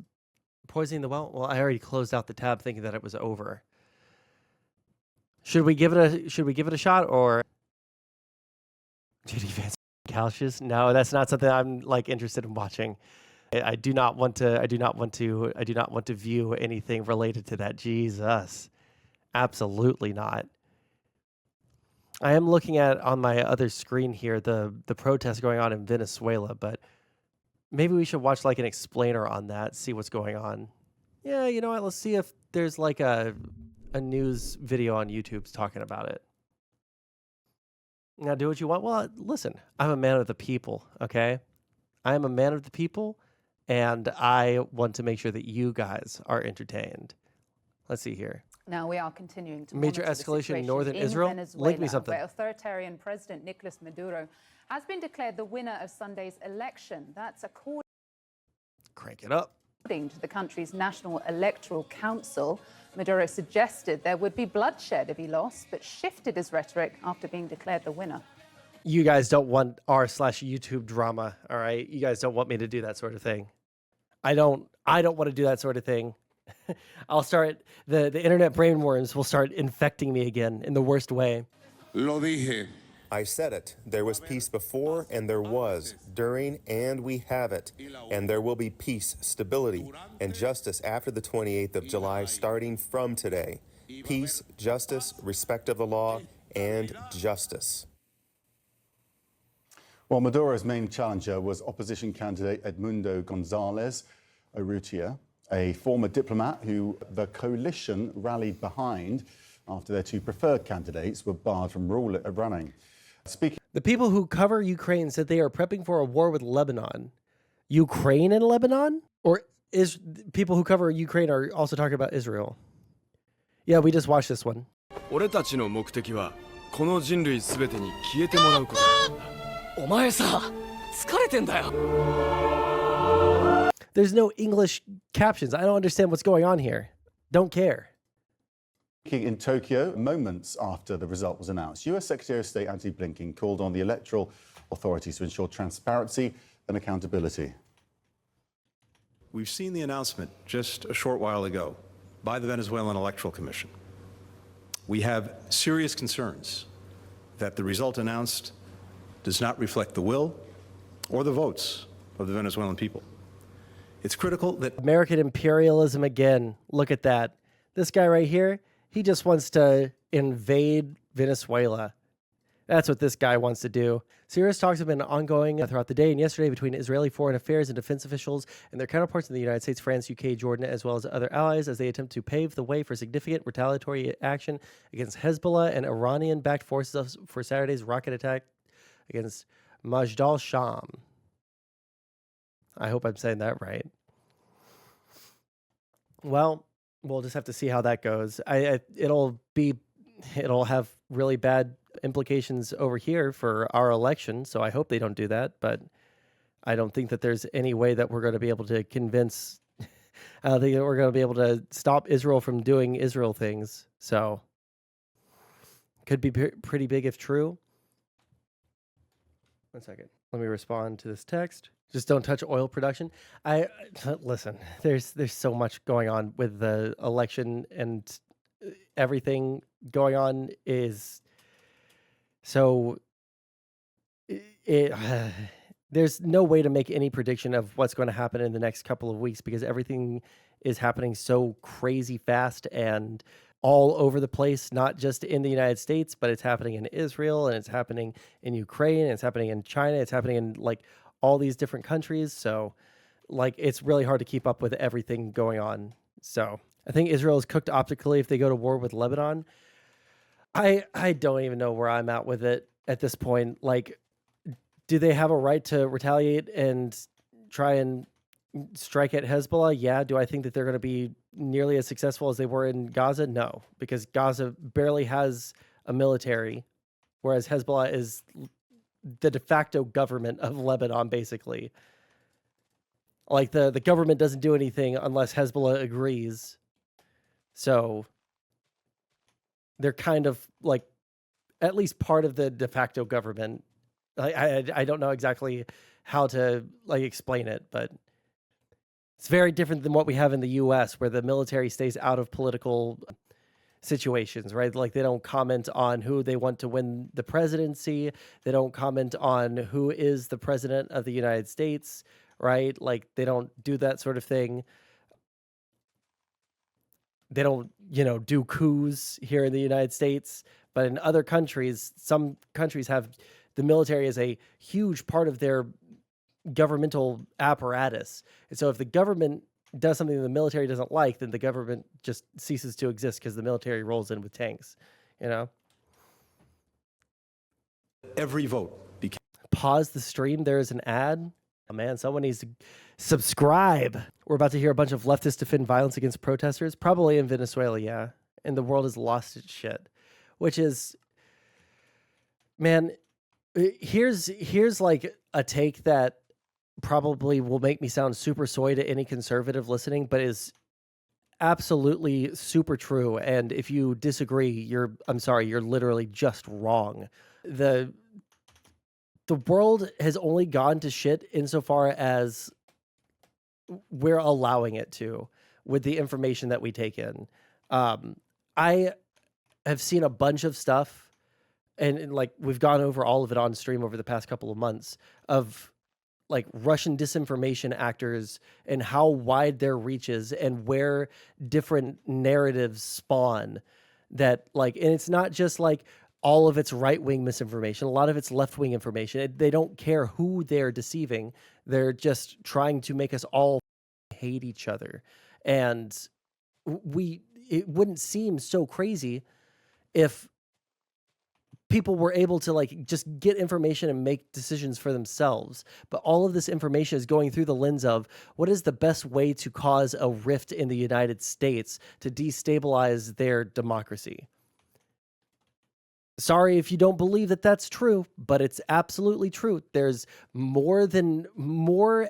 poisoning the well. Well, I already closed out the tab thinking that it was over. Should we give it a shot, or Judy Vance couches? No, that's not something I'm like interested in watching. I do not want to view anything related to that. Jesus. Absolutely not. I am looking at on my other screen here the protests going on in Venezuela, but maybe we should watch like an explainer on that, see what's going on. Yeah, you know what? Let's see if there's like a news video on YouTube talking about it. Now do what you want. Well, listen, I'm a man of the people, okay? I am a man of the people, and I want to make sure that you guys are entertained. Let's see here. Now we are continuing to major monitor the escalation in situation northern in Israel. Venezuela, Link me something. where authoritarian President Nicolas Maduro has been declared the winner of Sunday's election. That's according Crank it up. to the country's National Electoral Council. Maduro suggested there would be bloodshed if he lost, but shifted his rhetoric after being declared the winner. You guys don't want r/YouTube drama, all right? You guys don't want me to do that sort of thing. I don't want to do that sort of thing. I'll start the internet brainworms will start infecting me again in the worst way. Lo dije. I said it. There was peace before, and there was during, and we have it. And there will be peace, stability, and justice after the 28th of July, starting from today. peace, justice, respect of the law, and justice. Well, Maduro's main challenger was opposition candidate Edmundo Gonzalez Urrutia, a former diplomat who the coalition rallied behind after their two preferred candidates were barred from running. The people who cover Ukraine said they are prepping for a war with Lebanon. Ukraine and Lebanon? Or is people who cover Ukraine are also talking about Israel? Yeah, we just watched this one. 俺たちの目的はこの人類すべてに消えてもらうことなんだ。お前さ、疲れてんだよ。There's no English captions. I don't understand what's going on here. Don't care. In Tokyo, moments after the result was announced, US Secretary of State Antony Blinken called on the electoral authorities to ensure transparency and accountability. We've seen the announcement just a short while ago by the Venezuelan Electoral Commission. We have serious concerns that the result announced does not reflect the will or the votes of the Venezuelan people. It's critical that American imperialism again. Look at that. This guy right here, he just wants to invade Venezuela. That's what this guy wants to do. Serious talks have been ongoing throughout the day and yesterday between Israeli foreign affairs and defense officials and their counterparts in the United States, France, UK, Jordan, as well as other allies as they attempt to pave the way for significant retaliatory action against Hezbollah and Iranian-backed forces for Saturday's rocket attack against Majdal Sham. I hope I'm saying that right. Well, we'll just have to see how that goes. It'll have really bad implications over here for our election, so I hope they don't do that, but I don't think that there's any way that we're going to be able to convince I don't think that we're going to be able to stop Israel from doing Israel things. So could be pretty big if true. 1 second. Let me respond to this text. Just don't touch oil production. Listen, there's so much going on with the election, and everything going on is so there's no way to make any prediction of what's going to happen in the next couple of weeks because everything is happening so crazy fast and all over the place, not just in the United States, but it's happening in Israel and it's happening in Ukraine and it's happening in China. It's happening in like all these different countries. So like, it's really hard to keep up with everything going on. So I think Israel is cooked optically if they go to war with Lebanon. I don't even know where I'm at with it at this point. Like, do they have a right to retaliate and try and strike at Hezbollah? Yeah. Do I think that they're going to be nearly as successful as they were in Gaza? No, because Gaza barely has a military, whereas Hezbollah is the de facto government of Lebanon, basically. Like the government doesn't do anything unless Hezbollah agrees. So they're kind of like at least part of the de facto government. I don't know exactly how to like explain it, but it's very different than what we have in the US, where the military stays out of political situations, right? Like they don't comment on who they want to win the presidency. They don't comment on who is the president of the United States, right? Like they don't do that sort of thing. They don't, do coups here in the United States, but in other countries, some countries have the military as a huge part of their governmental apparatus. And so if the government does something the military doesn't like, then the government just ceases to exist because the military rolls in with tanks, Every vote. Pause the stream. There is an ad. Oh man, someone needs to subscribe. We're about to hear a bunch of leftists defend violence against protesters, probably in Venezuela, yeah. And the world has lost its shit, which is, man, here's like a take that probably will make me sound super soy to any conservative listening, but is absolutely super true. And if you disagree, I'm sorry, you're literally just wrong. The world has only gone to shit insofar as we're allowing it to with the information that we take in. I have seen a bunch of stuff and like we've gone over all of it on stream over the past couple of months of like Russian disinformation actors and how wide their reach is and where different narratives spawn. that like, and it's not just like all of it's right-wing misinformation. A lot of it's left-wing information. They don't care who they're deceiving. They're just trying to make us all hate each other. And it wouldn't seem so crazy if people were able to like just get information and make decisions for themselves. But all of this information is going through the lens of what is the best way to cause a rift in the United States to destabilize their democracy. Sorry if you don't believe that that's true, but it's absolutely true. There's more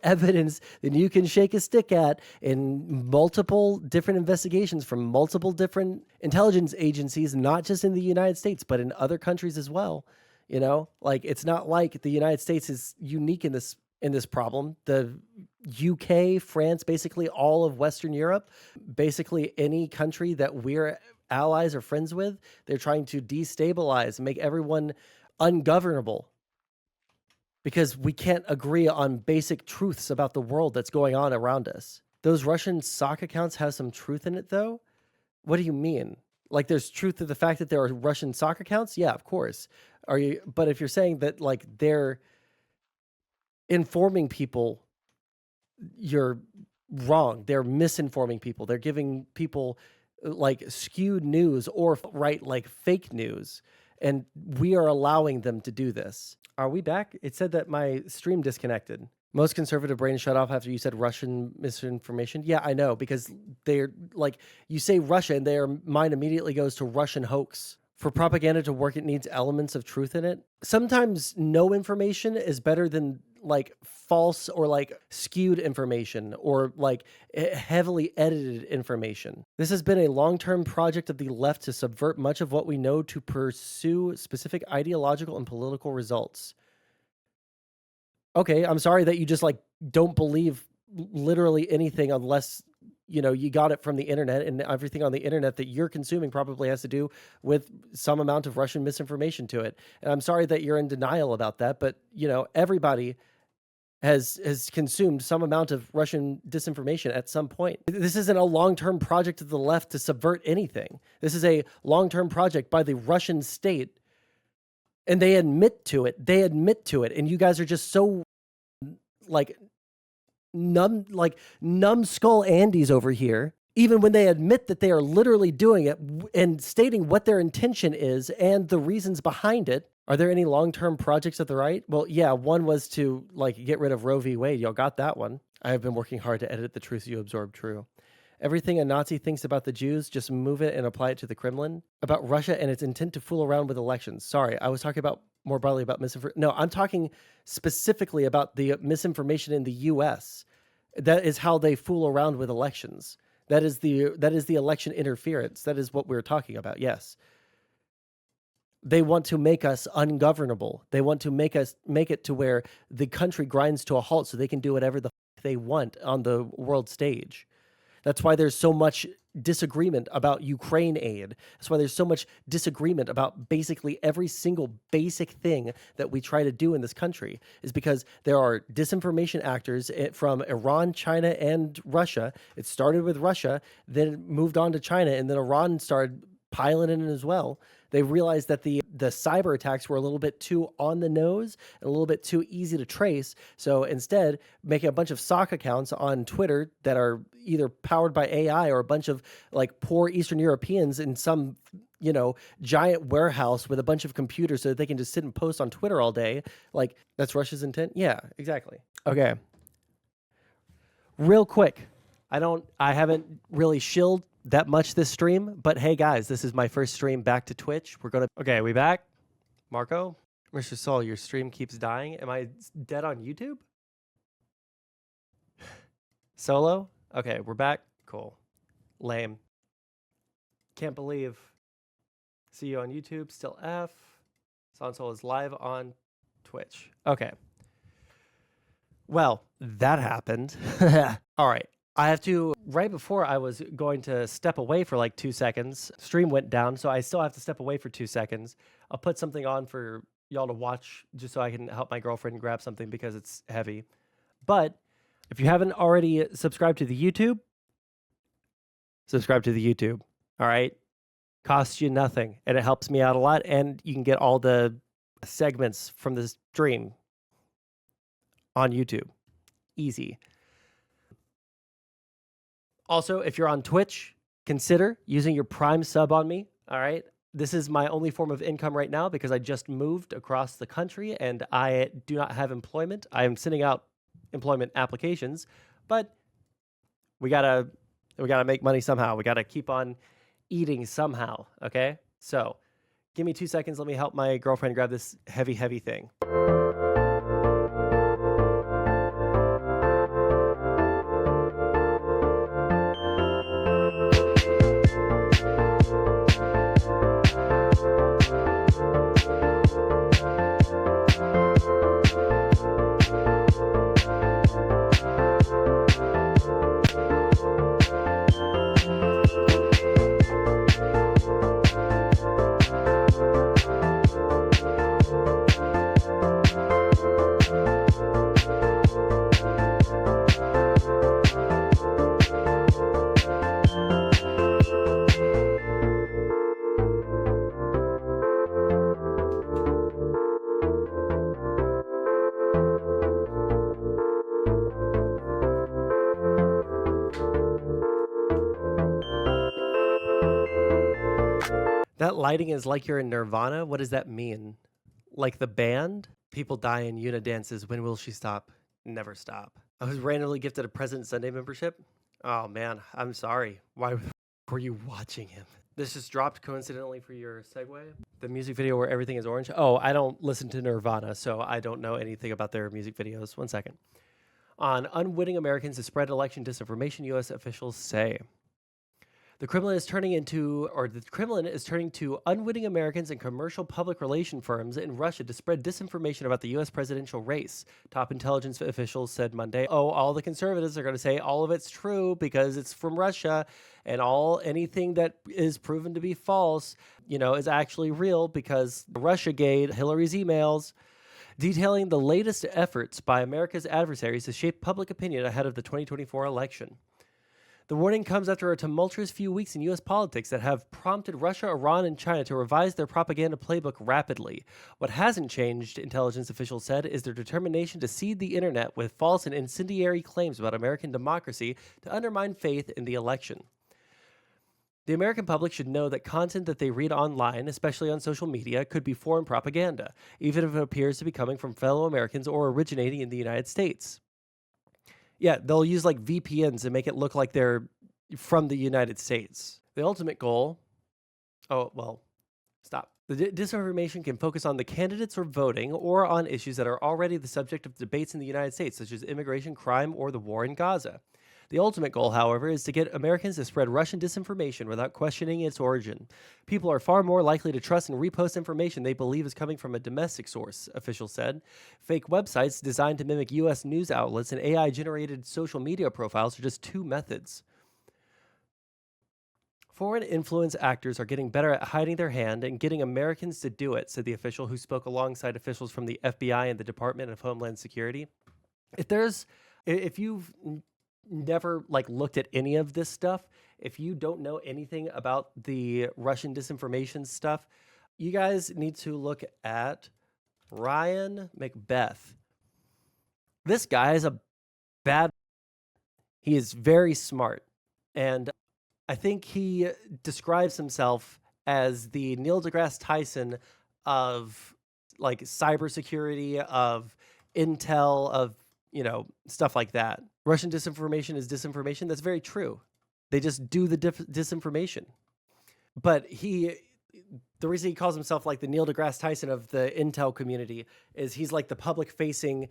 evidence than you can shake a stick at in multiple different investigations from multiple different intelligence agencies, not just in the United States, but in other countries as well. You know, like it's not like the United States is unique in this problem. The UK, France, basically all of Western Europe, basically any country that we're allies or friends with, they're trying to destabilize and make everyone ungovernable because we can't agree on basic truths about the world that's going on around us. Those Russian sock accounts have some truth in it, though. What do you mean? Like there's truth to the fact that there are Russian sock accounts? Yeah, of course. But if you're saying that like they're informing people, you're wrong. They're misinforming people. They're giving people like skewed news or like fake news. And we are allowing them to do this. Are we back? It said that my stream disconnected. Most conservative brains shut off after you said Russian misinformation. Yeah, I know, because they're like, you say Russia and their mind immediately goes to Russian hoax. For propaganda to work, it needs elements of truth in it. Sometimes no information is better than like false or like skewed information or like heavily edited information. This has been a long-term project of the left to subvert much of what we know to pursue specific ideological and political results. Okay, I'm sorry that you just like don't believe literally anything unless you know you got it from the internet, and everything on the internet that you're consuming probably has to do with some amount of Russian misinformation to it. And I'm sorry that you're in denial about that, but you know, everybody has consumed some amount of Russian disinformation at some point. This isn't a long-term project of the left to subvert anything. This is a long-term project by the Russian state, and they admit to it. They admit to it, and you guys are just so like numbskull Andes over here, even when they admit that they are literally doing it and stating what their intention is and the reasons behind it. Are there any long-term projects at the right? Well, yeah, one was to like get rid of Roe v. Wade. Y'all got that one. I have been working hard to edit the truth you absorb true. Everything a Nazi thinks about the Jews, just move it and apply it to the Kremlin. About Russia and its intent to fool around with elections. Sorry, I was talking about more broadly about misinformation. No, I'm talking specifically about the misinformation in the U.S. That is how they fool around with elections. That is the election interference. That is what we're talking about. Yes. They want to make us ungovernable. They want to make it to where the country grinds to a halt so they can do whatever the they want on the world stage. That's why there's so much disagreement about Ukraine aid. That's why there's so much disagreement about basically every single basic thing that we try to do in this country, is because there are disinformation actors from Iran, China, and Russia. It started with Russia, then it moved on to China, and then Iran started piling in as well. They realized that the cyber attacks were a little bit too on the nose and a little bit too easy to trace. So instead, making a bunch of sock accounts on Twitter that are either powered by AI or a bunch of like poor Eastern Europeans in some, you know, giant warehouse with a bunch of computers so that they can just sit and post on Twitter all day. Like, that's Russia's intent? Yeah, exactly. Okay. Real quick. I haven't really shilled that much this stream, but hey guys, this is my first stream back to Twitch. Okay, we back? Marco? Mr. Sol, your stream keeps dying. Am I dead on YouTube? Solo? Okay, we're back. Cool. Lame. Can't believe. See you on YouTube, still F. Sondsol is live on Twitch. Okay. Well, that happened. All right. I have to, right before I was going to step away for like 2 seconds, stream went down, so I still have to step away for 2 seconds. I'll put something on for y'all to watch just so I can help my girlfriend grab something because it's heavy. But if you haven't already subscribed to the YouTube, subscribe to the YouTube, all right? Costs you nothing, and it helps me out a lot, and you can get all the segments from the stream on YouTube. Easy. Also, if you're on Twitch, consider using your Prime sub on me, all right? This is my only form of income right now because I just moved across the country and I do not have employment. I am sending out employment applications, but we gotta make money somehow. We gotta keep on eating somehow, okay? So give me 2 seconds. Let me help my girlfriend grab this heavy, heavy thing. That lighting is like you're in Nirvana. What does that mean? Like the band? People die in unidances. When will she stop? Never stop. I was randomly gifted a President Sunday membership. Oh man, I'm sorry. Why were you watching him? This just dropped coincidentally for your segue. The music video where everything is orange. Oh, I don't listen to Nirvana, so I don't know anything about their music videos. 1 second. On unwitting Americans to spread election disinformation, U.S. officials say. The Kremlin is turning to unwitting Americans and commercial public relation firms in Russia to spread disinformation about the U.S. presidential race. Top intelligence officials said Monday, all the conservatives are going to say all of it's true because it's from Russia, and anything that is proven to be false, is actually real because Russiagate, Hillary's emails, detailing the latest efforts by America's adversaries to shape public opinion ahead of the 2024 election. The warning comes after a tumultuous few weeks in U.S. politics that have prompted Russia, Iran, and China to revise their propaganda playbook rapidly. What hasn't changed, intelligence officials said, is their determination to seed the internet with false and incendiary claims about American democracy to undermine faith in the election. The American public should know that content that they read online, especially on social media, could be foreign propaganda, even if it appears to be coming from fellow Americans or originating in the United States. Yeah, they'll use like VPNs and make it look like they're from the United States. The ultimate goal... stop. The disinformation can focus on the candidates or voting or on issues that are already the subject of debates in the United States, such as immigration, crime, or the war in Gaza. The ultimate goal, however, is to get Americans to spread Russian disinformation without questioning its origin. People are far more likely to trust and repost information they believe is coming from a domestic source, officials said. Fake websites designed to mimic U.S. news outlets and AI-generated social media profiles are just two methods. Foreign influence actors are getting better at hiding their hand and getting Americans to do it, said the official who spoke alongside officials from the FBI and the Department of Homeland Security. If you've never looked at any of this stuff, if you don't know anything about the Russian disinformation stuff, you guys need to look at Ryan Macbeth. This guy is he is very smart, and I think he describes himself as the Neil deGrasse Tyson of cybersecurity, of intel, of stuff like that. Russian disinformation is disinformation. That's very true. They just do the disinformation. But the reason he calls himself the Neil deGrasse Tyson of the intel community is he's the public-facing,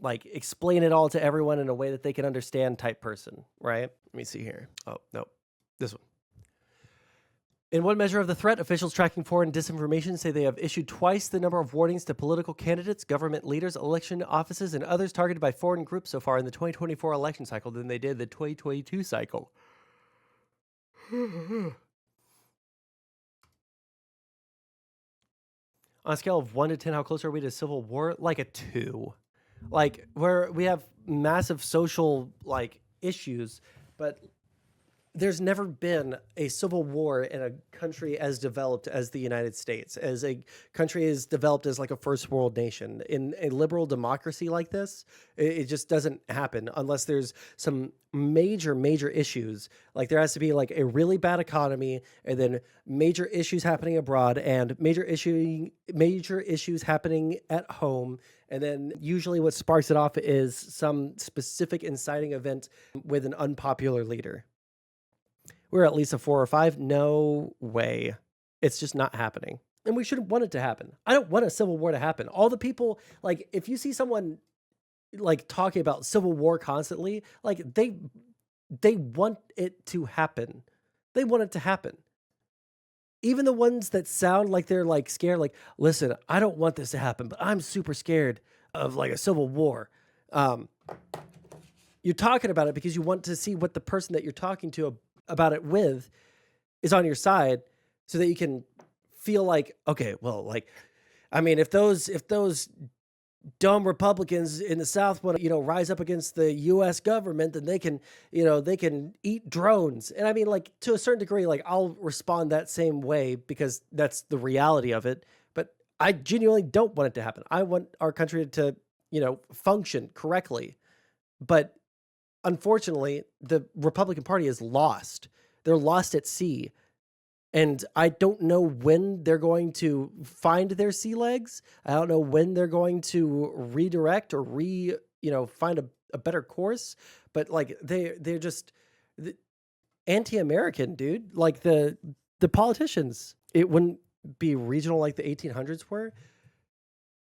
explain it all to everyone in a way that they can understand type person, right? Let me see here. Oh, no, this one. In one measure of the threat, officials tracking foreign disinformation say they have issued twice the number of warnings to political candidates, government leaders, election offices, and others targeted by foreign groups so far in the 2024 election cycle than they did the 2022 cycle. On a scale of 1 to 10, how close are we to civil war? A 2. Where we have massive social issues, but there's never been a civil war in a country as developed as the United States, as a country as developed as like a first world nation. In a liberal democracy like this, it just doesn't happen unless there's some major issues. Like there has to be like a really bad economy, and then major issues happening abroad, and major issues happening at home. And then usually what sparks it off is some specific inciting event with an unpopular leader. We're at least a 4 or 5. No way. It's just not happening. And we shouldn't want it to happen. I don't want a civil war to happen. All the people, like, if you see someone like talking about civil war constantly, like they want it to happen. They want it to happen. Even the ones that sound like they're like scared, like, listen, I don't want this to happen, but I'm super scared of like a civil war. You're talking about it because you want to see what the person that you're talking to about it with is on your side, so that you can feel like, okay, well, like, I mean, if those dumb Republicans in the South want to, rise up against the U.S. government, then they can eat drones. And I mean, like, to a certain degree, like, I'll respond that same way because that's the reality of it. But I genuinely don't want it to happen. I want our country to, function correctly. But unfortunately, the Republican Party is lost. They're lost at sea. And I don't know when they're going to find their sea legs. I don't know when they're going to redirect or find a better course. But like they're just anti-American, dude. Like the politicians. It wouldn't be regional like the 1800s were.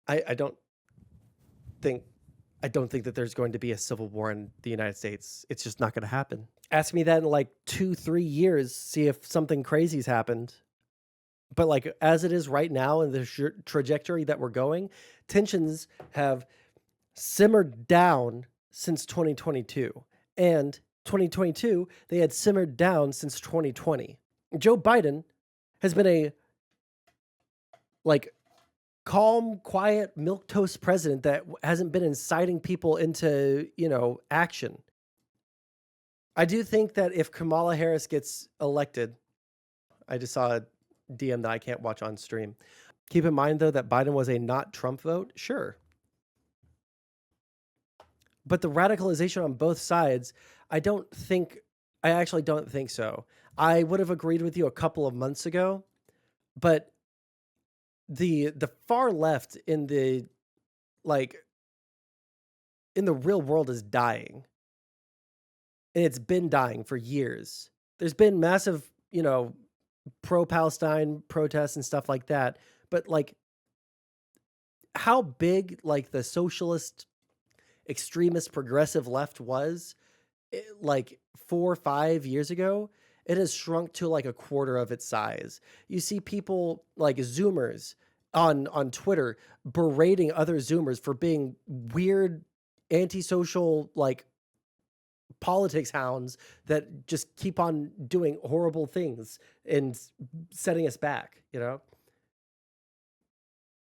I don't think that there's going to be a civil war in the United States. It's just not going to happen. Ask me that in like 2-3 years, see if something crazy's happened. But like as it is right now in the trajectory that we're going, tensions have simmered down since 2022. And 2022, they had simmered down since 2020. Joe Biden has been a calm, quiet, milquetoast president that hasn't been inciting people into, action. I do think that if Kamala Harris gets elected, I just saw a DM that I can't watch on stream. Keep in mind, though, that Biden was a not Trump vote. Sure. But the radicalization on both sides, I actually don't think so. I would have agreed with you a couple of months ago, but the far left in the real world is dying. And it's been dying for years. There's been massive, pro-Palestine protests and stuff like that. But how big the socialist, extremist, progressive left was 4 or 5 years ago, it has shrunk to a quarter of its size. You see people like Zoomers on Twitter berating other Zoomers for being weird, antisocial, politics hounds that just keep on doing horrible things and setting us back,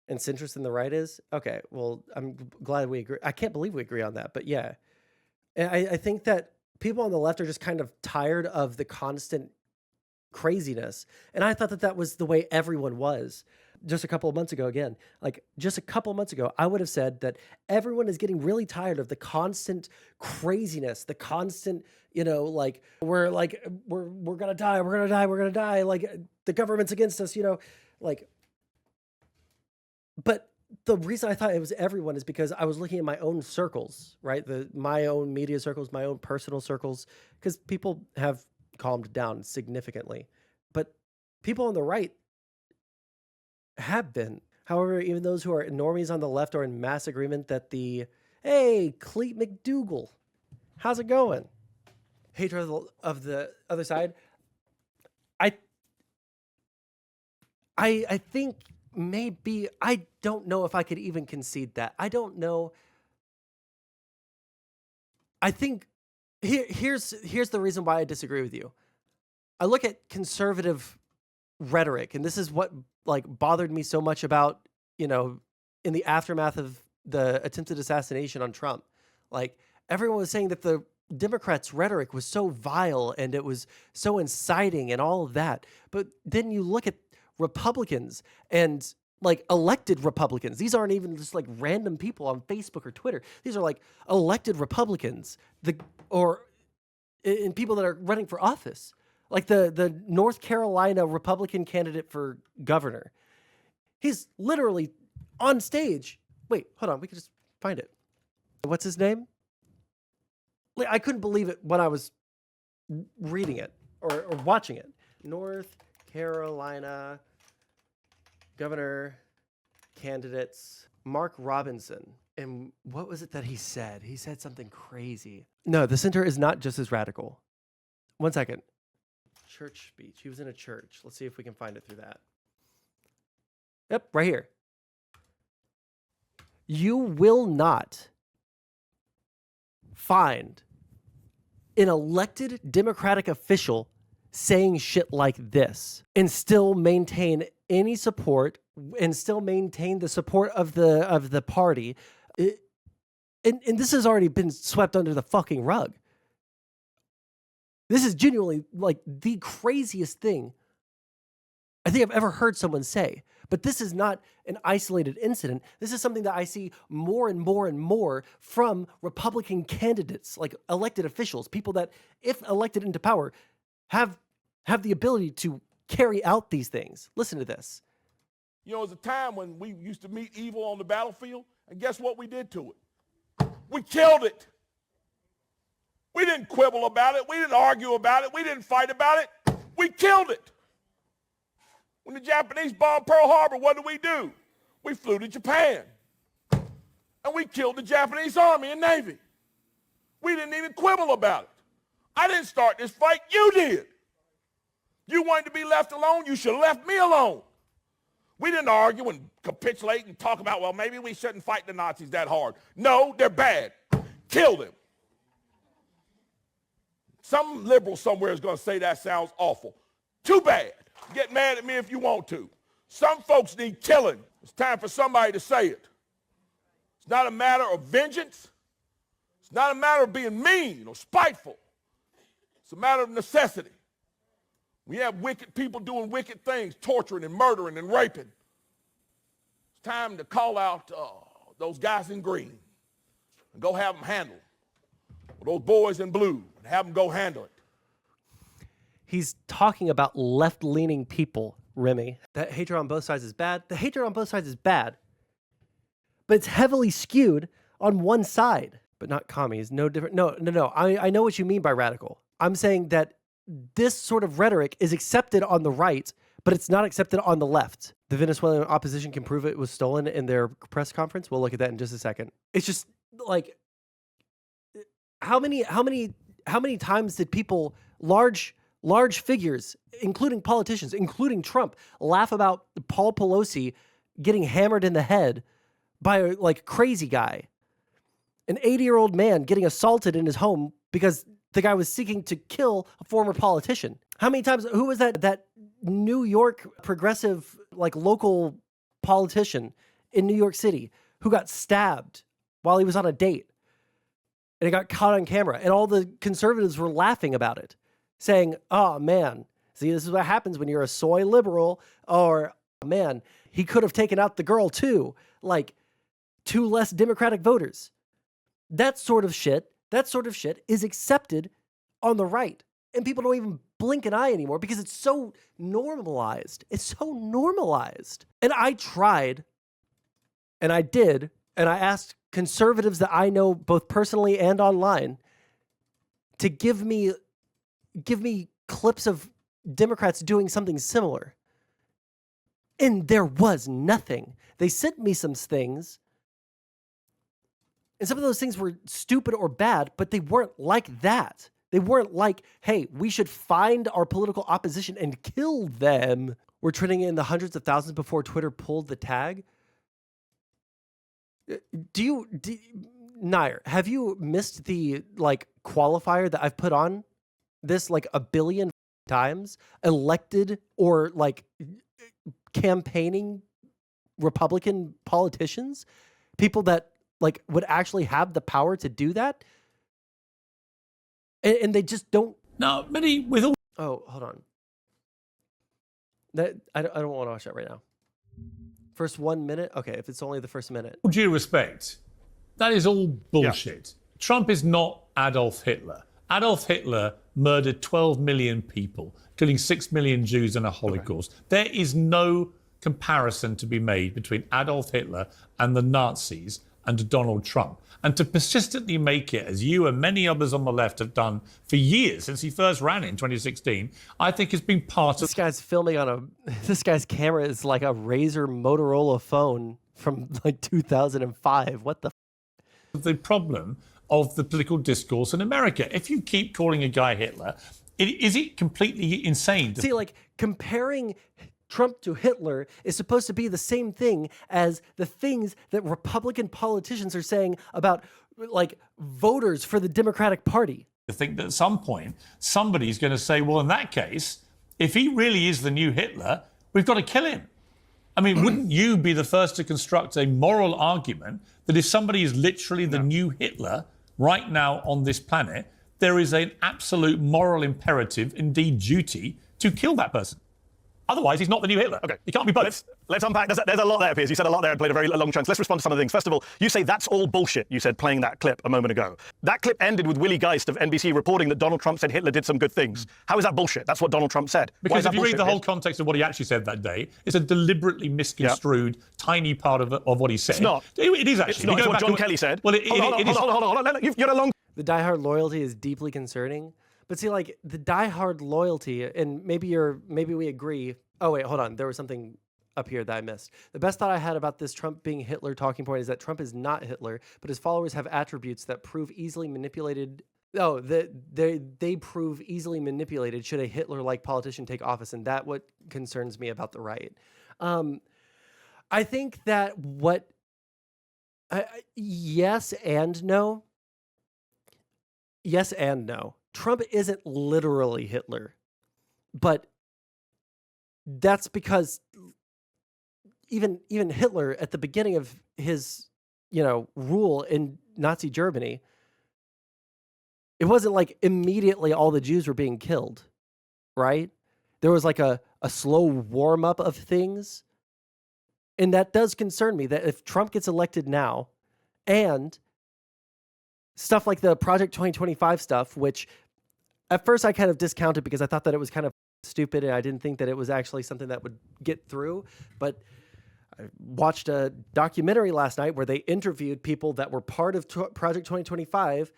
And centrist in the right is? Okay, well, I'm glad we agree. I can't believe we agree on that, but yeah. And I think that people on the left are just kind of tired of the constant craziness. And I thought that was the way everyone was. Just a couple of months ago, I would have said that everyone is getting really tired of the constant craziness, the constant, we're gonna die, the government's against us, But the reason I thought it was everyone is because I was looking at my own circles, right? My own media circles, my own personal circles, because people have calmed down significantly. But people on the right have been. However, even those who are normies on the left are in mass agreement that hey, Cleet McDougal, how's it going? Hatred of the other side. I think maybe, I don't know if I could even concede that. I don't know. I think here's the reason why I disagree with you. I look at conservative rhetoric, and this is what bothered me so much about, in the aftermath of the attempted assassination on Trump. Everyone was saying that the Democrats' rhetoric was so vile and it was so inciting and all of that. But then you look at Republicans and like elected Republicans. These aren't even just like random people on Facebook or Twitter. These are like elected Republicans, and people that are running for office. Like the North Carolina Republican candidate for governor. He's literally on stage. Wait, hold on. We can just find it. What's his name? Like, I couldn't believe it when I was reading it or watching it. North Carolina governor candidates, Mark Robinson. And what was it that he said? He said something crazy. No, the center is not just as radical. One second. Church speech. He was in a church. Let's see if we can find it through that. Yep, right here. You will not find an elected Democratic official saying shit like this and still maintain any support and still maintain the support of the party. And this has already been swept under the fucking rug. This is genuinely like the craziest thing I think I've ever heard someone say. But this is not an isolated incident. This is something that I see more and more and more from Republican candidates, like elected officials, people that, if elected into power, have the ability to carry out these things. Listen to this. You know, it was a time when we used to meet evil on the battlefield, and guess what we did to it? We killed it. We didn't quibble about it. We didn't argue about it. We didn't fight about it. We killed it. When the Japanese bombed Pearl Harbor, what did we do? We flew to Japan. And we killed the Japanese Army and Navy. We didn't even quibble about it. I didn't start this fight. You did. You wanted to be left alone. You should have left me alone. We didn't argue and capitulate and talk about, well, maybe we shouldn't fight the Nazis that hard. No, they're bad. Kill them. Some liberal somewhere is going to say that sounds awful. Too bad. Get mad at me if you want to. Some folks need killing. It's time for somebody to say it. It's not a matter of vengeance. It's not a matter of being mean or spiteful. It's a matter of necessity. We have wicked people doing wicked things, torturing and murdering and raping. It's time to call out those guys in green and go have them handled. Or those boys in blue and have them go handle it. He's talking about left-leaning people, Remy. That hatred on both sides is bad. The hatred on both sides is bad, but it's heavily skewed on one side. But not commies, no different. No. I know what you mean by radical. I'm saying that this sort of rhetoric is accepted on the right, but it's not accepted on the left. The Venezuelan opposition can prove it was stolen in their press conference. We'll look at that in just a second. It's just like, how many times did people, large figures, including politicians, including Trump, laugh about Paul Pelosi getting hammered in the head by a like crazy guy, an 80-year-old man getting assaulted in his home because the guy was seeking to kill a former politician. How many times? Who was that New York progressive, like local politician in New York City who got stabbed while he was on a date and it got caught on camera, and all the conservatives were laughing about it, saying, oh man, see, this is what happens when you're a soy liberal, or oh, man, he could have taken out the girl too, like 2 less Democratic voters. That sort of shit is accepted on the right. And people don't even blink an eye anymore because it's so normalized. It's so normalized. And I tried, and I did, and I asked conservatives that I know both personally and online to give me clips of Democrats doing something similar. And there was nothing. They sent me some things, and some of those things were stupid or bad, but they weren't like that. They weren't like, hey, we should find our political opposition and kill them. We're trending in the hundreds of thousands before Twitter pulled the tag. Nair, have you missed the like qualifier that I've put on this like a billion times? Elected or like campaigning Republican politicians, people that like would actually have the power to do that. and they just don't. Now, many with all. Oh, hold on. That I don't want to watch that right now. First 1 minute? Okay, if it's only the first minute. With due respect, that is all bullshit. Yeah. Trump is not Adolf Hitler. Adolf Hitler murdered 12 million people, killing 6 million Jews in a Holocaust. Okay. There is no comparison to be made between Adolf Hitler and the Nazis and Donald Trump. And to persistently make it, as you and many others on the left have done for years since he first ran in 2016, I think has been part of... This guy's filming on a... This guy's camera is like a Razor Motorola phone from like 2005. What the... The problem of the political discourse in America. If you keep calling a guy Hitler, is it completely insane? See, like, comparing Trump to Hitler is supposed to be the same thing as the things that Republican politicians are saying about, like, voters for the Democratic Party. I think that at some point, somebody's going to say, well, in that case, if he really is the new Hitler, we've got to kill him. I mean, wouldn't you be the first to construct a moral argument that if somebody is literally the new Hitler right now on this planet, there is an absolute moral imperative, indeed duty, to kill that person? Otherwise, he's not the new Hitler. Okay, he can't be both. Let's unpack. There's a lot there, Piers. You said a lot there and played a very long chunk. Let's respond to some of the things. First of all, you say that's all bullshit, you said, playing that clip a moment ago. That clip ended with Willie Geist of NBC reporting that Donald Trump said Hitler did some good things. How is that bullshit? That's what Donald Trump said. Because if you read the whole context of what he actually said that day, it's a deliberately misconstrued, tiny part of what he said. It's not. It is actually. It's not. It's what John Kelly said. Well, hold on. You've got a long... The diehard loyalty is deeply concerning. But see, like, the diehard loyalty, and maybe we agree... Oh, wait, hold on. There was something up here that I missed. The best thought I had about this Trump being Hitler talking point is that Trump is not Hitler, but his followers have attributes that prove easily manipulated. Oh, they prove easily manipulated should a Hitler-like politician take office, and that's what concerns me about the right. I think that yes and no. Yes and no. Trump isn't literally Hitler, but that's because even Hitler at the beginning of his, rule in Nazi Germany, it wasn't like immediately all the Jews were being killed, right? There was like a slow warm up of things. And that does concern me that if Trump gets elected now and stuff like the Project 2025 stuff, which at first I kind of discounted because I thought that it was kind of stupid and I didn't think that it was actually something that would get through. But I watched a documentary last night where they interviewed people that were part of Project 2025.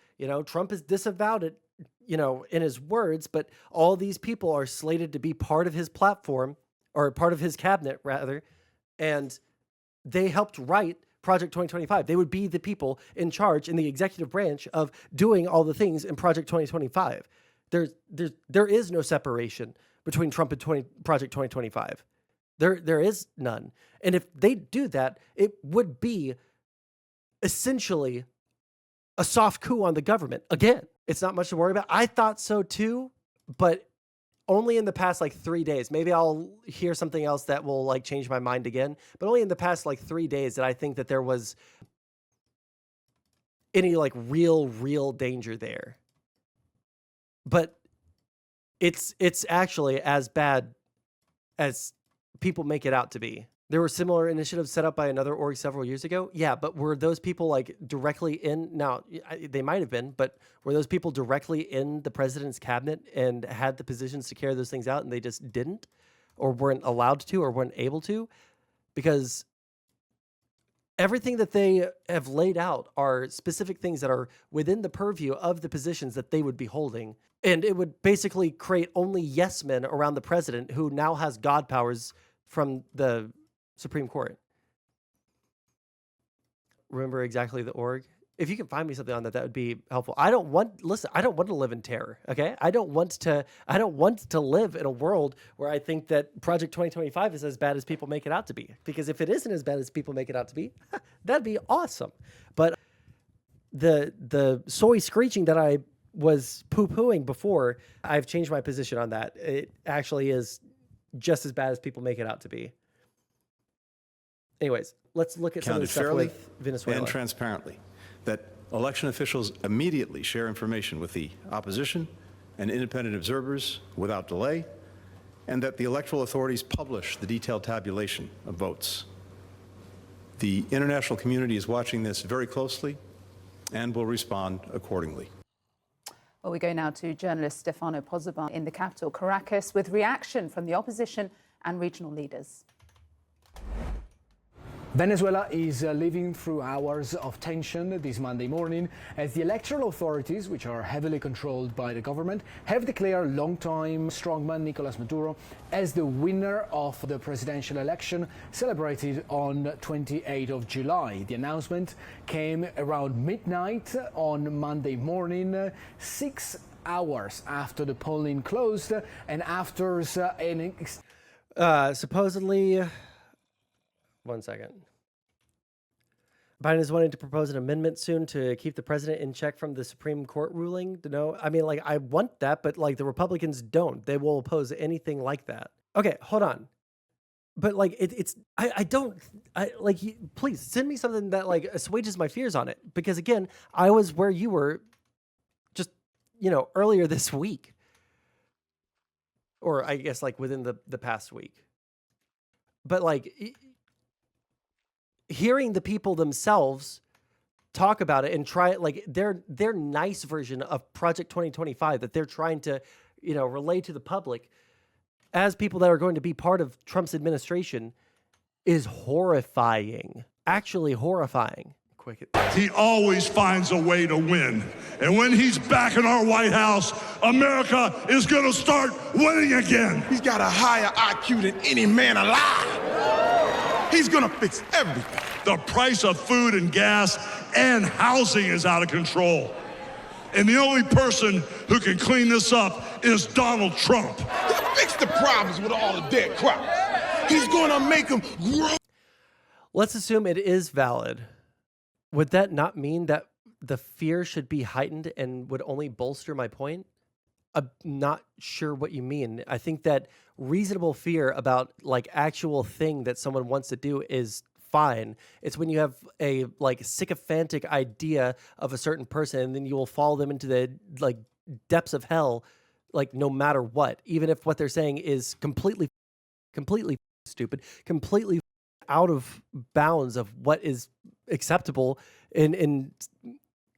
Trump has disavowed it, in his words, but all these people are slated to be part of his platform, or part of his cabinet rather, and they helped write Project 2025. They would be the people in charge in the executive branch of doing all the things in Project 2025. There is no separation between Trump and Project 2025. There is none. And if they do that, it would be essentially a soft coup on the government. Again, it's not much to worry about. I thought so too, but only in the past 3 days. Maybe I'll hear something else that will change my mind again, but only in the past 3 days that I think that there was any real danger there. But it's actually as bad as people make it out to be. There were similar initiatives set up by another org several years ago. Yeah, but were those people directly in? Now, they might have been, but were those people directly in the president's cabinet and had the positions to carry those things out and they just didn't, or weren't allowed to, or weren't able to? Because everything that they have laid out are specific things that are within the purview of the positions that they would be holding. And it would basically create only yes men around the president who now has God powers from the Supreme Court. Remember exactly the org? If you can find me something on that, that would be helpful. I don't want to live in terror, okay? I don't want to live in a world where I think that Project 2025 is as bad as people make it out to be. Because if it isn't as bad as people make it out to be, that'd be awesome. But the soy screeching that I was poo-pooing before, I've changed my position on that. It actually is just as bad as people make it out to be. Anyways, let's look at some of the stuff with Venezuela. And transparently, that election officials immediately share information with the opposition and independent observers without delay, and that the electoral authorities publish the detailed tabulation of votes. The international community is watching this very closely and will respond accordingly. Well, we go now to journalist Stefano Pozzoban in the capital, Caracas, with reaction from the opposition and regional leaders. Venezuela is living through hours of tension this Monday morning as the electoral authorities, which are heavily controlled by the government, have declared longtime strongman Nicolas Maduro as the winner of the presidential election celebrated on 28th of July. The announcement came around midnight on Monday morning, 6 hours after the polling closed and after supposedly... One second. Biden is wanting to propose an amendment soon to keep the president in check from the Supreme Court ruling. No, I mean, like, I want that, but like the Republicans don't. They will oppose anything like that. Okay, hold on. But like, I don't, please send me something that like assuages my fears on it. Because again, I was where you were just, earlier this week. Or I guess like within the past week. But like, hearing the people themselves talk about it and try it, like their nice version of Project 2025 that they're trying to, relay to the public as people that are going to be part of Trump's administration is horrifying. Actually horrifying. He always finds a way to win. And when he's back in our White House, America is going to start winning again. He's got a higher IQ than any man alive. He's gonna fix everything. The price of food and gas and housing is out of control. And the only person who can clean this up is Donald Trump. He'll fix the problems with all the dead crops. He's gonna make them grow. Let's assume it is valid. Would that not mean that the fear should be heightened and would only bolster my point? I'm not sure what you mean. I think that reasonable fear about like actual thing that someone wants to do is fine. It's when you have a like sycophantic idea of a certain person and then you will follow them into the like depths of hell, like no matter what, even if what they're saying is completely stupid, completely out of bounds of what is acceptable in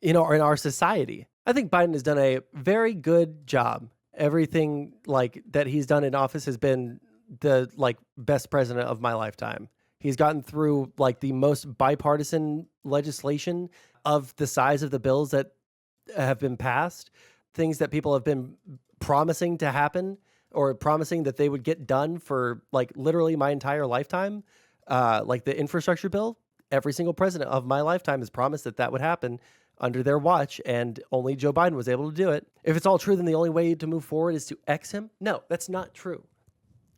our society. I think Biden has done a very good job. Everything like that he's done in office has been the like best president of my lifetime. He's gotten through like the most bipartisan legislation of the size of the bills that have been passed, things that people have been promising to happen or promising that they would get done for like literally my entire lifetime. Like the infrastructure bill, every single president of my lifetime has promised that that would happen under their watch, and only Joe Biden was able to do it. If it's all true, then the only way to move forward is to X him? No, that's not true.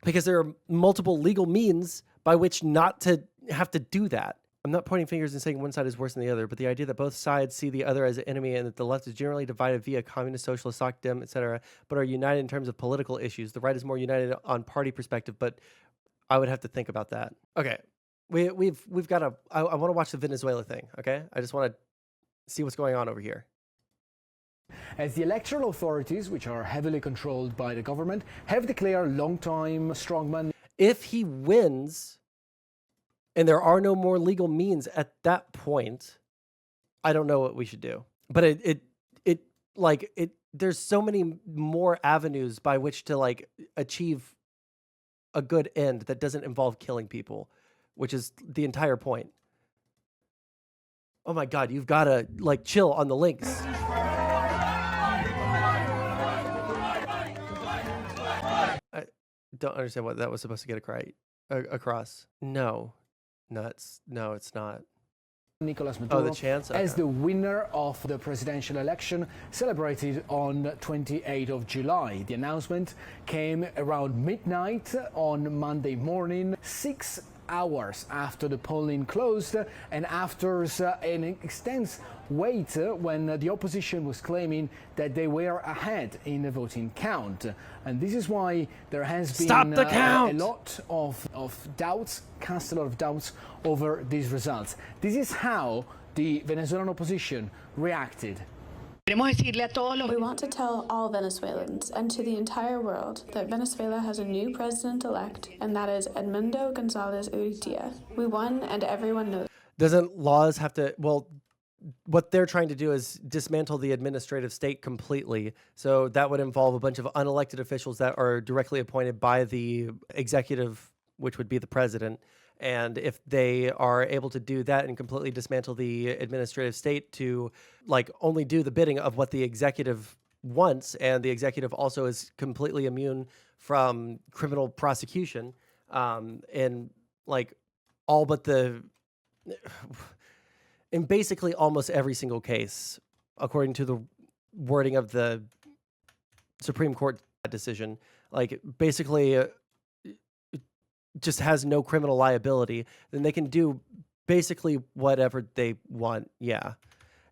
Because there are multiple legal means by which not to have to do that. I'm not pointing fingers and saying one side is worse than the other, but the idea that both sides see the other as an enemy and that the left is generally divided via communist, socialist, soc dem, etc., but are united in terms of political issues. The right is more united on party perspective, but I would have to think about that. Okay, we've got to, I want to watch the Venezuela thing, okay? I just want to see what's going on over here. As the electoral authorities, which are heavily controlled by the government, have declared longtime strongman. If he wins and there are no more legal means at that point, I don't know what we should do. But there's so many more avenues by which to like achieve a good end that doesn't involve killing people, which is the entire point. Oh my God, you've got to like chill on the links. I don't understand what that was supposed to get across. No, it's not. Nicolas Maduro the chance? as the winner of the presidential election celebrated on 28th of July. The announcement came around midnight on Monday morning, 6 hours after the polling closed and after an extensive wait when the opposition was claiming that they were ahead in the voting count. And this is why there has been a lot of doubts, cast a lot of doubts over these results. This is how the Venezuelan opposition reacted. We want to tell all Venezuelans and to the entire world that Venezuela has a new president-elect, and that is Edmundo González Urrutia. We won, and everyone knows. Doesn't laws have to, well, what they're trying to do is dismantle the administrative state completely. So that would involve a bunch of unelected officials that are directly appointed by the executive, which would be the president. And if they are able to do that and completely dismantle the administrative state to like only do the bidding of what the executive wants, and the executive also is completely immune from criminal prosecution, and like all but the, in basically almost every single case, according to the wording of the Supreme Court decision, like basically just has no criminal liability, then they can do basically whatever they want. Yeah.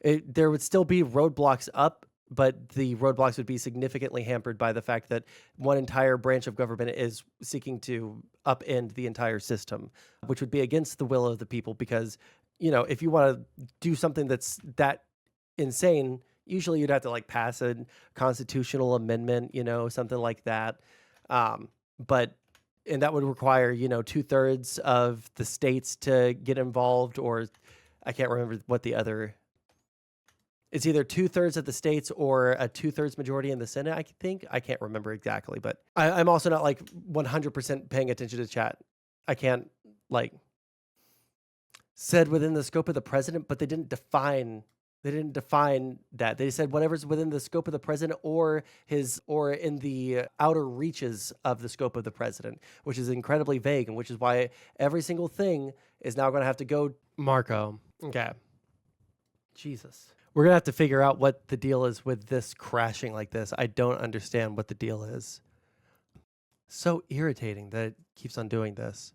There would still be roadblocks up, but the roadblocks would be significantly hampered by the fact that one entire branch of government is seeking to upend the entire system, which would be against the will of the people. Because, you know, if you want to do something that's that insane, usually you'd have to like pass a constitutional amendment, you know, something like that. And that would require, you know, 2/3 of the states to get involved, or I can't remember what the other, it's either 2/3 of the states or a 2/3 majority in the Senate, I think. I can't remember exactly, but I'm also not like 100% paying attention to chat. I can't like, said within the scope of the president, but they didn't define that. They said whatever's within the scope of the president or in the outer reaches of the scope of the president, which is incredibly vague, and which is why every single thing is now going to have to go Marco. Okay. Jesus. We're going to have to figure out what the deal is with this crashing like this. I don't understand what the deal is. So irritating that it keeps on doing this.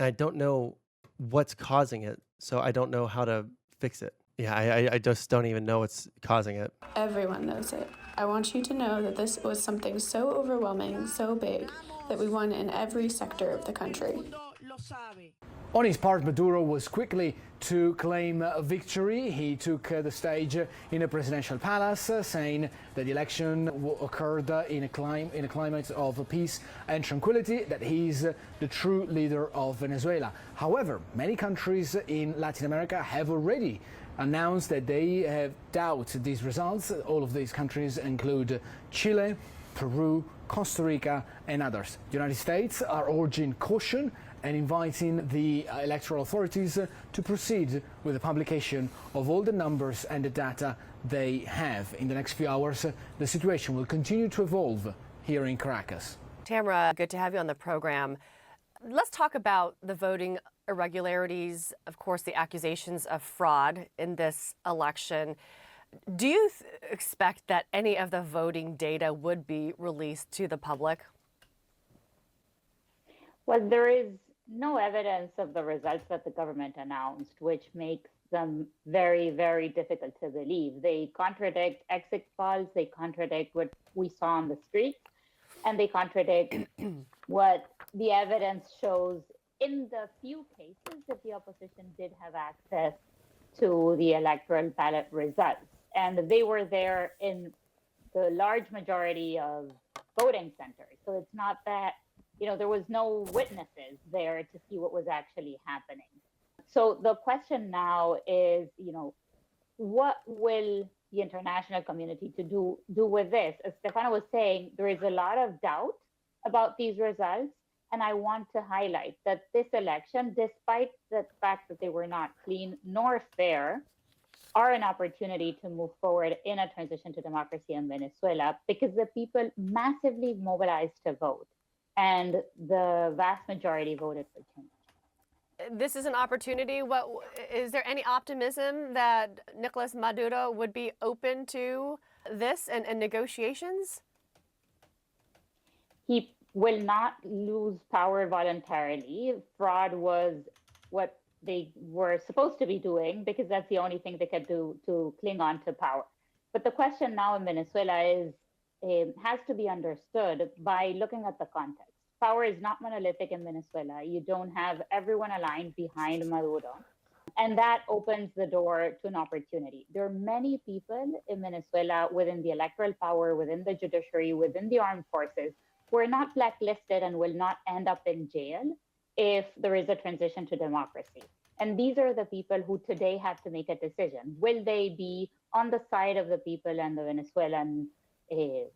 And I don't know what's causing it, so I don't know how to fix it. Yeah, I just don't even know what's causing it. Everyone knows it. I want you to know that this was something so overwhelming, so big, that we won in every sector of the country. On his part, Maduro was quickly to claim victory. He took the stage in a presidential palace, saying that the election occurred in a climate of peace and tranquility, that he's the true leader of Venezuela. However, many countries in Latin America have already announced that they have doubt these results. All of these countries include Chile, Peru, Costa Rica, and others. The United States are urging caution and inviting the electoral authorities to proceed with the publication of all the numbers and the data they have. In the next few hours, the situation will continue to evolve here in Caracas. Tamara, good to have you on the program. Let's talk about the voting irregularities, of course, the accusations of fraud in this election. Do you expect that any of the voting data would be released to the public? Well, there is no evidence of the results that the government announced, which makes them very, very difficult to believe. They contradict exit polls, they contradict what we saw on the streets, and they contradict what the evidence shows in the few cases that the opposition did have access to the electoral ballot results. And they were there in the large majority of voting centers. So it's not that, you know, there was no witnesses there to see what was actually happening. So the question now is, you know, what will the international community to do with this? As Stefano was saying, there is a lot of doubt about these results. And I want to highlight that this election, despite the fact that they were not clean nor fair, are an opportunity to move forward in a transition to democracy in Venezuela, because the people massively mobilized to vote, and the vast majority voted for change. This is an opportunity. What is there any optimism that Nicolas Maduro would be open to this and negotiations? He will not lose power voluntarily. Fraud was what they were supposed to be doing, because that's the only thing they could do to cling on to power. But the question now in Venezuela is, has to be understood by looking at the context. Power is not monolithic in Venezuela. You don't have everyone aligned behind Maduro. And that opens the door to an opportunity. There are many people in Venezuela within the electoral power, within the judiciary, within the armed forces, who are not blacklisted and will not end up in jail if there is a transition to democracy. And these are the people who today have to make a decision. Will they be on the side of the people and the Venezuelan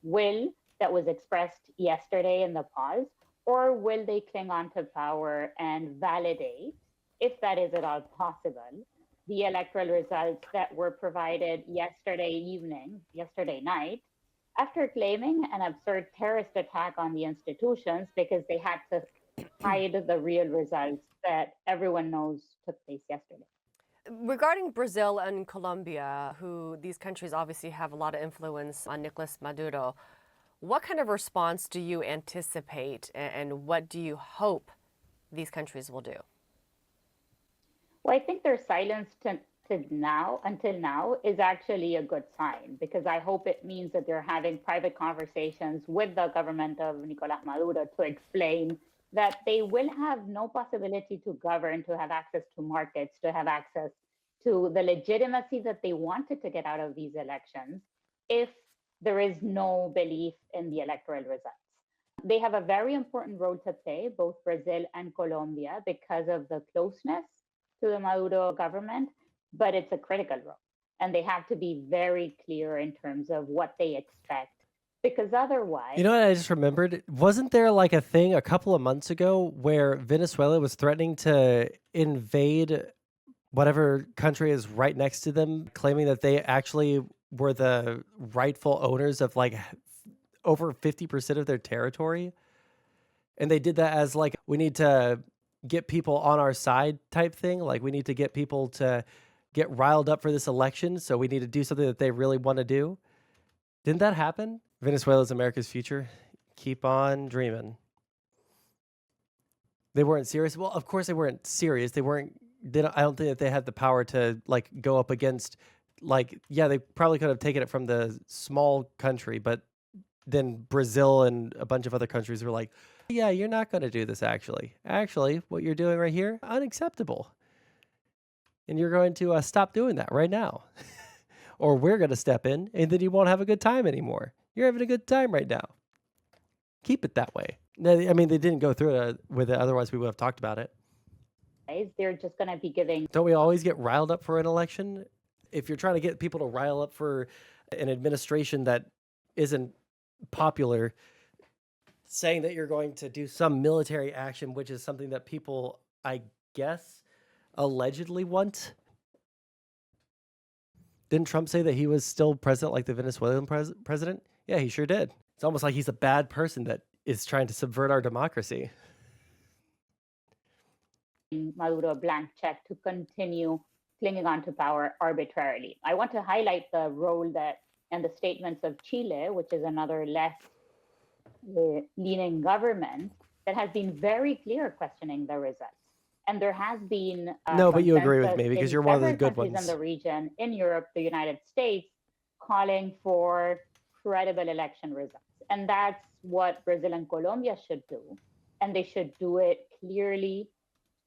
will that was expressed yesterday in the pause, or will they cling on to power and validate, if that is at all possible, the electoral results that were provided yesterday night, after claiming an absurd terrorist attack on the institutions because they had to hide the real results that everyone knows took place yesterday. Regarding Brazil and Colombia, who these countries obviously have a lot of influence on Nicolas Maduro, what kind of response do you anticipate and what do you hope these countries will do? Well, I think their silence until now is actually a good sign, because I hope it means that they're having private conversations with the government of Nicolas Maduro to explain that they will have no possibility to govern, to have access to markets, to have access to the legitimacy that they wanted to get out of these elections if there is no belief in the electoral results. They have a very important role to play, both Brazil and Colombia, because of the closeness to the Maduro government, but it's a critical role. And they have to be very clear in terms of what they expect, because otherwise... You know what I just remembered? Wasn't there like a thing a couple of months ago where Venezuela was threatening to invade whatever country is right next to them, claiming that they actually were the rightful owners of like over 50% of their territory? And they did that as like, we need to get people on our side type thing. Like we need to get people to get riled up for this election. So we need to do something that they really want to do. Didn't that happen? Venezuela's America's future. Keep on dreaming. They weren't serious. Well, of course they weren't serious. I don't think that they had the power to like go up against, like, yeah, they probably could have taken it from the small country, but then Brazil and a bunch of other countries were like, yeah, you're not going to do this actually. Actually, what you're doing right here, unacceptable. And you're going to stop doing that right now. Or we're going to step in and then you won't have a good time anymore. You're having a good time right now. Keep it that way. I mean, they didn't go through it with it. Otherwise, we would have talked about it. They're just going to be giving... Don't we always get riled up for an election? If you're trying to get people to rile up for an administration that isn't popular, saying that you're going to do some military action, which is something that people, I guess, allegedly want. Didn't Trump say that he was still president like the Venezuelan president? Yeah, he sure did. It's almost like he's a bad person that is trying to subvert our democracy. Maduro a blank check to continue clinging on to power arbitrarily. I want to highlight the role that and the statements of Chile, which is another left-leaning government that has been very clear questioning the results. And there has been no, but you agree with me because you're one of the good ones in the region, in Europe, the United States, calling for credible election results. And that's what Brazil and Colombia should do. And they should do it clearly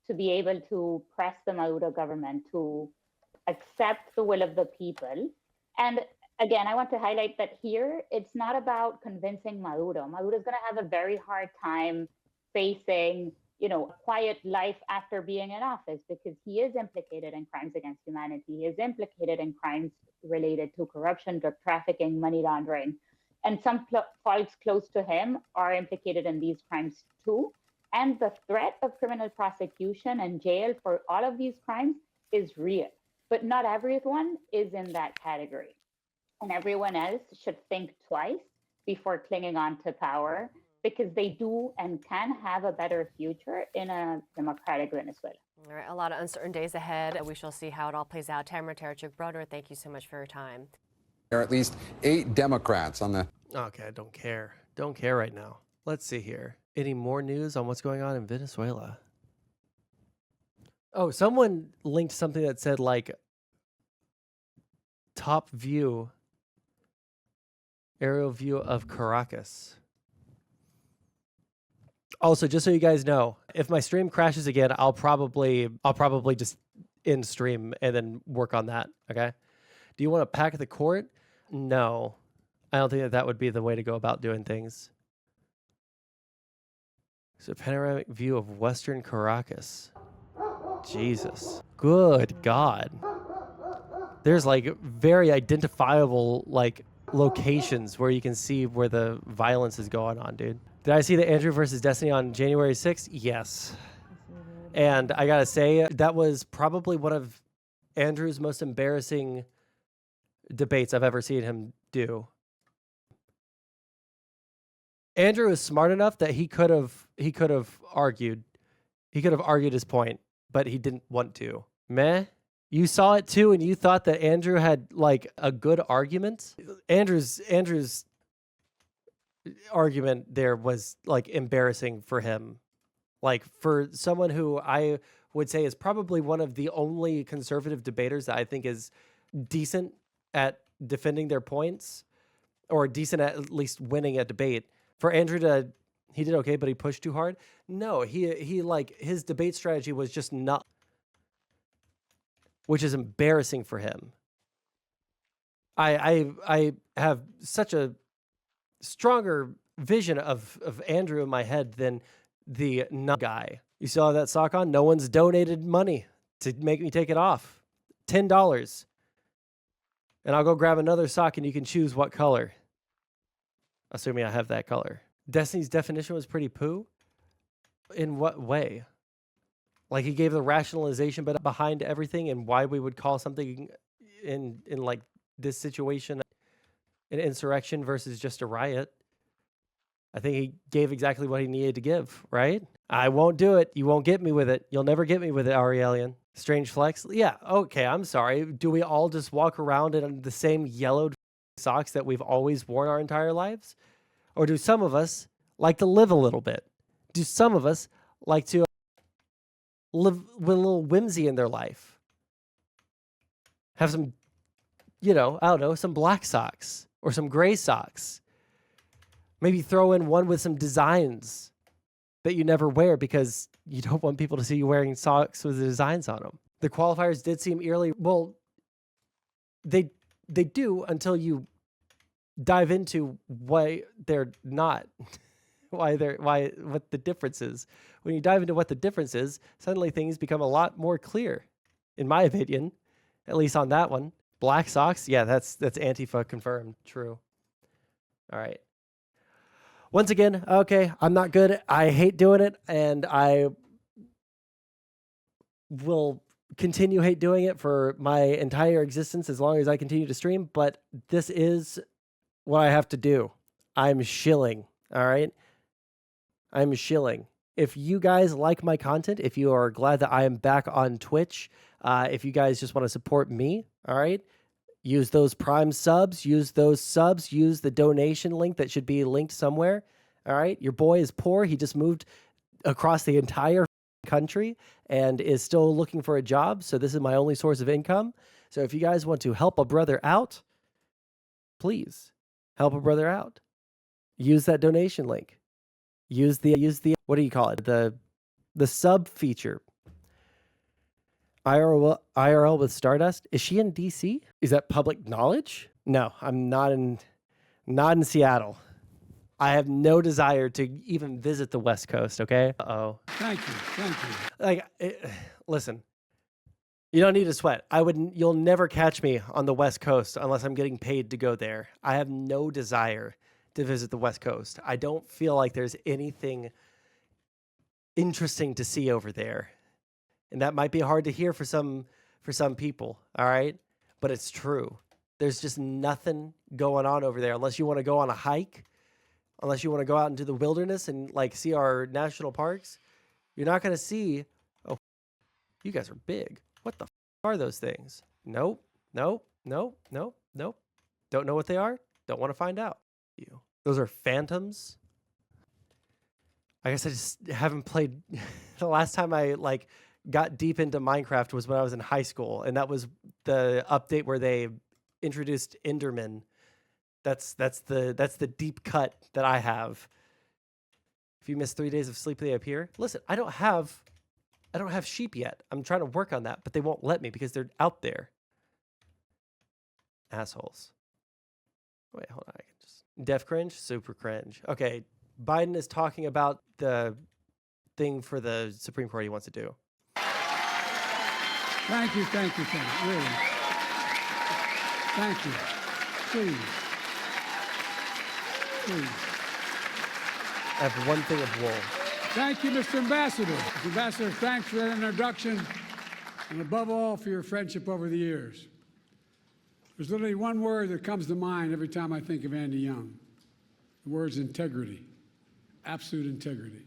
to be able to press the Maduro government to accept the will of the people. And again, I want to highlight that here, it's not about convincing Maduro. Maduro is going to have a very hard time facing, a quiet life after being in office, because he is implicated in crimes against humanity. He is implicated in crimes related to corruption, drug trafficking, money laundering. And some folks close to him are implicated in these crimes too. And the threat of criminal prosecution and jail for all of these crimes is real. But not everyone is in that category. And everyone else should think twice before clinging on to power, because they do and can have a better future in a democratic Venezuela. All right, a lot of uncertain days ahead. We shall see how it all plays out. Tamara Terechuk-Broder, thank you so much for your time. There are at least 8 Democrats on the... Okay, I don't care. Don't care right now. Let's see here. Any more news on what's going on in Venezuela? Oh, someone linked something that said like top view, aerial view of Caracas. Also, just so you guys know, if my stream crashes again, I'll probably just in stream and then work on that. Okay. Do you want to pack the court? No, I don't think that that would be the way to go about doing things. So panoramic view of Western Caracas. Jesus. Good God. There's like very identifiable like locations where you can see where the violence is going on, dude. Did I see the Andrew versus Destiny on January 6th? Yes. And I gotta say, that was probably one of Andrew's most embarrassing debates I've ever seen him do. Andrew is smart enough that he could have argued. He could have argued his point, but he didn't want to. Meh. You saw it too, and you thought that Andrew had like a good argument. Andrew's argument there was like embarrassing for him. Like for someone who I would say is probably one of the only conservative debaters that I think is decent at defending their points, or decent at least winning a debate. For Andrew to, he did okay, but he pushed too hard. No, he like his debate strategy was just not, which is embarrassing for him. I have such a stronger vision of Andrew in my head than the nut guy. You saw that sock on? No one's donated money to make me take it off. $10. And I'll go grab another sock and you can choose what color. Assuming I have that color. Destiny's definition was pretty poo? In what way? Like he gave the rationalization but behind everything and why we would call something in like this situation an insurrection versus just a riot. I think he gave exactly what he needed to give, right? I won't do it. You won't get me with it. You'll never get me with it, Arielian. Strange flex? Yeah, okay, I'm sorry. Do we all just walk around in the same yellowed socks that we've always worn our entire lives? Or do some of us like to live a little bit? Do some of us like to live with a little whimsy in their life? Have some, I don't know, some black socks or some gray socks. Maybe throw in one with some designs that you never wear because you don't want people to see you wearing socks with the designs on them. The qualifiers did seem eerily, well, they do until you dive into why they're not, what the difference is. When you dive into what the difference is, suddenly things become a lot more clear, in my opinion, at least on that one. Black socks, yeah, that's Antifa confirmed, true. All right. Once again, okay, I'm not good. I hate doing it, and I will continue hate doing it for my entire existence as long as I continue to stream, but this is what I have to do. I'm shilling, all right? I'm shilling. If you guys like my content, if you are glad that I am back on Twitch, if you guys just want to support me, all right? Use those Prime subs, use the donation link that should be linked somewhere. All right. Your boy is poor. He just moved across the entire country and is still looking for a job. So this is my only source of income. So if you guys want to help a brother out, please help a brother out. Use that donation link. Use the what do you call it? The sub feature. IRL with Stardust. Is she in DC? Is that public knowledge? No, I'm not in Seattle. I have no desire to even visit the West Coast, okay? Uh-oh. Thank you. Like, listen, you don't need to sweat. You'll never catch me on the West Coast unless I'm getting paid to go there. I have no desire to visit the West Coast. I don't feel like there's anything interesting to see over there. And that might be hard to hear for some people, all right? But it's true. There's just nothing going on over there unless you want to go on a hike, unless you want to go out into the wilderness and like see our national parks. You're not going to see, oh, you guys are big. What the are those things? Nope. Don't know what they are. Don't want to find out. Those are phantoms. I guess I just haven't played. The last time I got deep into Minecraft was when I was in high school, and that was the update where they introduced Enderman. That's the deep cut that I have. If you miss 3 days of sleep, they appear. Listen, I don't have I don't have sheep yet. I'm trying to work on that, but they won't let me because they're out there. Assholes. Wait, hold on. I can just def cringe, super cringe. Okay, Biden is talking about the thing for the Supreme Court he wants to do. Thank you, really. Thank you. Please. I have one thing of wool. Thank you, Mr. Ambassador. Mr. Ambassador, thanks for that introduction, and above all, for your friendship over the years. There's literally one word that comes to mind every time I think of Andy Young. The word's integrity, absolute integrity.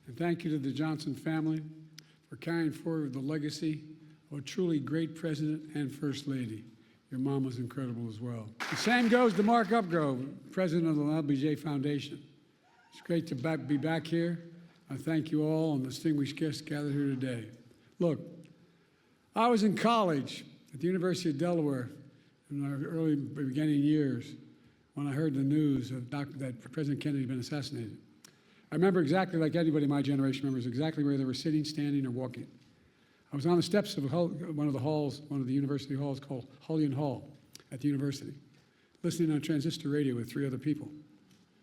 And thank you to the Johnson family for carrying forward the legacy of a truly great president and first lady. Your mom was incredible as well. The same goes to Mark Upgrove, president of the LBJ Foundation. It's great to be back here. I thank you all and distinguished guests gathered here today. Look, I was in college at the University of Delaware in our early beginning years when I heard the news that President Kennedy had been assassinated. I remember exactly like anybody in my generation remembers exactly where they were sitting, standing, or walking. I was on the steps of one of the university halls called Hullion Hall at the university, listening on transistor radio with 3 other people.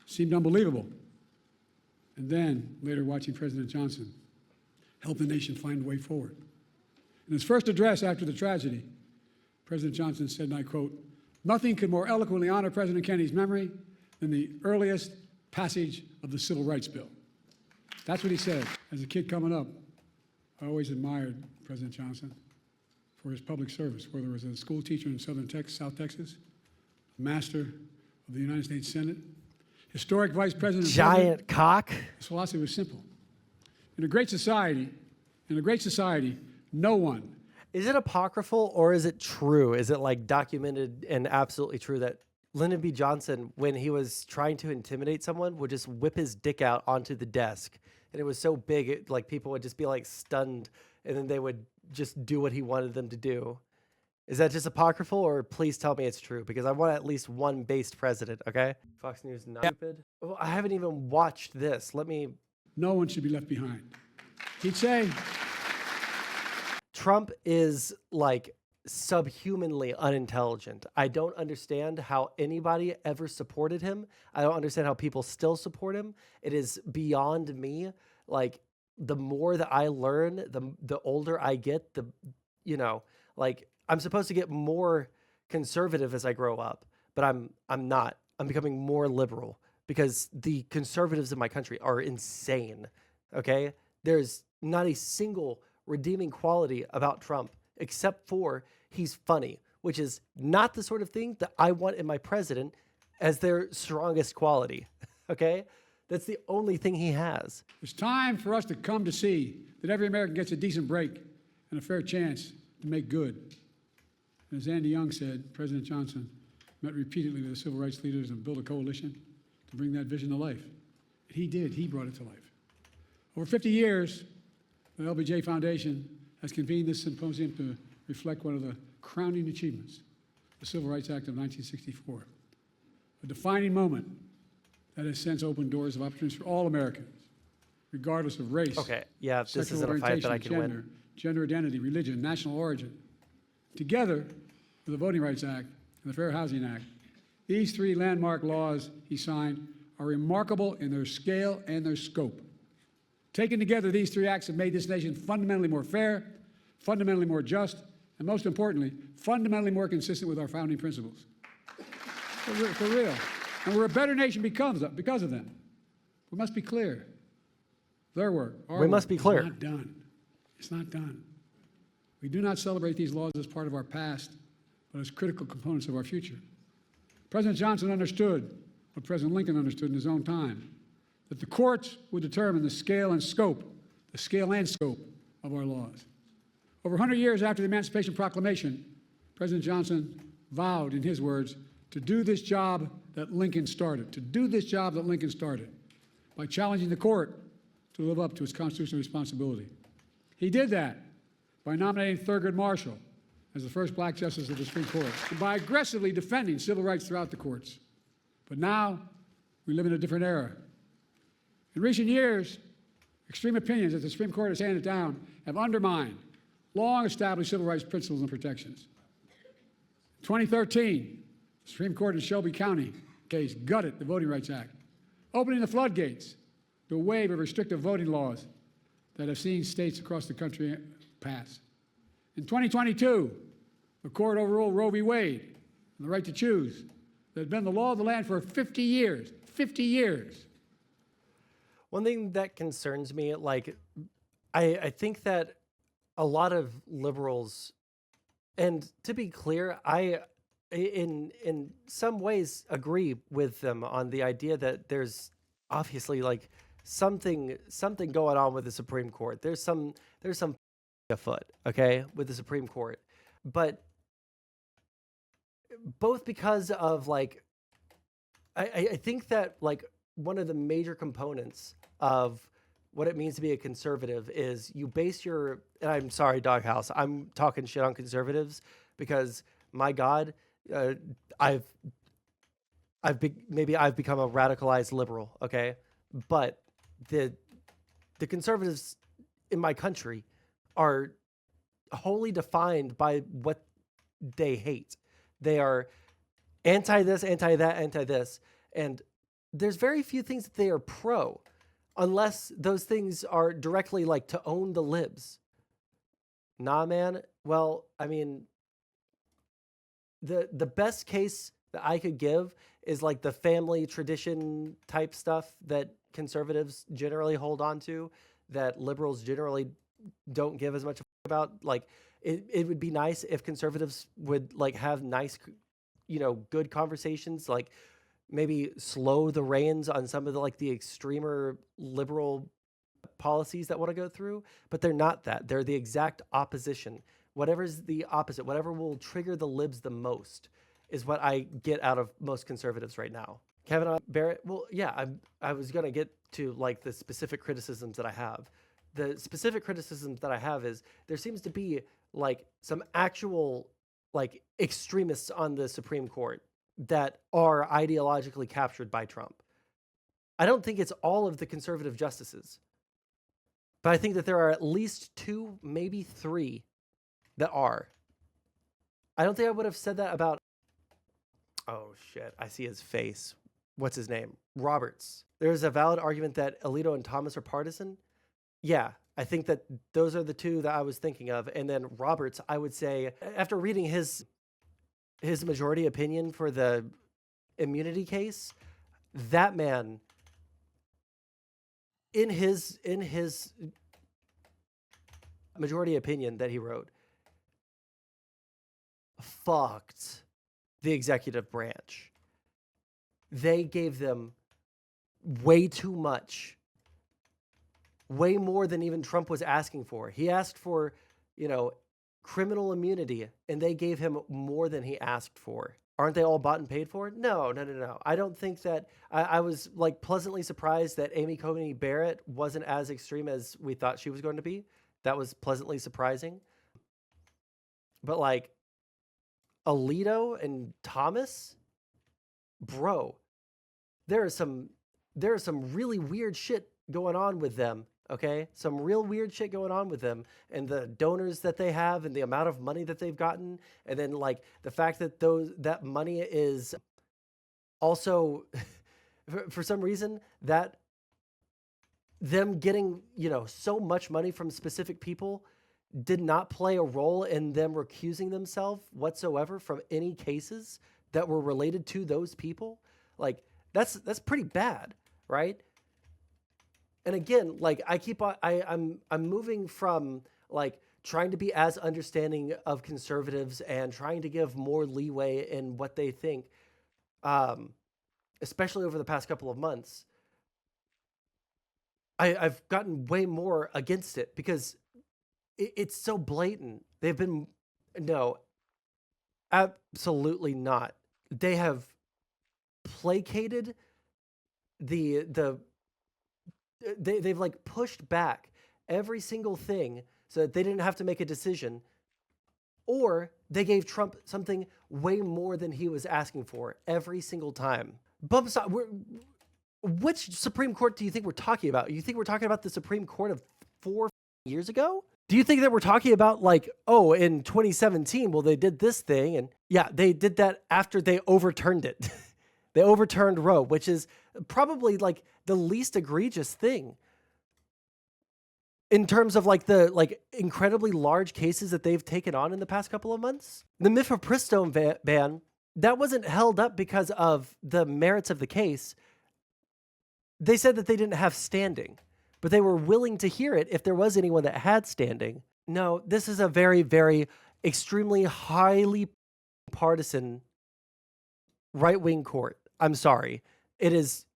Seemed unbelievable. And then, later watching President Johnson help the nation find a way forward. In his first address after the tragedy, President Johnson said, and I quote, "Nothing could more eloquently honor President Kennedy's memory than the earliest passage of the Civil Rights Bill." That's what he said. As a kid coming up, I always admired President Johnson for his public service, whether it was a school teacher in South Texas, a master of the United States Senate, historic vice president. Giant cock. His philosophy was simple. In a great society, no one. Is it apocryphal or is it true? Is it like documented and absolutely true that Lyndon B. Johnson, when he was trying to intimidate someone, would just whip his dick out onto the desk? And it was so big, like people would just be like stunned, and then they would just do what he wanted them to do. Is that just apocryphal, or please tell me it's true? Because I want at least one based president, okay? Fox News, not stupid. Well, I haven't even watched this. No one should be left behind. He'd say, Trump is like subhumanly unintelligent. I don't understand how anybody ever supported him. I don't understand how people still support him. It is beyond me. Like, the more that I learn, the older I get, I'm supposed to get more conservative as I grow up, but I'm not. I'm becoming more liberal because the conservatives in my country are insane. Okay? There's not a single redeeming quality about Trump except for he's funny, which is not the sort of thing that I want in my president as their strongest quality. Okay? That's the only thing he has. It's time for us to come to see that every American gets a decent break and a fair chance to make good. And as Andy Young said, President Johnson met repeatedly with the civil rights leaders and built a coalition to bring that vision to life. And he did. He brought it to life. Over 50 years, the LBJ Foundation has convened this symposium to reflect one of the crowning achievements, the Civil Rights Act of 1964, a defining moment that has since opened doors of opportunities for all Americans, regardless of race, this isn't a fight that I can win. Gender identity, religion, national origin. Together with the Voting Rights Act and the Fair Housing Act, these 3 landmark laws he signed are remarkable in their scale and their scope. Taken together, these 3 acts have made this nation fundamentally more fair, fundamentally more just, and most importantly, fundamentally more consistent with our founding principles. For real. And we're a better nation because of them. We must be clear. Their work, our work, must be clear. It's not done. It's not done. We do not celebrate these laws as part of our past, but as critical components of our future. President Johnson understood what President Lincoln understood in his own time, that the courts would determine the scale and scope of our laws. Over 100 years after the Emancipation Proclamation, President Johnson vowed, in his words, to do this job that Lincoln started, by challenging the court to live up to its constitutional responsibility. He did that by nominating Thurgood Marshall as the first black justice of the Supreme Court, and by aggressively defending civil rights throughout the courts. But now, we live in a different era. In recent years, extreme opinions that the Supreme Court has handed down have undermined long-established civil rights principles and protections. 2013, the Supreme Court in Shelby County case gutted the Voting Rights Act, opening the floodgates to a wave of restrictive voting laws that have seen states across the country pass. In 2022, the court overruled Roe v. Wade and the right to choose that had been the law of the land for 50 years. 50 years. One thing that concerns me, like, I think that a lot of liberals, and to be clear, I in some ways agree with them on the idea that there's obviously like something going on with the Supreme Court. There's some afoot, okay, with the Supreme Court. But both because of like I think that like one of the major components of what it means to be a conservative is you base your, and I'm sorry, Doghouse, I'm talking shit on conservatives because my God, maybe I've become a radicalized liberal, okay? But the conservatives in my country are wholly defined by what they hate. They are anti this, anti that, anti this, and there's very few things that they are pro, unless those things are directly like to own the libs. Nah, man. Well, I mean, the best case that I could give is like the family tradition type stuff that conservatives generally hold on to, that liberals generally don't give as much about. Like, it would be nice if conservatives would like have nice, good conversations, like maybe slow the reins on some of the like the extremer liberal policies that want to go through, but they're not that. They're the exact opposition. Whatever's the opposite, whatever will trigger the libs the most is what I get out of most conservatives right now. Kevin Barrett, well, yeah, I was going to get to like the specific criticisms that I have. The specific criticisms that I have is there seems to be like some actual like extremists on the Supreme Court that are ideologically captured by Trump. I don't think it's all of the conservative justices, but I think that there are at least 2, maybe 3 that are. I don't think I would have said that about, oh shit, I see his face. What's his name? Roberts. There's a valid argument that Alito and Thomas are partisan. Yeah, I think that those are the 2 that I was thinking of. And then Roberts, I would say, after reading his majority opinion for the immunity case, that man, in his majority opinion that he wrote, fucked the executive branch. They gave them way too much, way more than even Trump was asking for. He asked for, criminal immunity, and they gave him more than he asked for. Aren't they all bought and paid for? No. I don't think that. I was like pleasantly surprised that Amy Coney Barrett wasn't as extreme as we thought she was going to be. That was pleasantly surprising. But like Alito and Thomas, bro, there is some really weird shit going on with them. Okay, some real weird shit going on with them, and the donors that they have, and the amount of money that they've gotten, and then like the fact that that money is also, for some reason, that them getting so much money from specific people did not play a role in them recusing themselves whatsoever from any cases that were related to those people. Like that's pretty bad, right? And again, like I'm moving from like trying to be as understanding of conservatives and trying to give more leeway in what they think, especially over the past couple of months. I've gotten way more against it because it's so blatant. They've been, no, absolutely not. They have placated they've like pushed back every single thing so that they didn't have to make a decision, or they gave Trump something way more than he was asking for every single time. Which Supreme Court do you think we're talking about? You think we're talking about the Supreme Court of 4 years ago? Do you think that we're talking about like, oh, in 2017, well, they did this thing, and yeah, they did that after they overturned it. They overturned Roe, which is probably like the least egregious thing in terms of like the incredibly large cases that they've taken on in the past couple of months. The mifepristone ban, that wasn't held up because of the merits of the case. They said that they didn't have standing, but they were willing to hear it if there was anyone that had standing. No, this is a very, very extremely highly partisan right-wing court. I'm sorry. It is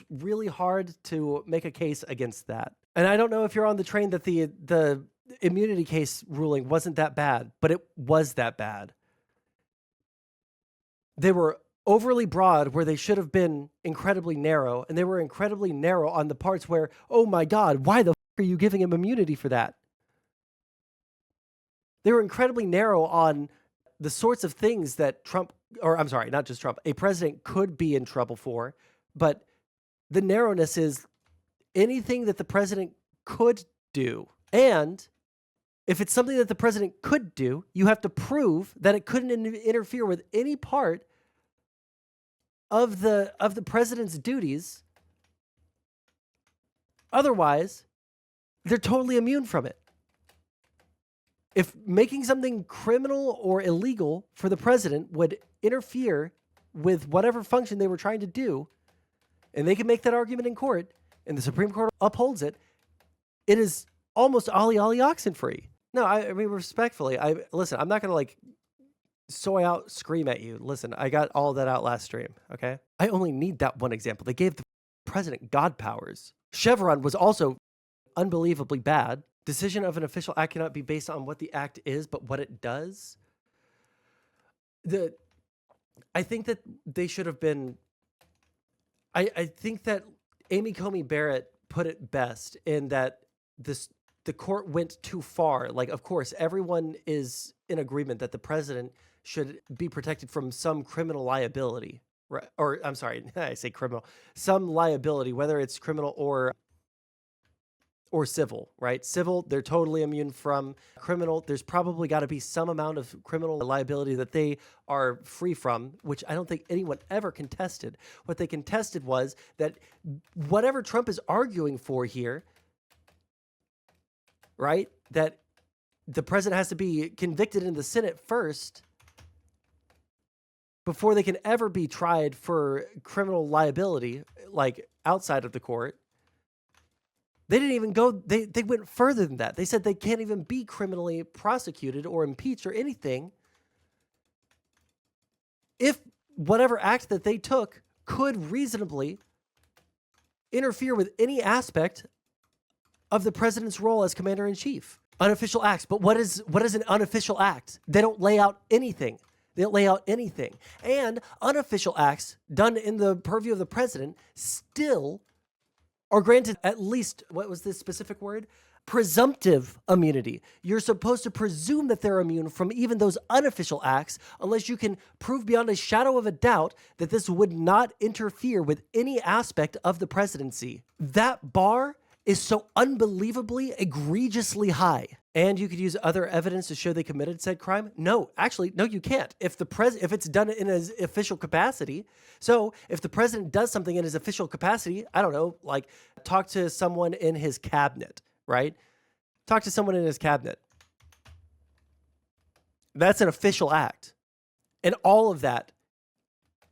really hard to make a case against that. And I don't know if you're on the train that the immunity case ruling wasn't that bad, but it was that bad. They were overly broad where they should have been incredibly narrow, and they were incredibly narrow on the parts where, oh my God, why the f are you giving him immunity for that? They were incredibly narrow on the sorts of things that Trump, or I'm sorry, not just Trump, a president could be in trouble for, but the narrowness is anything that the president could do. And if it's something that the president could do, you have to prove that it couldn't interfere with any part of the president's duties. Otherwise, they're totally immune from it. If making something criminal or illegal for the president would interfere with whatever function they were trying to do, and they can make that argument in court, and the Supreme Court upholds it, it is almost ollie oxen free. No, I mean, respectfully, listen, I'm not going to like soy out, scream at you. Listen, I got all that out last stream, okay? I only need that one example. They gave the president God powers. Chevron was also unbelievably bad. Decision of an official act cannot be based on what the act is, but what it does. I think that they should have been, I think that Amy Coney Barrett put it best in that the court went too far. Like, of course, everyone is in agreement that the president should be protected from some criminal liability, right? Or I'm sorry, I say criminal, some liability, whether it's criminal or civil, right? Civil, they're totally immune from. Criminal, there's probably got to be some amount of criminal liability that they are free from, which I don't think anyone ever contested. What they contested was that whatever Trump is arguing for here, right, that the president has to be convicted in the Senate first before they can ever be tried for criminal liability, like outside of the court. They didn't even go, they went further than that. They said they can't even be criminally prosecuted or impeached or anything if whatever act that they took could reasonably interfere with any aspect of the president's role as commander-in-chief. Unofficial acts. But what is an unofficial act? They don't lay out anything. They don't lay out anything. And unofficial acts done in the purview of the president still are granted at least, what was this specific word? Presumptive immunity. You're supposed to presume that they're immune from even those unofficial acts unless you can prove beyond a shadow of a doubt that this would not interfere with any aspect of the presidency. That bar is so unbelievably egregiously high. And you could use other evidence to show they committed said crime? No, actually, no, you can't. If it's done in his official capacity. So if the president does something in his official capacity, I don't know, like talk to someone in his cabinet, right? Talk to someone in his cabinet. That's an official act. And all of that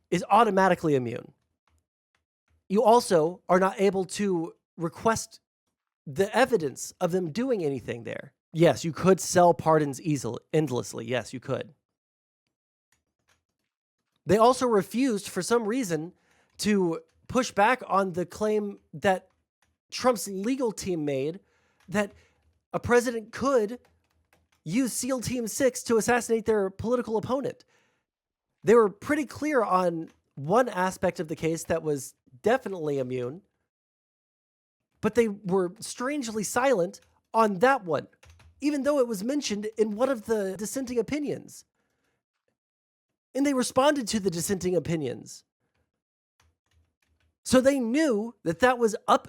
is automatically immune. You also are not able to request the evidence of them doing anything there. Yes, you could sell pardons endlessly. Yes, you could. They also refused, for some reason, to push back on the claim that Trump's legal team made that a president could use SEAL Team 6 to assassinate their political opponent. They were pretty clear on one aspect of the case that was definitely immune, but they were strangely silent on that one, even though it was mentioned in one of the dissenting opinions. And they responded to the dissenting opinions. So they knew that that was up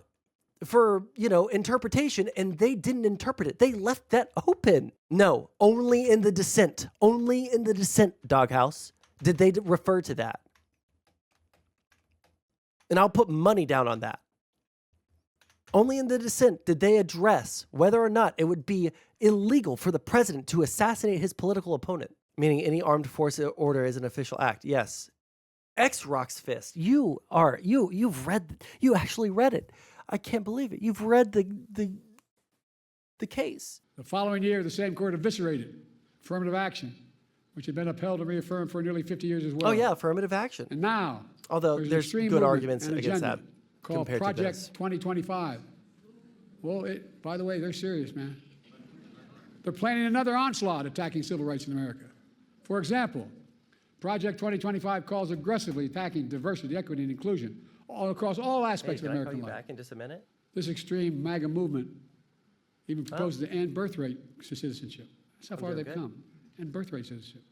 for, interpretation, and they didn't interpret it. They left that open. No, only in the dissent, Doghouse, did they refer to that. And I'll put money down on that. Only in the dissent did they address whether or not it would be illegal for the president to assassinate his political opponent, meaning any armed force order is an official act. Yes. X rocks fist. You actually read it. I can't believe it. You've read the case. The following year, the same court eviscerated affirmative action, which had been upheld and reaffirmed for nearly 50 years as well. Oh yeah, affirmative action. And now, although there's good arguments against that called compared Project to this. 2025. Well, by the way, they're serious, man. They're planning another onslaught attacking civil rights in America. For example, Project 2025 calls aggressively attacking diversity, equity, and inclusion across all aspects of American life. Can I call you back in just a minute? This extreme MAGA movement even proposes to end birthright citizenship. That's how far they've come. End birthright citizenship,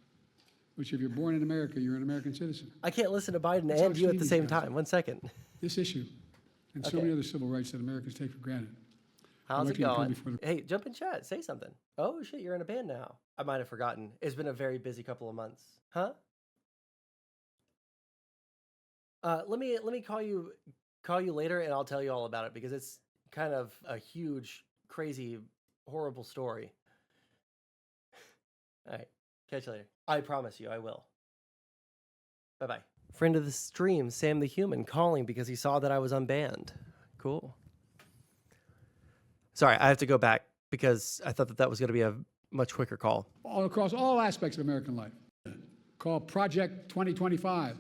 which if you're born in America, you're an American citizen. I can't listen to Biden and you at the same time. 1 second. This issue and so many other civil rights that Americans take for granted. How's it going? Hey, jump in chat. Say something. Oh, shit, you're in a band now. I might have forgotten. It's been a very busy couple of months. Huh? Let me call you later, and I'll tell you all about it, because it's kind of a huge, crazy, horrible story. All right. Catch you later. I promise you, I will. Bye-bye. Friend of the stream, Sam the Human, calling because he saw that I was unbanned. Cool. Sorry, I have to go back because I thought that was going to be a much quicker call. All across all aspects of American life. Called Project 2025.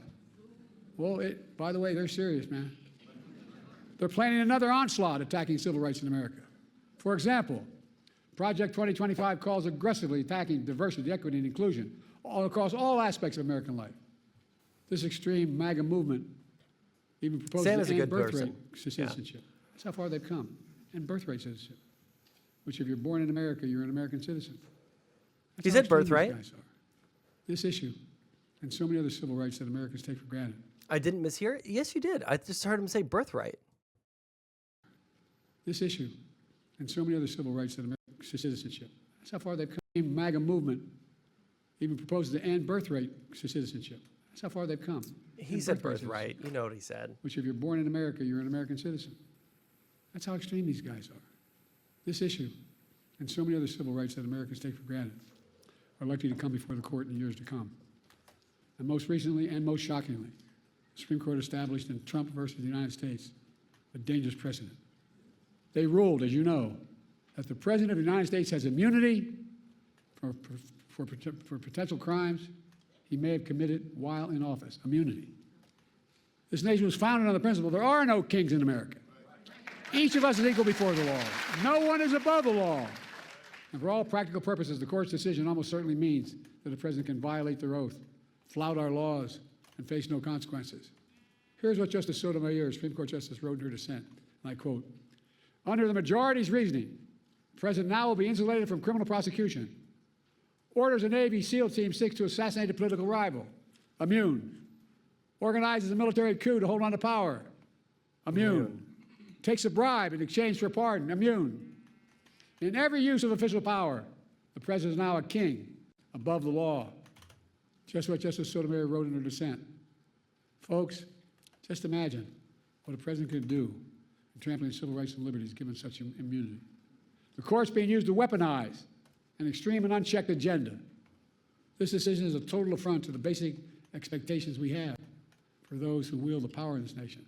Well, by the way, they're serious, man. They're planning another onslaught attacking civil rights in America. For example, Project 2025 calls aggressively attacking diversity, equity, and inclusion across all aspects of American life. This extreme MAGA movement even proposes to end birthright citizenship. That's how far they've come. And birthright citizenship, which if you're born in America, you're an American citizen. That's He said birthright. This issue and so many other civil rights that Americans take for granted. I didn't mishear it? Yes, you did. I just heard him say birthright. This issue and so many other civil rights that Americans citizenship. That's how far they've come. The MAGA movement even proposes to end birthright citizenship. That's how far they've come. He said birthright. You know what he said. Which if you're born in America, you're an American citizen. That's how extreme these guys are. This issue and so many other civil rights that Americans take for granted are likely to come before the court in years to come. And most recently and most shockingly, the Supreme Court established in Trump versus the United States a dangerous precedent. They ruled, as you know, that the President of the United States has immunity for potential crimes he may have committed while in office. Immunity. This nation was founded on the principle there are no kings in America. Each of us is equal before the law. No one is above the law. And for all practical purposes, the court's decision almost certainly means that the president can violate their oath, flout our laws, and face no consequences. Here's what Justice Sotomayor, Supreme Court Justice, wrote in her dissent, and I quote, "Under the majority's reasoning, the president now will be insulated from criminal prosecution. Orders a Navy SEAL team seeks to assassinate a political rival. Immune. Organizes a military coup to hold on to power. Immune. Takes a bribe in exchange for a pardon. Immune. In every use of official power, the president is now a king above the law." Just what Justice Sotomayor wrote in her dissent. Folks, just imagine what a president could do in trampling civil rights and liberties given such immunity. The court's being used to weaponize an extreme and unchecked agenda. This decision is a total affront to the basic expectations we have for those who wield the power in this nation,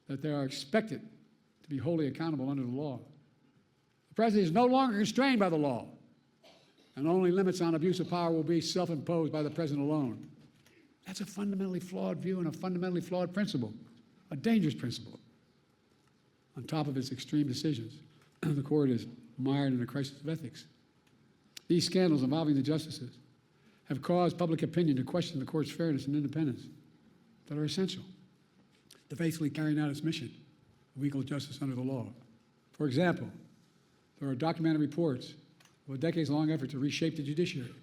that they are expected to be wholly accountable under the law. The president is no longer constrained by the law, and only limits on abuse of power will be self-imposed by the president alone. That's a fundamentally flawed view and a fundamentally flawed principle, a dangerous principle. On top of its extreme decisions, the court is mired in a crisis of ethics. These scandals involving the justices have caused public opinion to question the court's fairness and independence that are essential to faithfully carrying out its mission of equal justice under the law. For example, there are documented reports of a decades-long effort to reshape the judiciary,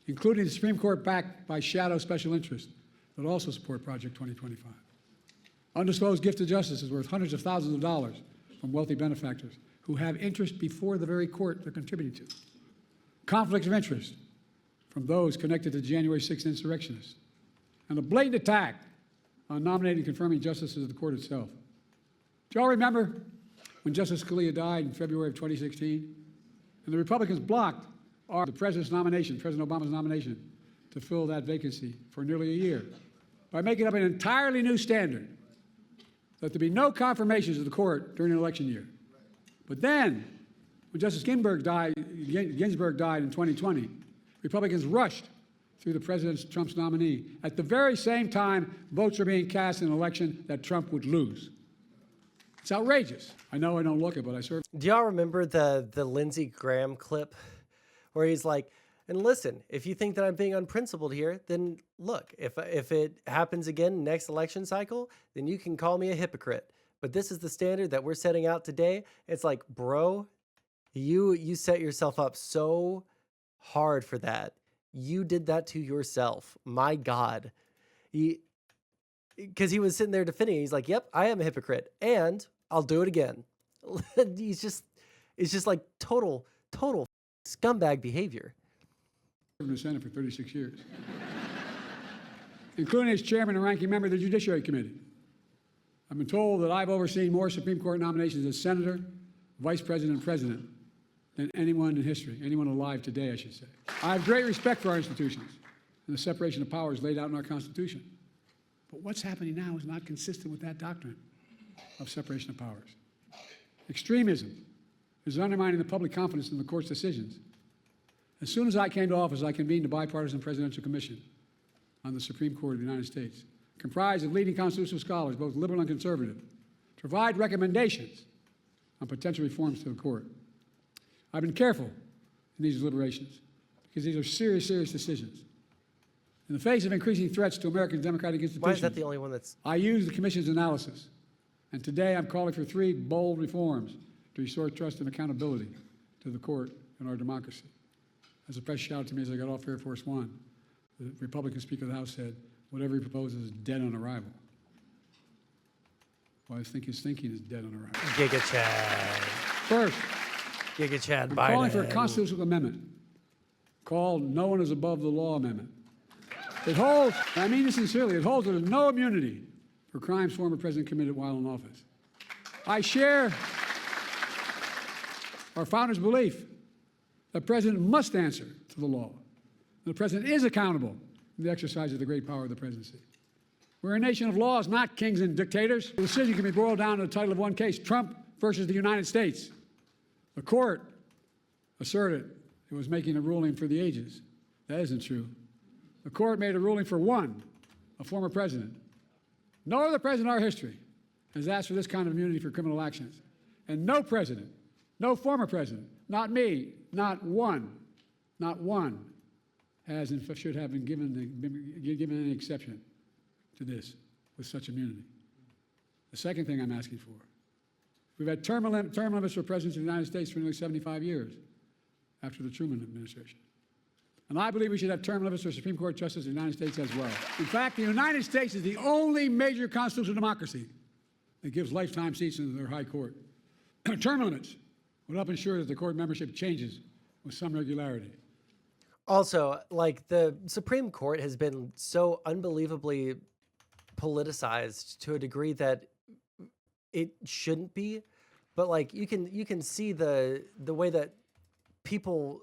including the Supreme Court backed by shadow special interests that also support Project 2025. Undisclosed gift to justice is worth hundreds of thousands of dollars from wealthy benefactors who have interest before the very court they're contributing to. Conflicts of interest from those connected to January 6th insurrectionists. And a blatant attack on nominating and confirming justices of the court itself. Do y'all remember when Justice Scalia died in February of 2016? And the Republicans blocked the president's nomination, President Obama's nomination, to fill that vacancy for nearly a year by making up an entirely new standard that there be no confirmations of the court during an election year. But then, when Justice Ginsburg died in 2020, Republicans rushed through the President Trump's nominee at the very same time votes are being cast in an election that Trump would lose. It's outrageous. I know I don't look it, but I serve. Do y'all remember the Lindsey Graham clip where he's like, and listen, if you think that I'm being unprincipled here, then look, if it happens again next election cycle, then you can call me a hypocrite. But this is the standard that we're setting out today. It's like, bro, you set yourself up so hard for that. You did that to yourself. My God. Because he was sitting there defending it. He's like, yep, I am a hypocrite. And I'll do it again. It's just like total scumbag behavior. In the Senate for 36 years, including as chairman and ranking member of the Judiciary Committee. I've been told that I've overseen more Supreme Court nominations as senator, vice president, and president than anyone in history, anyone alive today, I should say. I have great respect for our institutions and the separation of powers laid out in our Constitution. But what's happening now is not consistent with that doctrine of separation of powers. Extremism is undermining the public confidence in the court's decisions. As soon as I came to office, I convened a bipartisan presidential commission on the Supreme Court of the United States, comprised of leading constitutional scholars, both liberal and conservative, to provide recommendations on potential reforms to the court. I've been careful in these deliberations because these are serious decisions. In the face of increasing threats to American democratic institutions, why is that the only one that's... I use the commission's analysis. And today I'm calling for 3 bold reforms to restore trust and accountability to the court and our democracy. As the press shouted to me as I got off Air Force One, the Republican Speaker of the House said, whatever he proposes is dead on arrival. Well, I think his thinking is dead on arrival. Giga Chad. First, Giga Chad Biden. I'm calling for a constitutional amendment called No One is Above the Law Amendment. It holds, and I mean this sincerely, it holds that there's no immunity for crimes former president committed while in office. I share our founders' belief the president must answer to the law. The president is accountable in the exercise of the great power of the presidency. We're a nation of laws, not kings and dictators. The decision can be boiled down to the title of one case, Trump versus the United States. The court asserted it was making a ruling for the ages. That isn't true. The court made a ruling for one, a former president. No other president in our history has asked for this kind of immunity for criminal actions. And no president, no former president, not me, not one, has and should have been given any exception to this with such immunity. The second thing I'm asking for, we've had term limits for presidents of the United States for nearly 75 years after the Truman administration. And I believe we should have term limits for Supreme Court justices of the United States as well. In fact, the United States is the only major constitutional democracy that gives lifetime seats in their high court. Term limits would help ensure that the court membership changes with some regularity. Also, like, the Supreme Court has been so unbelievably politicized to a degree that it shouldn't be. But like, you can see the way that people,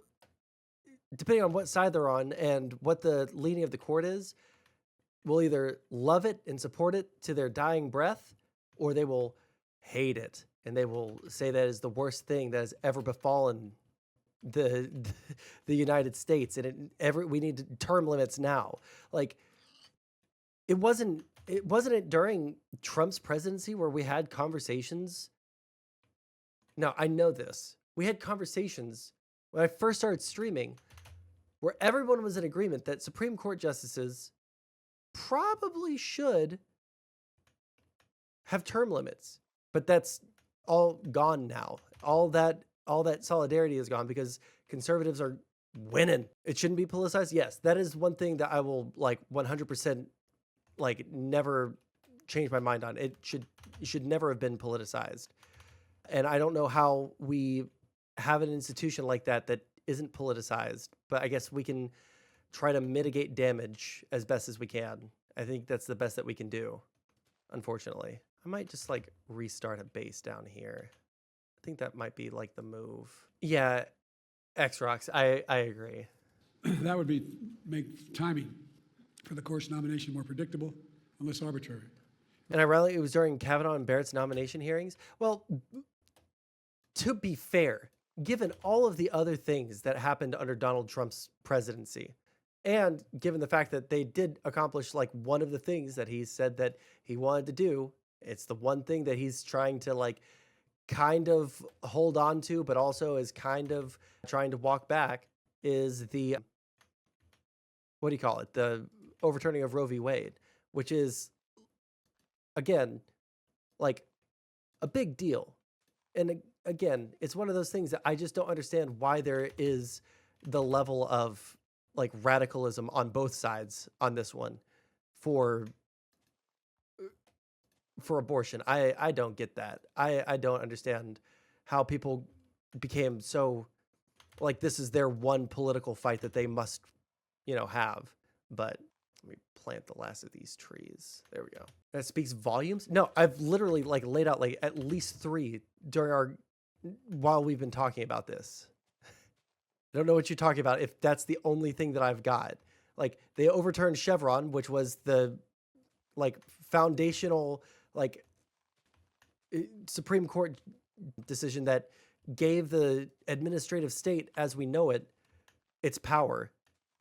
depending on what side they're on and what the leaning of the court is, will either love it and support it to their dying breath, or they will hate it and they will say that is the worst thing that has ever befallen the United States, and we need term limits now. Like, it wasn't it during Trump's presidency where we had conversations. Now, I know this. We had conversations when I first started streaming where everyone was in agreement that Supreme Court justices probably should have term limits. But that's all gone now. All that solidarity is gone because conservatives are winning. It shouldn't be politicized. Yes, that is one thing that I will 100% never change my mind on. It should never have been politicized. And I don't know how we have an institution like that that isn't politicized, but I guess we can try to mitigate damage as best as we can. I think that's the best that we can do, unfortunately. I might just like restart a base down here. I think that might be like the move. Yeah, Xanderhal, I agree. That would be make timing for the court's nomination more predictable and less arbitrary. And ironically, it was during Kavanaugh and Barrett's nomination hearings. Well, to be fair, given all of the other things that happened under Donald Trump's presidency, and given the fact that they did accomplish like one of the things that he said that he wanted to do, it's the one thing that he's trying to like kind of hold on to, but also is kind of trying to walk back, is the, what do you call it? The overturning of Roe v. Wade, which is, again, like a big deal. And again, it's one of those things that I just don't understand why there is the level of like radicalism on both sides on this one for abortion. I don't get that. I don't understand how people became so like this is their one political fight that they must, have. But let me plant the last of these trees. There we go. That speaks volumes. No, I've literally like laid out like at least 3 during while we've been talking about this. I don't know what you're talking about if that's the only thing that I've got. Like they overturned Chevron, which was the like foundational like Supreme Court decision that gave the administrative state as we know it its power.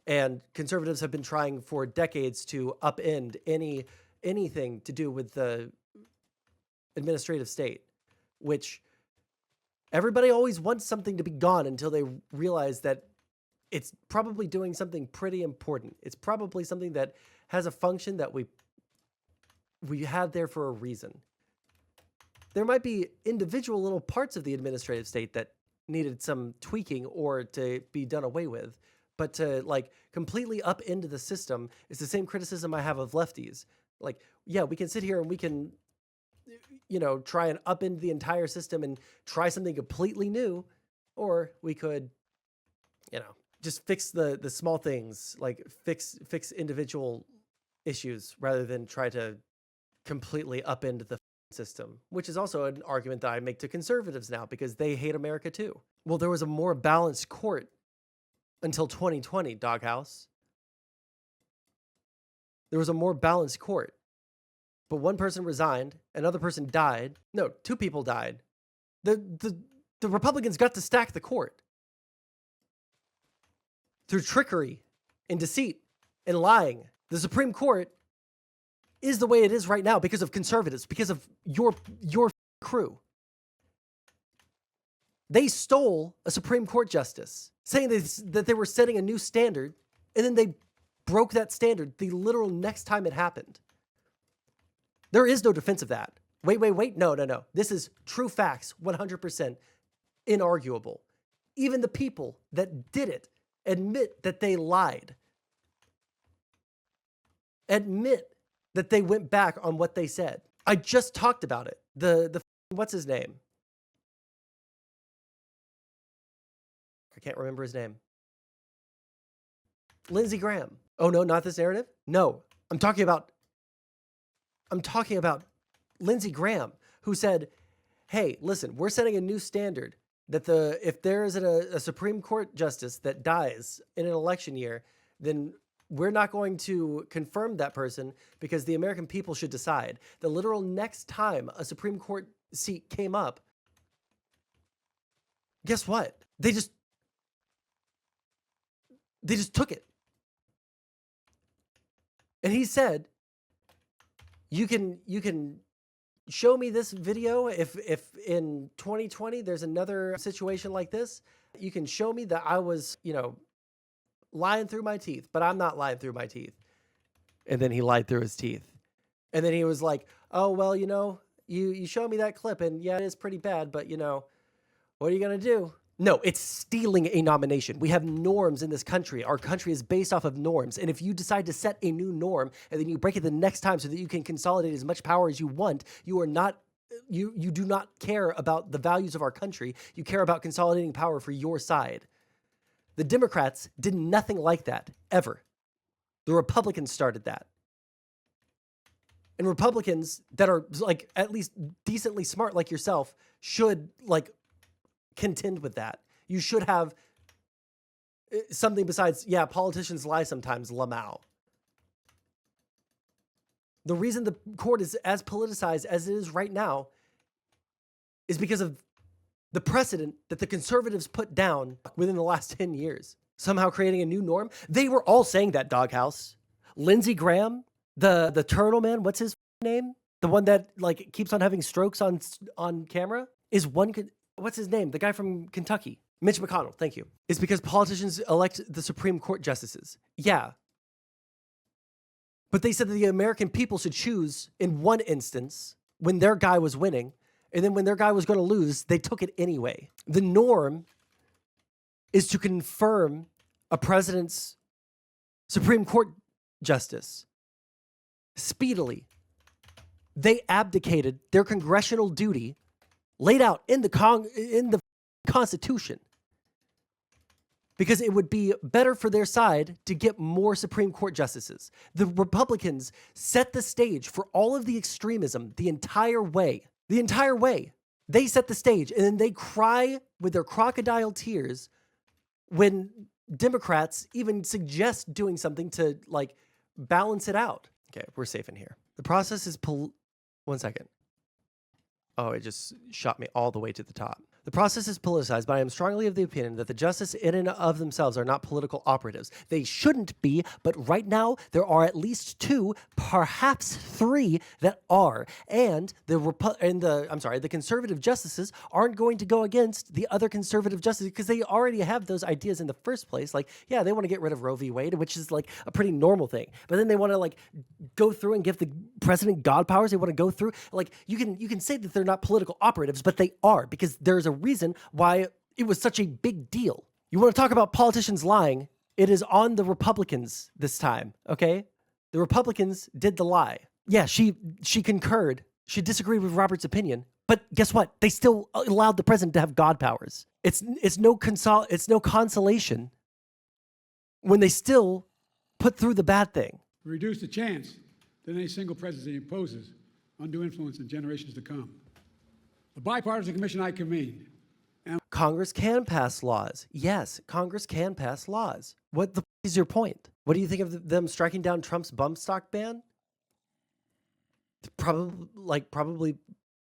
And conservatives have been trying for decades to upend anything to do with the administrative state, which everybody always wants something to be gone until they realize that it's probably doing something pretty important. It's probably something that has a function that we had there for a reason. There might be individual little parts of the administrative state that needed some tweaking or to be done away with, but to like completely upend the system is the same criticism I have of lefties. Like, yeah, we can sit here and we can, try and upend the entire system and try something completely new, or we could, just fix the small things, like fix individual issues rather than try to completely upend the system, which is also an argument that I make to conservatives now because they hate America too. Well, there was a more balanced court until 2020, Doghouse. There was a more balanced court. But one person resigned, another person died. No, 2 people died. The Republicans got to stack the court through trickery and deceit and lying. The Supreme Court is the way it is right now because of conservatives, because of your crew. They stole a Supreme Court justice, saying that they were setting a new standard, and then they broke that standard the literal next time it happened. There is no defense of that. Wait. No. This is true facts, 100% inarguable. Even the people that did it admit that they lied. Admit that they went back on what they said. I just talked about it. The what's his name? I can't remember his name. Lindsey Graham. Oh no, not this narrative? No, I'm talking about Lindsey Graham, who said, hey, listen, we're setting a new standard that if there is a Supreme Court justice that dies in an election year, then we're not going to confirm that person because the American people should decide. The literal next time a Supreme Court seat came up, guess what? They just took it. And he said, you can show me this video if in 2020 there's another situation like this. You can show me that I was, lying through my teeth, but I'm not lying through my teeth. And then he lied through his teeth. And then he was like, oh, well, you show me that clip and yeah, it is pretty bad, but what are you going to do? No, it's stealing a nomination. We have norms in this country. Our country is based off of norms. And if you decide to set a new norm and then you break it the next time so that you can consolidate as much power as you want, you are not you do not care about the values of our country. You care about consolidating power for your side. The Democrats did nothing like that, ever. The Republicans started that. And Republicans that are like at least decently smart like yourself should like contend with that. You should have something besides, yeah, politicians lie sometimes, Lamau. The reason the court is as politicized as it is right now is because of the precedent that the conservatives put down within the last 10 years, somehow creating a new norm. They were all saying that, Doghouse. Lindsey Graham, the turtle man, what's his name? The one that like keeps on having strokes on camera is one. What's his name? The guy from Kentucky, Mitch McConnell. Thank you. It's because politicians elect the Supreme Court justices. Yeah. But they said that the American people should choose in one instance when their guy was winning, and then when their guy was going to lose, they took it anyway. The norm is to confirm a president's Supreme Court justice speedily. They abdicated their congressional duty laid out in the Constitution because it would be better for their side to get more Supreme Court justices. The Republicans set the stage for all of the extremism the entire way. The entire way. They set the stage, and then they cry with their crocodile tears when Democrats even suggest doing something to like balance it out. Okay, we're safe in here. The process is 1 second. Oh, it just shot me all the way to the top. The process is politicized, but I am strongly of the opinion that the justices in and of themselves are not political operatives. They shouldn't be, but right now there are at least 2, perhaps 3 that are. And the conservative justices aren't going to go against the other conservative justices because they already have those ideas in the first place. Like, yeah, they want to get rid of Roe v. Wade, which is like a pretty normal thing. But then they want to like go through and give the president God powers. They want to go through like you can say that they're not political operatives, but they are because there's a reason why it was such a big deal. You want to talk about politicians lying? It is on the Republicans this time, okay? The Republicans did the lie. Yeah, she concurred. She disagreed with Robert's opinion, but guess what? They still allowed the president to have God powers. It's no consolation when they still put through the bad thing. Reduce the chance that any single presidency imposes undue influence in generations to come. The bipartisan commission I convened. Congress can pass laws. Yes, Congress can pass laws. What the is your point? What do you think of them striking down Trump's bump stock ban? Probably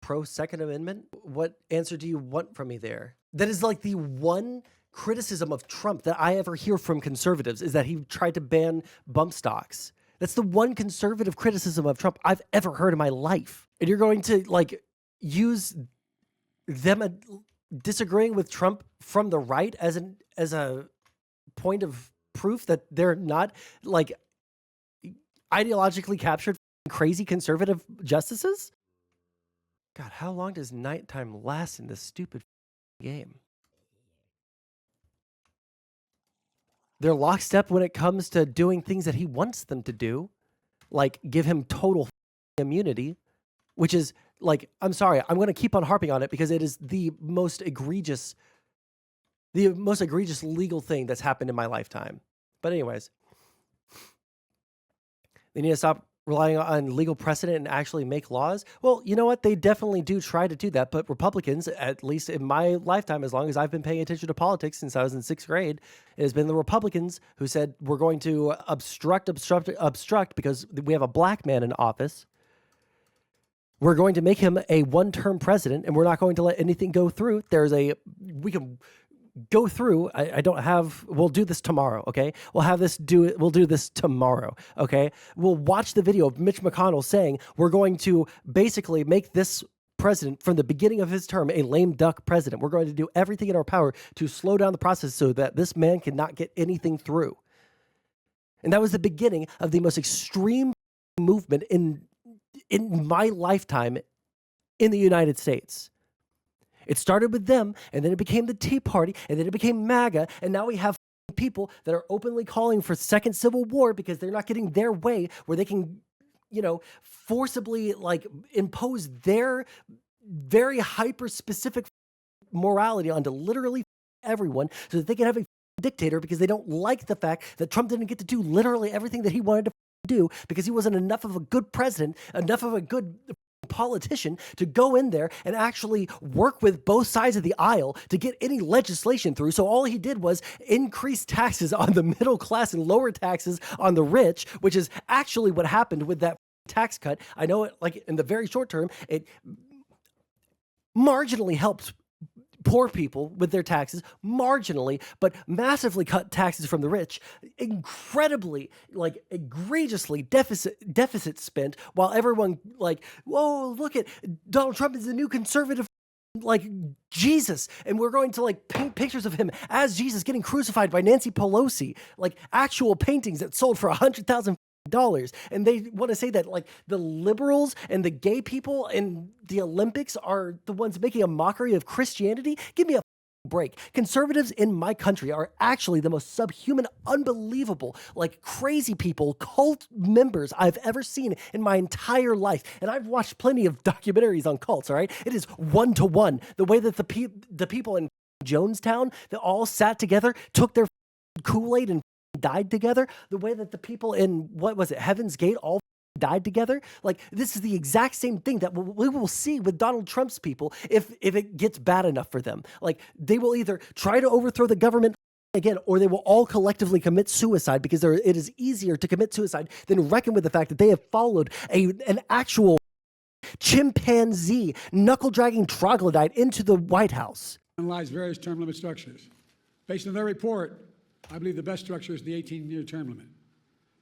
pro Second Amendment. What answer do you want from me there? That is like the one criticism of Trump that I ever hear from conservatives is that he tried to ban bump stocks. That's the one conservative criticism of Trump I've ever heard in my life. And you're going to like use them disagreeing with Trump from the right as a point of proof that they're not like ideologically captured crazy conservative justices? God, how long does nighttime last in this stupid game? They're lockstep when it comes to doing things that he wants them to do, like give him total immunity, which is like, I'm sorry, I'm going to keep on harping on it because it is the most egregious legal thing that's happened in my lifetime. But anyways, they need to stop relying on legal precedent and actually make laws. Well, you know what? They definitely do try to do that. But Republicans, at least in my lifetime, as long as I've been paying attention to politics since I was in 6th grade, it has been the Republicans who said we're going to obstruct because we have a black man in office. We're going to make him a one-term president, and we're not going to let anything go through. We can go through. We'll do this tomorrow, okay? We'll do this tomorrow, okay? We'll watch the video of Mitch McConnell saying we're going to basically make this president from the beginning of his term a lame duck president. We're going to do everything in our power to slow down the process so that this man cannot get anything through. And that was the beginning of the most extreme movement in my lifetime in the United States. It started with them, and then it became the Tea Party, and then it became MAGA, and now we have people that are openly calling for second civil war because they're not getting their way, where they can, forcibly like impose their very hyper-specific morality onto literally everyone so that they can have a dictator because they don't like the fact that Trump didn't get to do literally everything that he wanted to do because he wasn't enough of a good president, enough of a good politician to go in there and actually work with both sides of the aisle to get any legislation through. So all he did was increase taxes on the middle class and lower taxes on the rich, which is actually what happened with that tax cut. I know it, like in the very short term, it marginally helped poor people with their taxes, marginally, but massively cut taxes from the rich, incredibly, like egregiously deficit spent, while everyone like, whoa, look at Donald Trump is the new conservative, like Jesus, and we're going to like paint pictures of him as Jesus getting crucified by Nancy Pelosi, like actual paintings that sold for $100,000. And they want to say that like the liberals and the gay people in the Olympics are the ones making a mockery of Christianity. Give me a break. Conservatives in my country are actually the most subhuman, unbelievable, like crazy people, cult members I've ever seen in my entire life. And I've watched plenty of documentaries on cults, all right? It is one-to-one. The way that the people in Jonestown that all sat together, took their Kool-Aid and died together, the way that the people in, what was it, Heaven's Gate all died together. Like, this is the exact same thing that we will see with Donald Trump's people if it gets bad enough for them. Like, they will either try to overthrow the government again, or they will all collectively commit suicide because it is easier to commit suicide than reckon with the fact that they have followed an actual chimpanzee, knuckle-dragging troglodyte into the White House. Analyze various term limit structures. Based on their report, I believe the best structure is the 18-year term limit.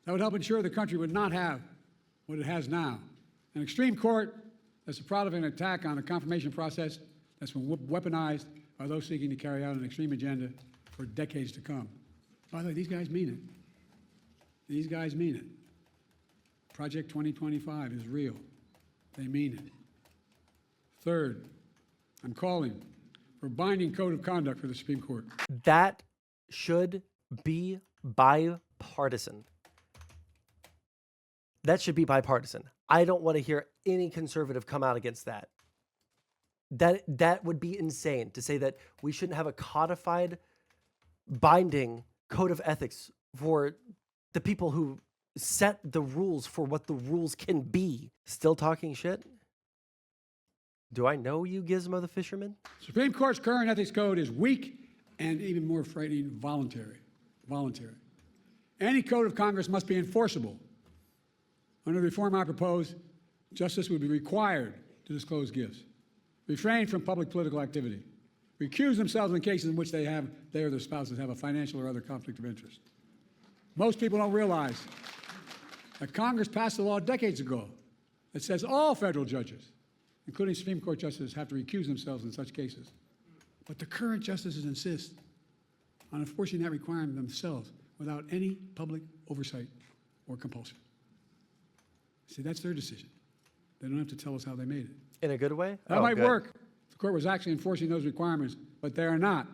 That would help ensure the country would not have what it has now. An extreme court that's proud of an attack on a confirmation process that's been weaponized by those seeking to carry out an extreme agenda for decades to come. By the way, these guys mean it. These guys mean it. Project 2025 is real. They mean it. Third, I'm calling for a binding code of conduct for the Supreme Court. That should be bipartisan. That should be bipartisan. I don't want to hear any conservative come out against that. That would be insane to say that we shouldn't have a codified, binding code of ethics for the people who set the rules for what the rules can be. Still talking shit? Do I know you, Gizmo the Fisherman? Supreme Court's current ethics code is weak and even more frightening, voluntary. Any code of Congress must be enforceable. Under the reform I propose, justice would be required to disclose gifts, refrain from public political activity, recuse themselves in cases in which they or their spouses have a financial or other conflict of interest. Most people don't realize that Congress passed a law decades ago that says all federal judges, including Supreme Court justices, have to recuse themselves in such cases. But the current justices insist on enforcing that requirement themselves without any public oversight or compulsion. See, that's their decision. They don't have to tell us how they made it. In a good way? That might work if the court was actually enforcing those requirements, but they are not.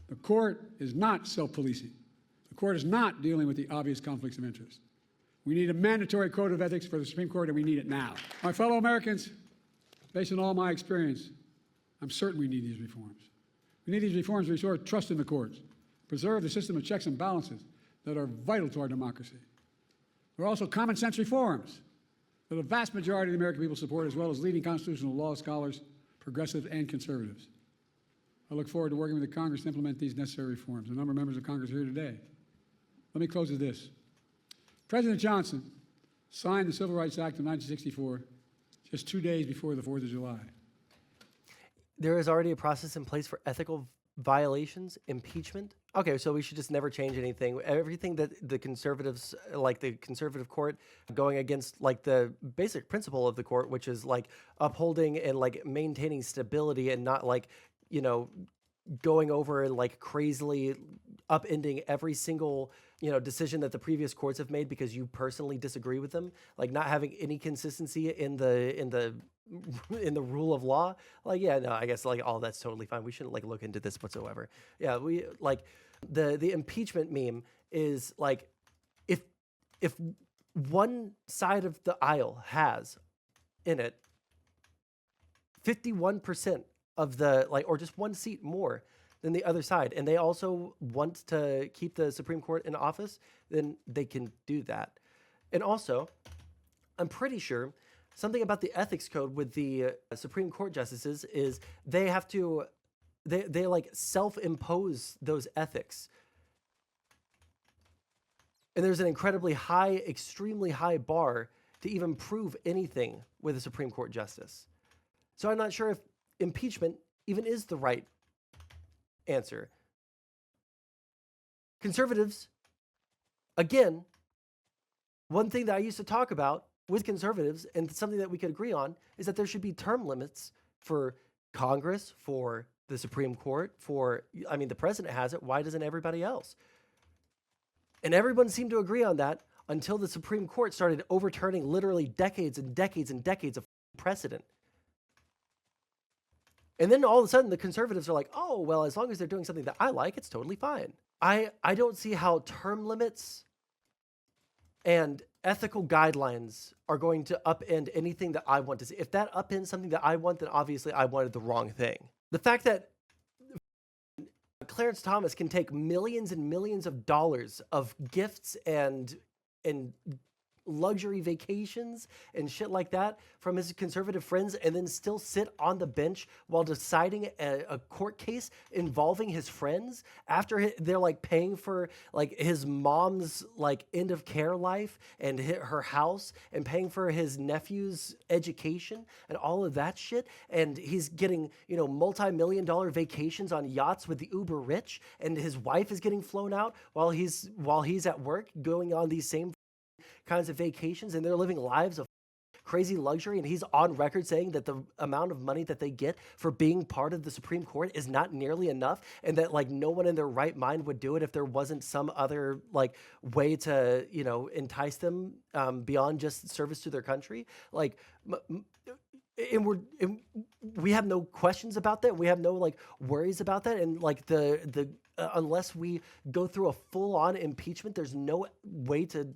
The court is not self-policing. The court is not dealing with the obvious conflicts of interest. We need a mandatory code of ethics for the Supreme Court, and we need it now. My fellow Americans, based on all my experience, I'm certain we need these reforms. We need these reforms to restore trust in the courts, preserve the system of checks and balances that are vital to our democracy. There are also common sense reforms that a vast majority of the American people support, as well as leading constitutional law scholars, progressives, and conservatives. I look forward to working with the Congress to implement these necessary reforms. A number of members of Congress are here today. Let me close with this. President Johnson signed the Civil Rights Act of 1964 just 2 days before the 4th of July. There is already a process in place for ethical violations, impeachment. Okay, so we should just never change anything. Everything that the conservatives, like the conservative court, going against like the basic principle of the court, which is like upholding and like maintaining stability and not like, you know, going over and like crazily upending every single, you know, decision that the previous courts have made because you personally disagree with them, like not having any consistency in the rule of law. Like, yeah, no, I guess like all that's totally fine. We shouldn't like look into this whatsoever. Yeah, we like the impeachment meme is like if one side of the aisle has in it 51% of the, like, or just one seat more than the other side, and they also want to keep the Supreme Court in office, then they can do that. And also, I'm pretty sure something about the ethics code with the Supreme Court justices is they have to, they like self-impose those ethics. And there's an incredibly high, extremely high bar to even prove anything with a Supreme Court justice. So I'm not sure if impeachment even is the right answer. Conservatives, again, one thing that I used to talk about with conservatives, and something that we could agree on, is that there should be term limits for Congress, for the Supreme Court, for, I mean, the president has it. Why doesn't everybody else? And everyone seemed to agree on that until the Supreme Court started overturning literally decades and decades and decades of precedent. And then all of a sudden the conservatives are like, oh, well, as long as they're doing something that I like, it's totally fine. I don't see how term limits and ethical guidelines are going to upend anything that I want to see. If that upends something that I want, then obviously I wanted the wrong thing. The fact that Clarence Thomas can take millions and millions of dollars of gifts and luxury vacations and shit like that from his conservative friends, and then still sit on the bench while deciding a court case involving his friends after they're like paying for like his mom's like end of care life and her house, and paying for his nephew's education and all of that shit, and he's getting, you know, multi-million-dollar vacations on yachts with the uber rich, and his wife is getting flown out while he's at work going on these same kinds of vacations, and they're living lives of crazy luxury, and he's on record saying that the amount of money that they get for being part of the Supreme Court is not nearly enough, and that like no one in their right mind would do it if there wasn't some other like way to, you know, entice them beyond just service to their country. Like, and we have no questions about that. We have no like worries about that. And like the unless we go through a full-on impeachment, there's no way to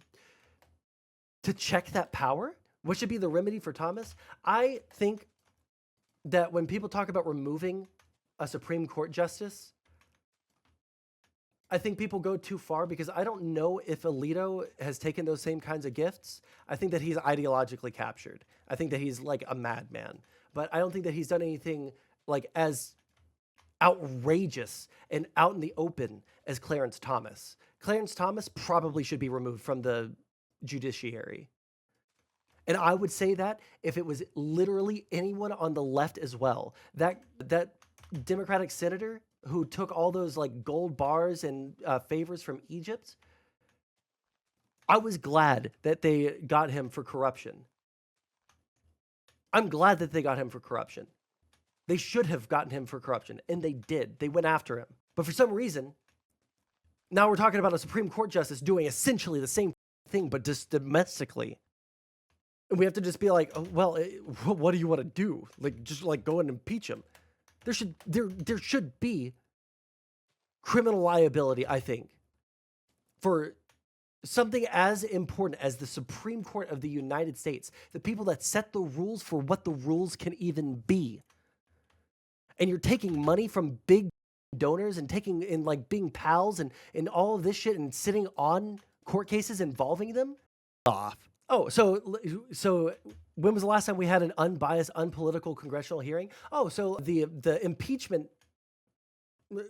check that power. What should be the remedy for Thomas? I think that when people talk about removing a Supreme Court justice, I think people go too far, because I don't know if Alito has taken those same kinds of gifts. I think that he's ideologically captured. I think that he's like a madman, but I don't think that he's done anything like as outrageous and out in the open as Clarence Thomas. Clarence Thomas probably should be removed from the judiciary. And I would say that if it was literally anyone on the left as well, that Democratic senator who took all those like gold bars and favors from Egypt, I was glad that they got him for corruption. I'm glad that they got him for corruption. They should have gotten him for corruption, and they did. They went after him. But for some reason, now we're talking about a Supreme Court justice doing essentially the same thing, but just domestically. And we have to just be like, oh, well, what do you want to do? Like, just like go and impeach him. There should be criminal liability, I think, for something as important as the Supreme Court of the United States, the people that set the rules for what the rules can even be. And you're taking money from big donors and taking in like being pals and all of this shit and sitting on court cases involving them off. Oh, so when was the last time we had an unbiased, unpolitical congressional hearing? Oh, so the impeachment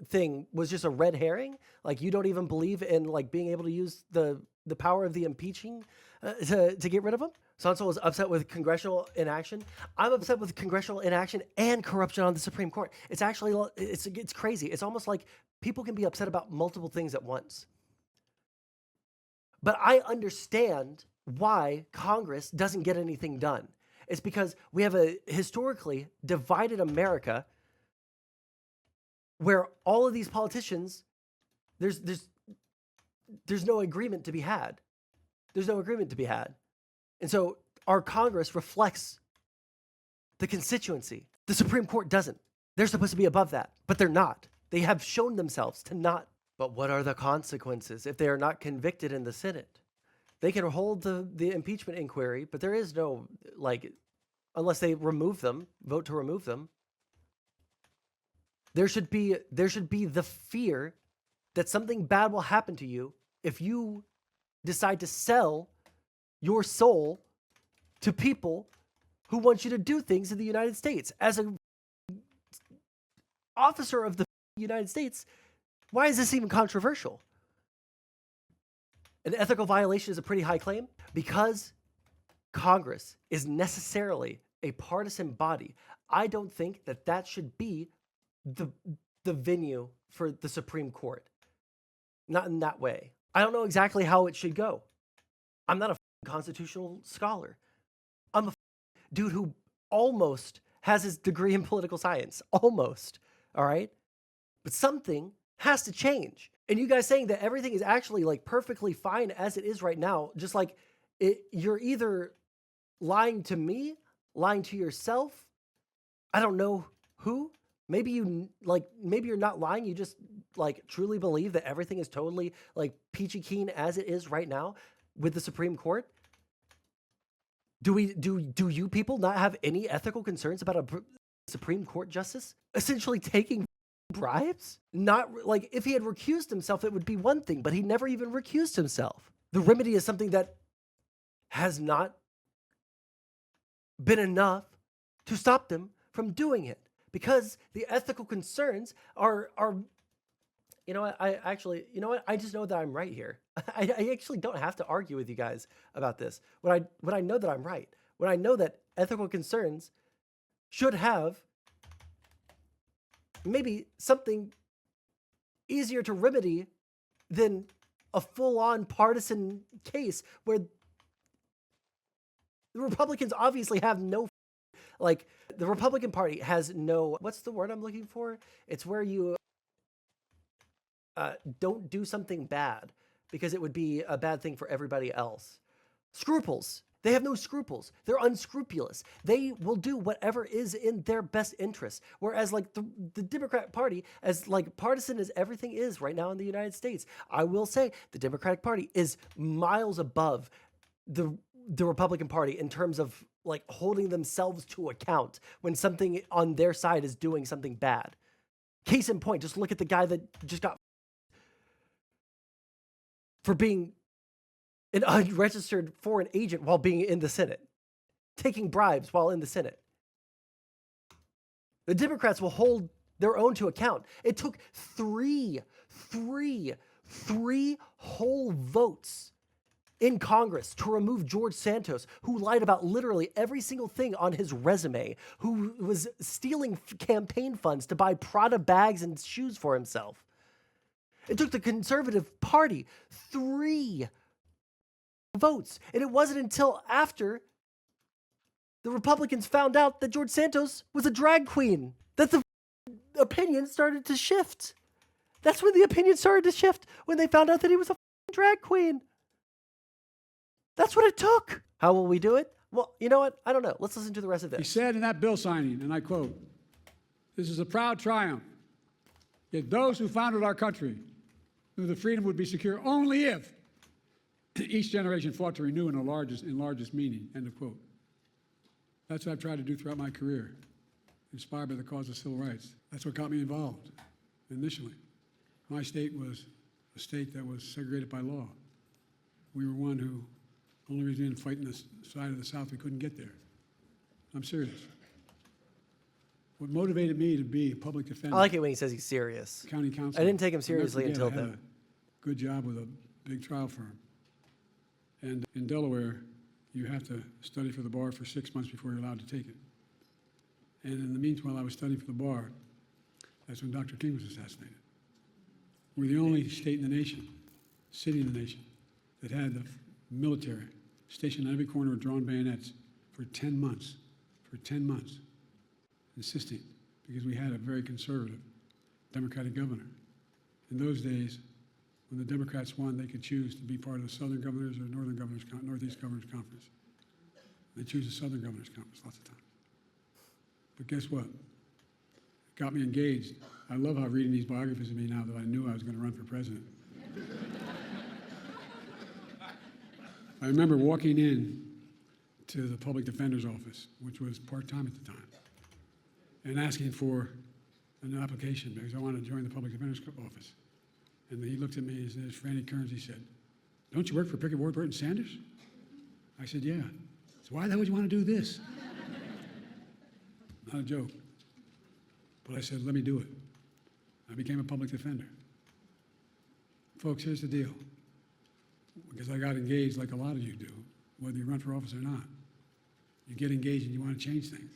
thing was just a red herring? Like, you don't even believe in like being able to use the power of the impeaching to get rid of him? Sondsol is upset with congressional inaction. I'm upset with congressional inaction and corruption on the Supreme Court. It's actually, it's crazy. It's almost like people can be upset about multiple things at once. But I understand why Congress doesn't get anything done. It's because we have a historically divided America where all of these politicians, there's no agreement to be had. There's no agreement to be had. And so our Congress reflects the constituency. The Supreme Court doesn't. They're supposed to be above that, but they're not. They have shown themselves to not. But what are the consequences if they are not convicted in the Senate? They can hold the impeachment inquiry, but there is no like unless they remove them, vote to remove them. There should be the fear that something bad will happen to you if you decide to sell your soul to people who want you to do things in the United States. As an officer of the United States, why is this even controversial? An ethical violation is a pretty high claim because Congress is necessarily a partisan body. I don't think that that should be the venue for the Supreme Court. Not in that way. I don't know exactly how it should go. I'm not a constitutional scholar. I'm a dude who almost has his degree in political science. Almost. All right? But something has to change. And you guys saying that everything is actually like perfectly fine as it is right now, just like you're either lying to me, lying to yourself. I don't know who. Maybe you're not lying. You just like truly believe that everything is totally like peachy keen as it is right now with the Supreme Court. Do you people not have any ethical concerns about a Supreme Court justice essentially taking bribes? Not like if he had recused himself, it would be one thing, but he never even recused himself. The remedy is something that has not been enough to stop them from doing it because the ethical concerns are you know what? I just know that I'm right here. I actually don't have to argue with you guys about this. When I know that I'm right, when I know that ethical concerns should have maybe something easier to remedy than a full-on partisan case where the Republicans obviously have no, like, the Republican Party has no, what's the word I'm looking for? It's where you don't do something bad because it would be a bad thing for everybody else. Scruples. They have no scruples. They're unscrupulous. They will do whatever is in their best interest. Whereas like the Democrat Party, as like partisan as everything is right now in the United States, I will say the Democratic Party is miles above the Republican Party in terms of like holding themselves to account when something on their side is doing something bad. Case in point, just look at the guy that just got for being an unregistered foreign agent while being in the Senate, taking bribes while in the Senate. The Democrats will hold their own to account. It took three whole votes in Congress to remove George Santos, who lied about literally every single thing on his resume, who was stealing campaign funds to buy Prada bags and shoes for himself. It took the Conservative Party 3 votes. And it wasn't until after the Republicans found out that George Santos was a drag queen that the opinion started to shift. That's when the opinion started to shift, when they found out that he was a drag queen. That's what it took. How will we do it? Well, you know what? I don't know. Let's listen to the rest of this. He said in that bill signing, and I quote, "This is a proud triumph. Yet those who founded our country knew the freedom would be secure only if each generation fought to renew in largest meaning," end of quote. That's what I've tried to do throughout my career, inspired by the cause of civil rights. That's what got me involved initially. My state was a state that was segregated by law. We were one who, only reason we didn't fight in the side of the South, we couldn't get there. I'm serious. What motivated me to be a public defender. I like it when he says he's serious. County counsel. I didn't take him seriously until I had then. a good job with a big trial firm. And in Delaware, you have to study for the bar for 6 months before you're allowed to take it. And in the meantime, while I was studying for the bar, that's when Dr. King was assassinated. We're the only state in the nation, city in the nation, that had the military stationed on every corner with drawn bayonets for 10 months, insisting, because we had a very conservative Democratic governor. In those days, when the Democrats won, they could choose to be part of the Southern Governors or Northeast Governors Conference. They choose the Southern Governors Conference lots of times. But guess what? It got me engaged. I love how reading these biographies of me now that I knew I was going to run for president. I remember walking in to the public defender's office, which was part-time at the time, and asking for an application because I wanted to join the public defender's office. And he looked at me and said, Franny Kearns, he said, "Don't you work for Pickett, Warburton, Sanders?" I said, "Yeah." So why the hell would you want to do this? Not a joke. But I said, "Let me do it." I became a public defender. Folks, here's the deal. Because I got engaged like a lot of you do, whether you run for office or not. You get engaged and you want to change things.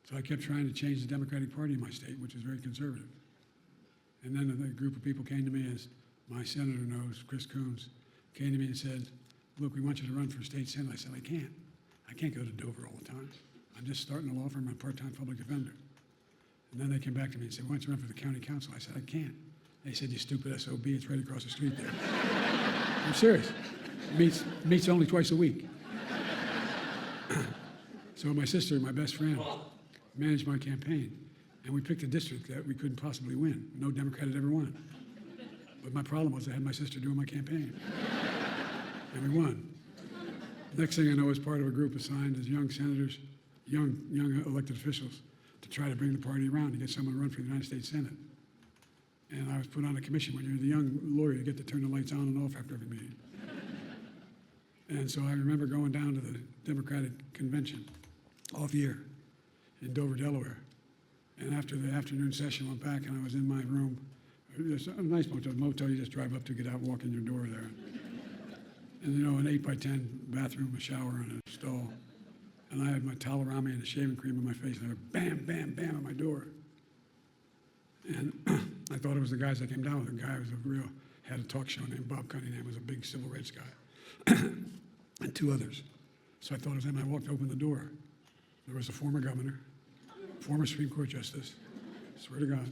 So I kept trying to change the Democratic Party in my state, which is very conservative. And then a group of people came to me, as my senator knows, Chris Coons, came to me and said, "Look, we want you to run for state senate." I said, I can't. I can't go to Dover all the time. I'm just starting a law firm. I'm a part-time public defender. And then they came back to me and said, "Why don't you run for the county council?" I said, "I can't." They said, "You stupid SOB, it's right across the street there." I'm serious. Meets only twice a week. So my sister, my best friend, managed my campaign. And we picked a district that we couldn't possibly win. No Democrat had ever won it. But my problem was I had my sister doing my campaign. And we won. Next thing I know, I was part of a group assigned as young senators, young elected officials, to try to bring the party around to get someone to run for the United States Senate. And I was put on a commission. When you're the young lawyer, you get to turn the lights on and off after every meeting. And so I remember going down to the Democratic convention off year in Dover, Delaware. And after the afternoon session, went back and I was in my room. There's a nice motel you just drive up to, get out, walk in your door there. And you know, an 8x10 bathroom, a shower, and a stall. And I had my towel around me and a shaving cream on my face, and I went bam, bam, bam at my door. And I thought it was the guys that came down with. The guy was had a talk show named Bob Cunningham, was a big civil rights guy, and two others. So I thought it was him. I walked open the door. There was a former governor, former Supreme Court justice, swear to God,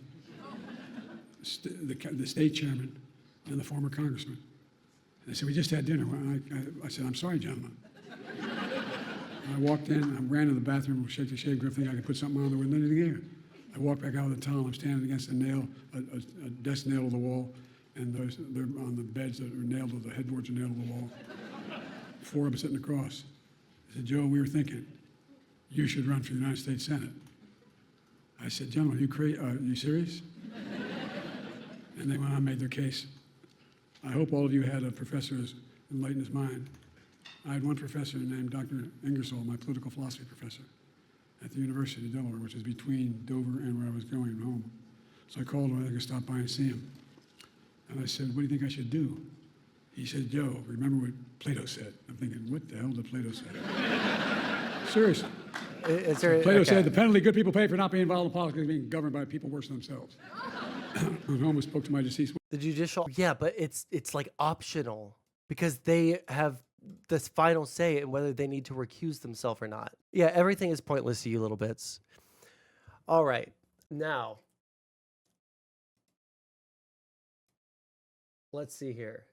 the state chairman, and the former congressman. And they said, "We just had dinner." I said, "I'm sorry, gentlemen." I walked in, I ran to the bathroom, shake the shave grip, thinking I could put something on there, with nothing there. I walked back out with a towel. I'm standing against a nail, a desk nail to the wall, and they're on the beds that are nailed to the headboards are nailed to the wall. Four of them sitting across. I said, "Joe, we were thinking you should run for the United States Senate." I said, "Gentlemen, you serious?" And they went on and made their case. I hope all of you had a professor who's enlightened his mind. I had one professor named Dr. Ingersoll, my political philosophy professor, at the University of Delaware, which is between Dover and where I was going home. So I called him, I could stop by and see him. And I said, "What do you think I should do?" He said, "Joe, remember what Plato said." I'm thinking, what the hell did Plato say? Seriously. Plato said, "The penalty good people pay for not being involved in politics is being governed by people worse than themselves." I almost spoke to my deceased. The judicial, yeah, but it's like optional because they have this final say in whether they need to recuse themselves or not. Yeah, everything is pointless to you little bits. All right, now let's see here.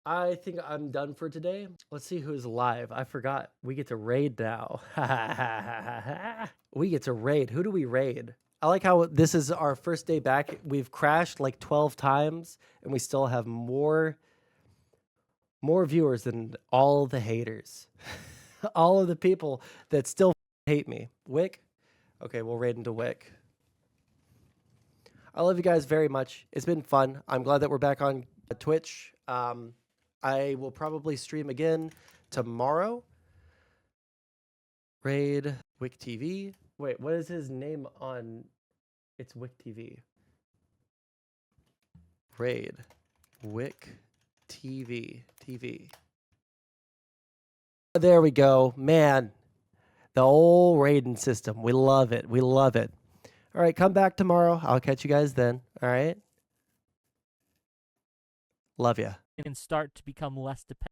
I think I'm done for today. Let's see who's live. I forgot. We get to raid now. We get to raid. Who do we raid? I like how this is our first day back. We've crashed like 12 times, and we still have more viewers than all the haters. All of the people that still hate me. Wick? Okay, we'll raid into Wick. I love you guys very much. It's been fun. I'm glad that we're back on Twitch. I will probably stream again tomorrow. Raid Wick TV. Wait, what is his name on? It's Wick TV. Raid Wick TV. There we go. Man, the old raiding system. We love it. We love it. All right, come back tomorrow. I'll catch you guys then. All right. Love ya. And start to become less dependent.